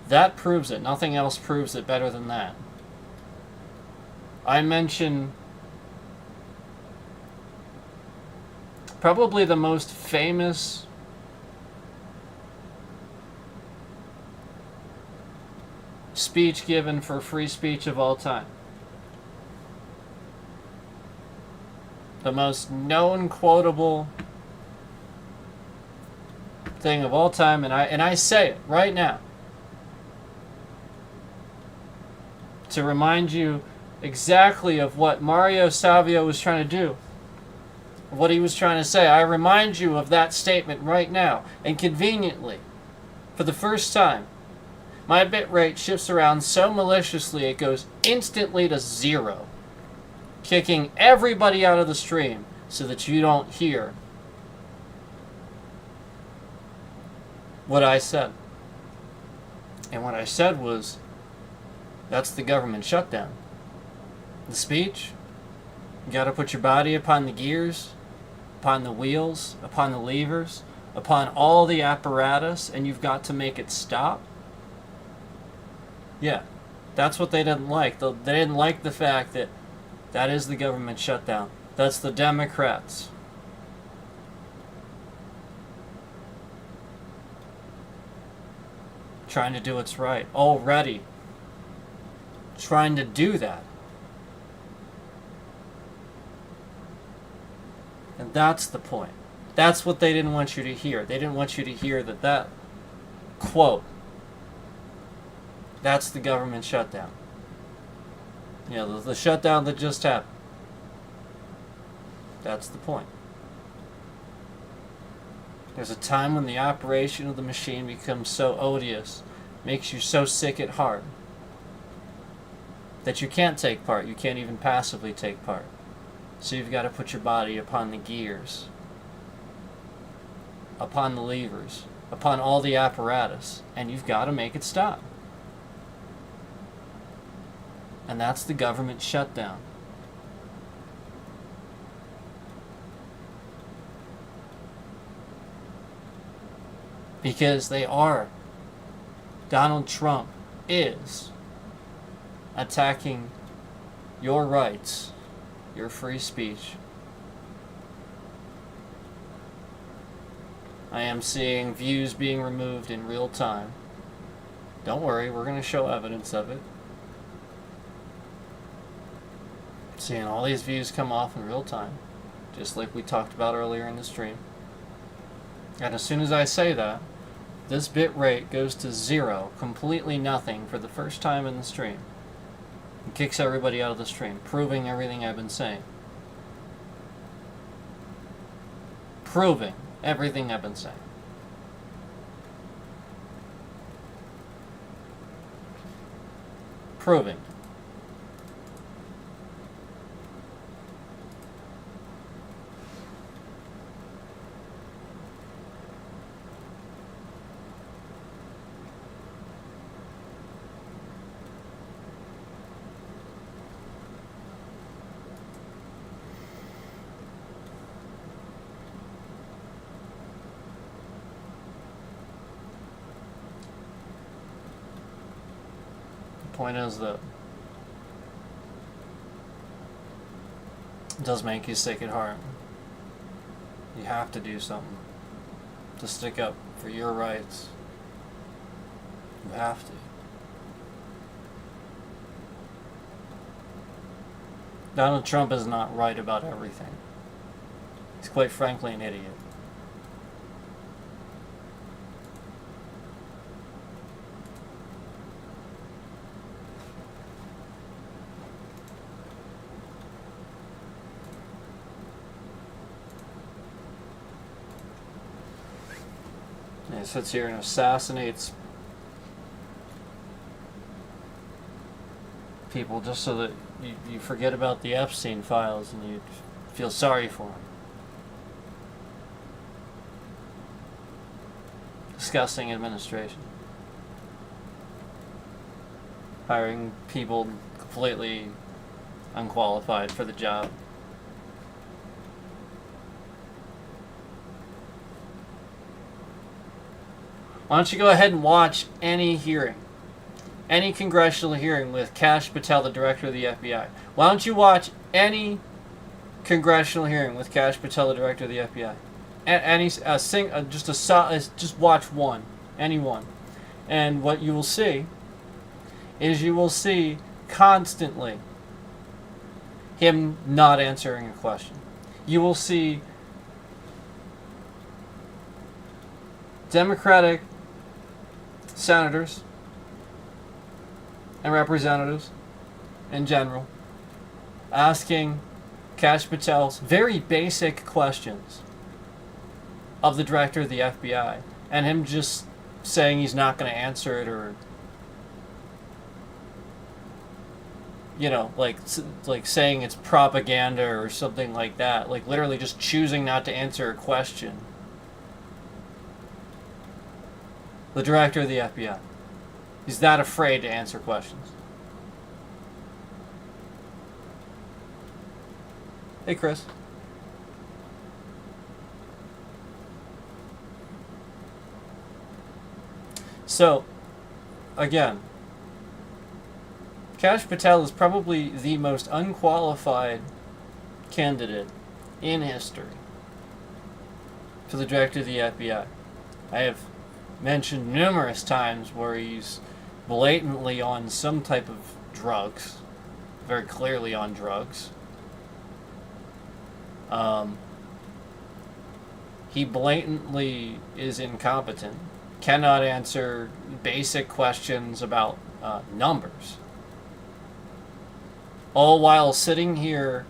that proves it. Nothing else proves it better than that. I mention probably the most famous speech given for free speech of all time. The most known quotable thing of all time, and I say it right now to remind you exactly of what Mario Savio was trying to do, what he was trying to say. I remind you of that statement right now, and conveniently, for the first time, my bitrate shifts around so maliciously it goes instantly to 0, kicking everybody out of the stream so that you don't hear what I said. And what I said was, that's the government shutdown. The speech, you got to put your body upon the gears, upon the wheels, upon the levers, upon all the apparatus, and you've got to make it stop. Yeah, that's what they didn't like. They didn't like the fact that that is the government shutdown. That's the Democrats. Trying to do what's right. Already. Trying to do that. And that's the point. That's what they didn't want you to hear. They didn't want you to hear that quote, that's the government shutdown. You know, the shutdown that just happened. That's the point. There's a time when the operation of the machine becomes so odious, makes you so sick at heart, that you can't take part. You can't even passively take part. So you've got to put your body upon the gears, upon the levers, upon all the apparatus, and you've got to make it stop. And that's the government shutdown. Because they are. Donald Trump is attacking your rights, your free speech. I am seeing views being removed in real time. Don't worry, we're going to show evidence of it. Seeing all these views come off in real time, just like we talked about earlier in the stream. And as soon as I say that, this bit rate goes to 0, completely nothing for the first time in the stream. It kicks everybody out of the stream, proving everything I've been saying. Proving everything I've been saying. Proving. Point is that it does make you sick at heart. You have to do something to stick up for your rights. You have to. Donald Trump is not right about everything. He's quite frankly an idiot. He sits here and assassinates people just so that you forget about the Epstein files and you feel sorry for him. Disgusting administration. Hiring people completely unqualified for the job. Why don't you go ahead and watch any hearing, any congressional hearing with Kash Patel, the director of the FBI. Why don't you watch any congressional hearing with Kash Patel, the director of the FBI? Just watch one, any one, and what you will see is you will see constantly him not answering a question. You will see Democratic senators and representatives in general asking Kash Patel's very basic questions of the director of the FBI, and him just saying he's not going to answer it, or like saying it's propaganda or something like that, like literally just choosing not to answer a question. The director of the FBI. He's not afraid to answer questions. Hey, Chris. So, again, Kash Patel is probably the most unqualified candidate in history for the director of the FBI. I have mentioned numerous times where he's blatantly on some type of drugs, very clearly on drugs. He blatantly is incompetent, cannot answer basic questions about numbers, all while sitting here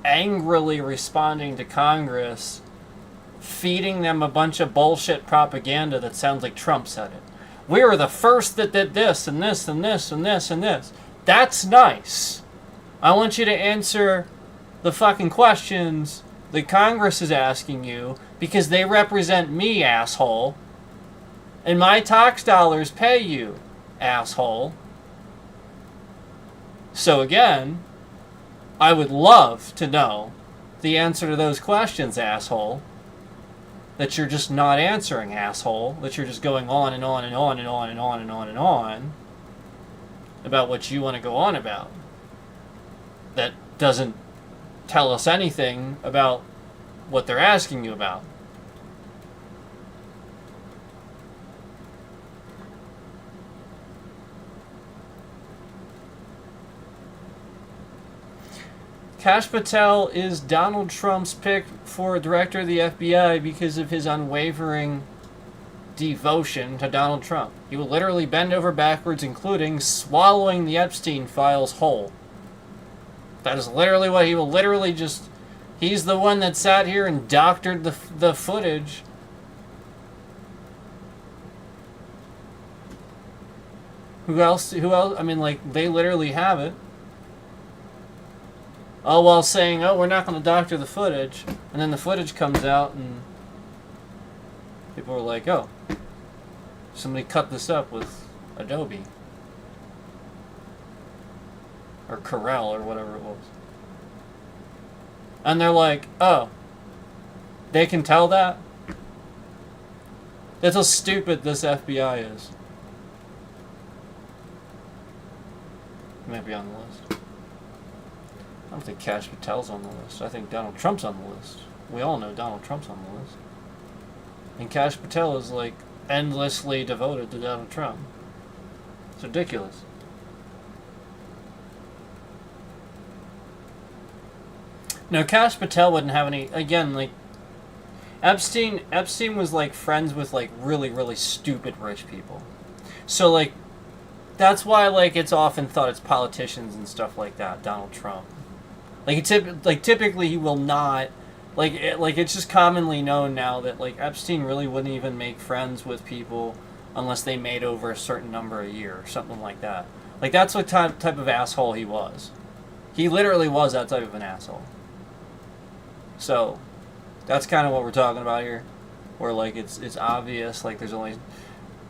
angrily responding to Congress, feeding them a bunch of bullshit propaganda that sounds like Trump said it. We were the first that did this and this and this and this and this. That's nice. I want you to answer the fucking questions that Congress is asking you, because they represent me, asshole. And my tax dollars pay you, asshole. So again, I would love to know the answer to those questions, asshole. that you're just not answering, asshole. That you're just going on and on and on and on and on and on and on about what you want to go on about. That doesn't tell us anything about what they're asking you about. Kash Patel is Donald Trump's pick for director of the FBI because of his unwavering devotion to Donald Trump. He will literally bend over backwards, including swallowing the Epstein files whole. That is literally what he will literally just... He's the one that sat here and doctored the footage. Who else? I mean, like, they literally have it. Oh, while saying, oh, we're not going to doctor the footage. And then the footage comes out and people are like, oh, somebody cut this up with Adobe. Or Corel or whatever it was. And they're like, oh, they can tell that? That's how stupid this FBI is. Maybe on the list. I don't think Kash Patel's on the list. I think Donald Trump's on the list. We all know Donald Trump's on the list. And Kash Patel is like endlessly devoted to Donald Trump. It's ridiculous. No, Kash Patel wouldn't have any... Again, like... Epstein was like friends with like really, really stupid rich people. So like... That's why like it's often thought it's politicians and stuff like that, Donald Trump. Like, typically he will not... it's just commonly known now that, like, Epstein really wouldn't even make friends with people unless they made over a certain number a year or something like that. Like, that's what type of asshole he was. He literally was that type of an asshole. So, that's kind of what we're talking about here. Where, like, it's obvious, like, there's only...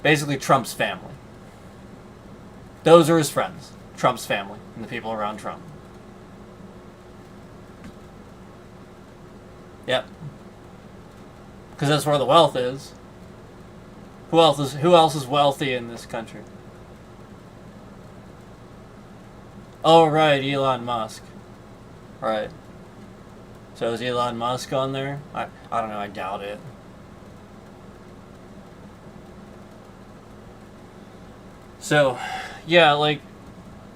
Basically, Trump's family. Those are his friends. Trump's family and the people around Trump. Yep. Because that's where the wealth is. Who else is wealthy in this country? Oh, right, Elon Musk. Right. So is Elon Musk on there? I don't know, I doubt it. So, yeah, like,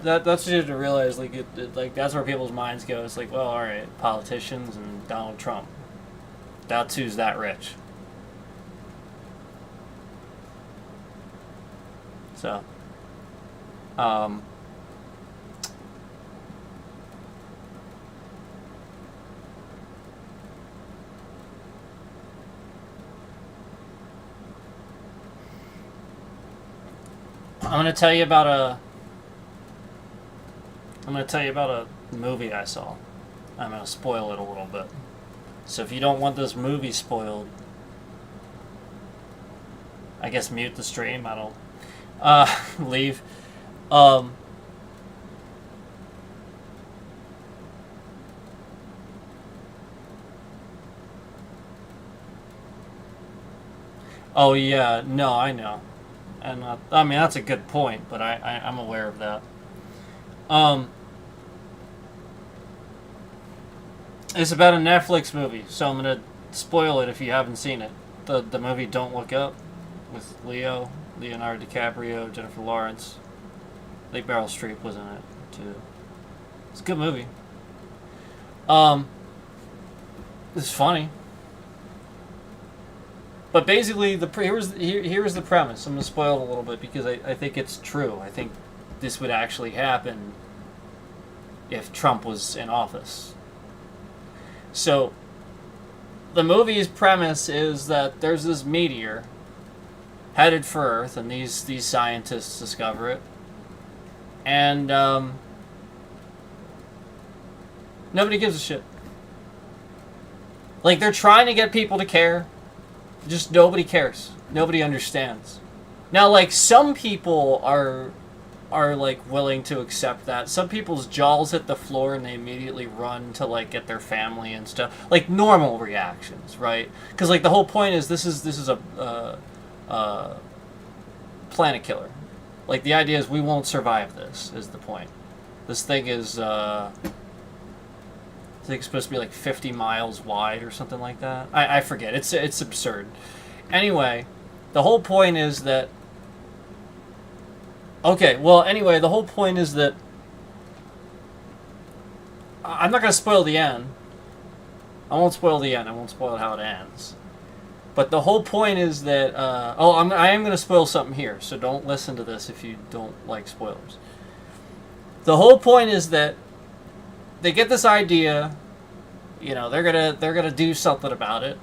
that's what you have to realize, like, like, that's where people's minds go. It's like, well, alright, politicians and Donald Trump. That's who's that rich. So, I'm gonna tell you about a movie I saw. I'm gonna spoil it a little bit. So if you don't want this movie spoiled, I guess mute the stream. I don't leave. Oh yeah, no, I know. And I mean, that's a good point, but I'm aware of that. It's about a Netflix movie, so I'm gonna spoil it if you haven't seen it. The movie Don't Look Up with Leonardo DiCaprio, Jennifer Lawrence. I think Meryl Streep was in it too. It's a good movie. It's funny. But basically, here's the premise. I'm going to spoil it a little bit because I think it's true. I think this would actually happen if Trump was in office. So, the movie's premise is that there's this meteor headed for Earth, and these scientists discover it. And nobody gives a shit. Like, they're trying to get people to care. Just nobody cares. Nobody understands. Now, like, some people are are like willing to accept that. Some people's jaws hit the floor and they immediately run to like get their family and stuff, like normal reactions, right? Because like the whole point is this is a planet killer. Like the idea is we won't survive this. Is the point? This thing is I think it's supposed to be like 50 miles wide or something like that. I forget. It's absurd. Anyway, the whole point is that. Okay, well, anyway, the whole point is that I'm not going to spoil the end. I won't spoil the end. I won't spoil how it ends. But the whole point is that I am going to spoil something here, so don't listen to this if you don't like spoilers. The whole point is that they get this idea, you know, they're gonna do something about it,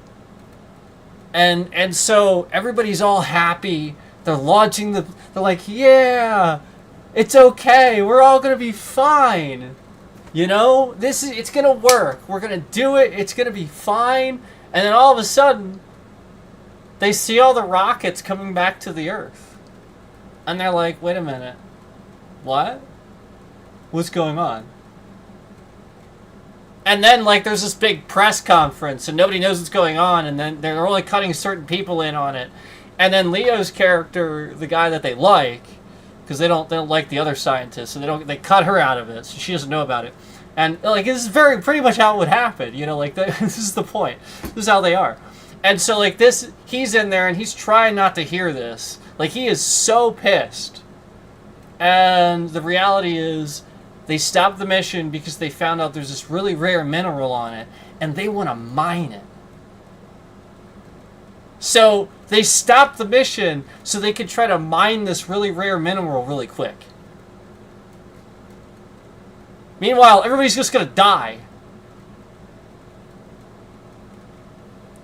and so everybody's all happy. They're launching they're like, yeah, it's okay. We're all gonna be fine. You know, it's gonna work. We're gonna do it. It's gonna be fine. And then all of a sudden, they see all the rockets coming back to the Earth, and they're like, wait a minute, what? What's going on? And then, like, there's this big press conference, and nobody knows what's going on, and then they're only cutting certain people in on it. And then Leo's character, the guy that they like, because they don't like the other scientists, so they cut her out of it, so she doesn't know about it. And like this is pretty much how it would happen, you know, like this is the point. This is how they are. And so like he's in there and he's trying not to hear this. Like he is so pissed. And the reality is they stopped the mission because they found out there's this really rare mineral on it, and they want to mine it. So they stopped the mission so they could try to mine this really rare mineral really quick. Meanwhile, everybody's just going to die.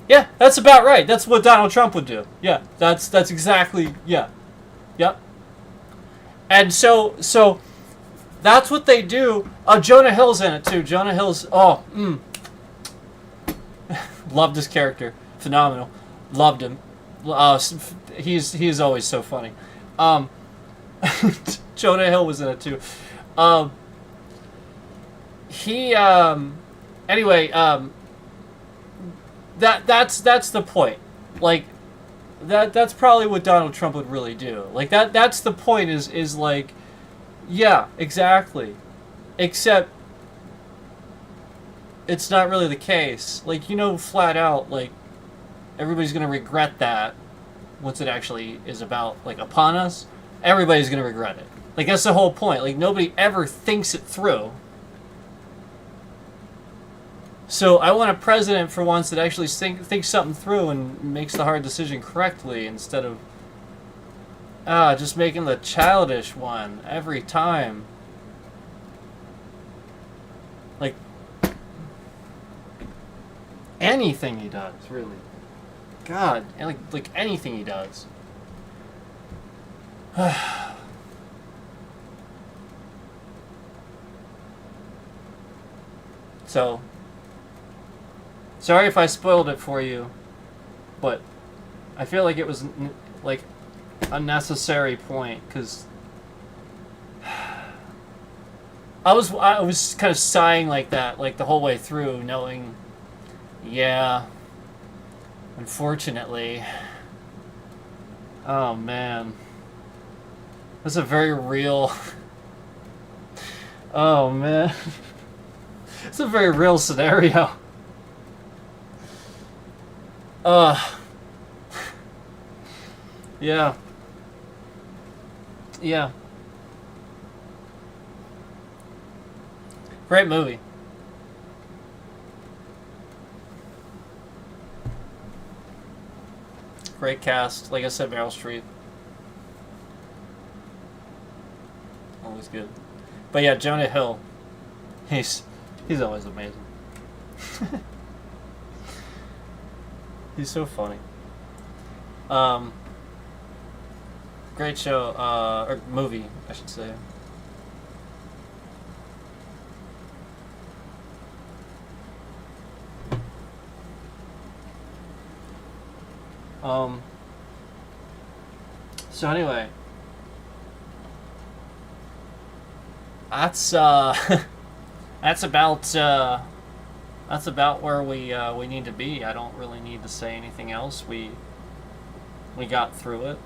Yeah, that's about right. That's what Donald Trump would do. Yeah, that's exactly, yeah. Yep. And so that's what they do. Jonah Hill's in it too. Jonah Hill's, loved his character. Phenomenal. Loved him. He's always so funny. Jonah Hill was in it too. Anyway, that's the point. Like that's probably what Donald Trump would really do. Like that's the point is like, yeah, exactly. Except it's not really the case. Like, you know, flat out, like everybody's going to regret that once it actually is about, like, upon us. Everybody's going to regret it. Like, that's the whole point. Like, nobody ever thinks it through. So I want a president, for once, that actually thinks something through and makes the hard decision correctly instead of just making the childish one every time. Like, anything he does, really. God, like anything he does. So, sorry if I spoiled it for you, but I feel like it was like a necessary point, because I was kind of sighing like that, like the whole way through, knowing, yeah. Unfortunately. Oh, man. That's a very real... Oh, man. It's a very real scenario. Yeah. Yeah. Great movie. Great cast. Like I said, Meryl Streep. Always good. But yeah, Jonah Hill. He's always amazing. He's so funny. Great show, or movie, I should say. So anyway, that's that's about where we need to be. I don't really need to say anything else. We got through it.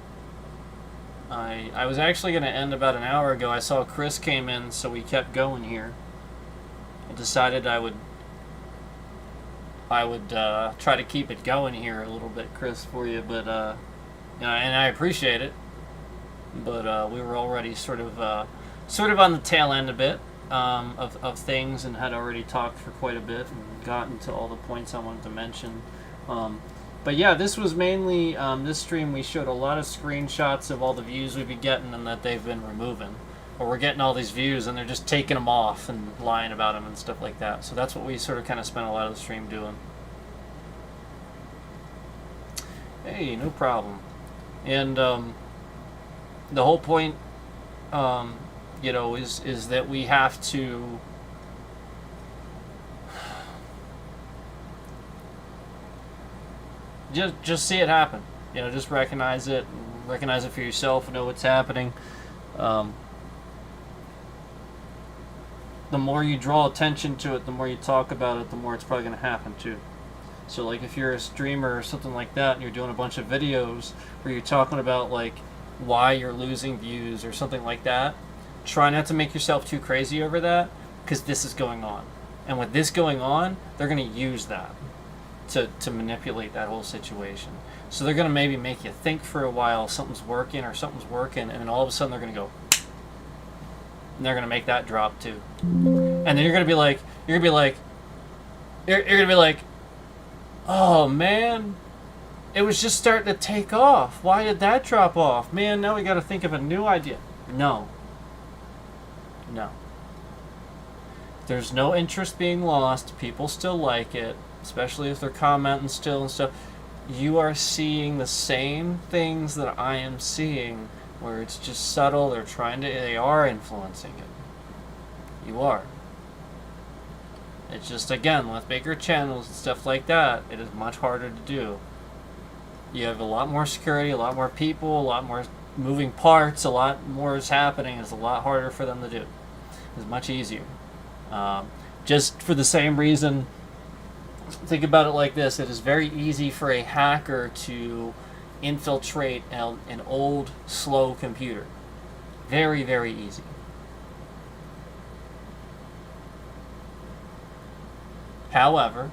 I was actually going to end about an hour ago. I saw Chris came in, so we kept going here. I decided I would try to keep it going here a little bit, Chris, for you, but you know, and I appreciate it. But we were already sort of on the tail end a bit of things, and had already talked for quite a bit and gotten to all the points I wanted to mention. But yeah, this was mainly this stream. We showed a lot of screenshots of all the views we've been getting and that they've been removing. Or we're getting all these views and they're just taking them off and lying about them and stuff like that. So that's what we sort of kind of spent a lot of the stream doing. Hey, no problem. And the whole point, you know, is that we have to just see it happen. You know, just recognize it for yourself, know what's happening. The more you draw attention to it, the more you talk about it, the more it's probably going to happen too. So like if you're a streamer or something like that and you're doing a bunch of videos where you're talking about like why you're losing views or something like that, try not to make yourself too crazy over that, because this is going on. And with this going on, they're going to use that to manipulate that whole situation. So they're going to maybe make you think for a while something's working, and then all of a sudden they're going to go, and they're going to make that drop too. And then you're going to be like, oh man, it was just starting to take off. Why did that drop off? Man, now we got to think of a new idea. No. There's no interest being lost. People still like it, especially if they're commenting still and stuff. You are seeing the same things that I am seeing, where it's just subtle. They are influencing it. You are. It's just, again, with bigger channels and stuff like that, it is much harder to do. You have a lot more security, a lot more people, a lot more moving parts, a lot more is happening. It's a lot harder for them to do. It's much easier. Just for the same reason, think about it like this. It is very easy for a hacker to infiltrate an old, slow computer. Very, very easy. However,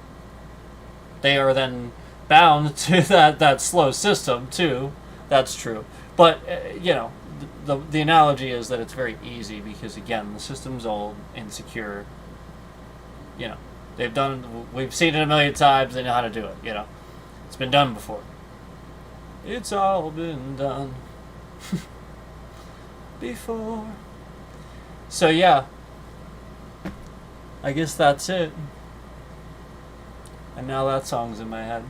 they are then bound to that slow system too. That's true. But you know, the analogy is that it's very easy because, again, the system's old, insecure. You know, we've seen it a million times. They know how to do it. You know, it's been done before. It's all been done before. So yeah, I guess that's it. And now that song's in my head.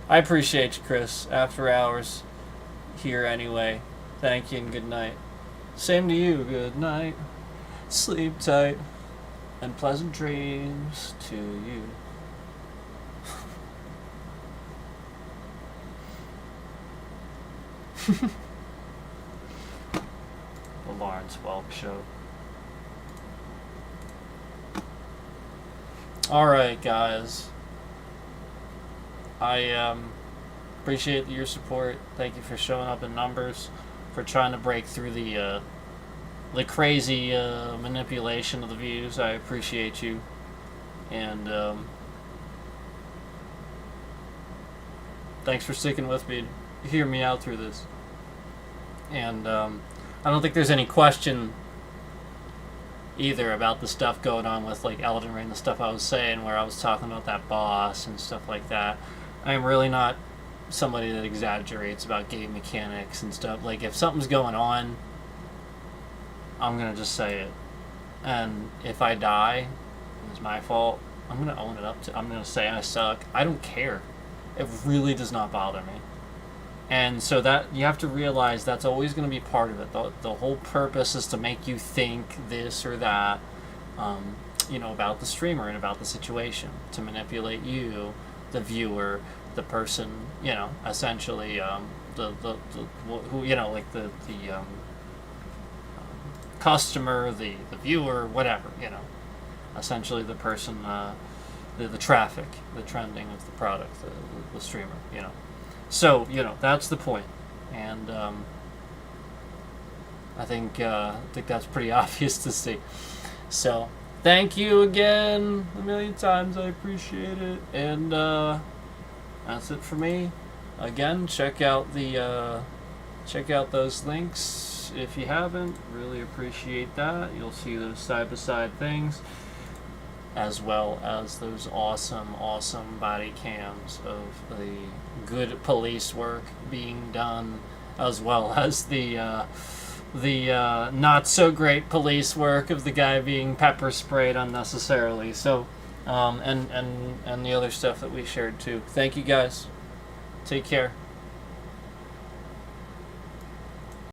I appreciate you, Chris. After hours here anyway. Thank you and good night. Same to you. Good night. Sleep tight. And pleasant dreams to you. The Lawrence Welk Show. Alright, guys. I appreciate your support. Thank you for showing up in numbers, for trying to break through the crazy manipulation of the views. I appreciate you. And thanks for sticking with me. Hear me out through this. And I don't think there's any question either about the stuff going on with like Elden Ring, the stuff I was saying where I was talking about that boss and stuff like that. I'm really not somebody that exaggerates about game mechanics and stuff. Like, if something's going on, I'm gonna just say it. And if I die, it's my fault, I'm gonna own it up to. I'm gonna say I suck. I don't care. It really does not bother me. And so that you have to realize that's always going to be part of it. The whole purpose is to make you think this or that, you know, about the streamer and about the situation, to manipulate you, the viewer, the person, you know, essentially who, you know, like the customer, the viewer, whatever, you know, essentially the person, the traffic, the trending of the product, the streamer, you know. So, you know, that's the point. And I think that's pretty obvious to see. So thank you again a million times. I appreciate it. And that's it for me. Again, check out those links if you haven't. Really appreciate that. You'll see those side by side things, as well as those awesome body cams of the good police work being done, as well as the not so great police work of the guy being pepper sprayed unnecessarily. So, and the other stuff that we shared too. Thank you guys. Take care.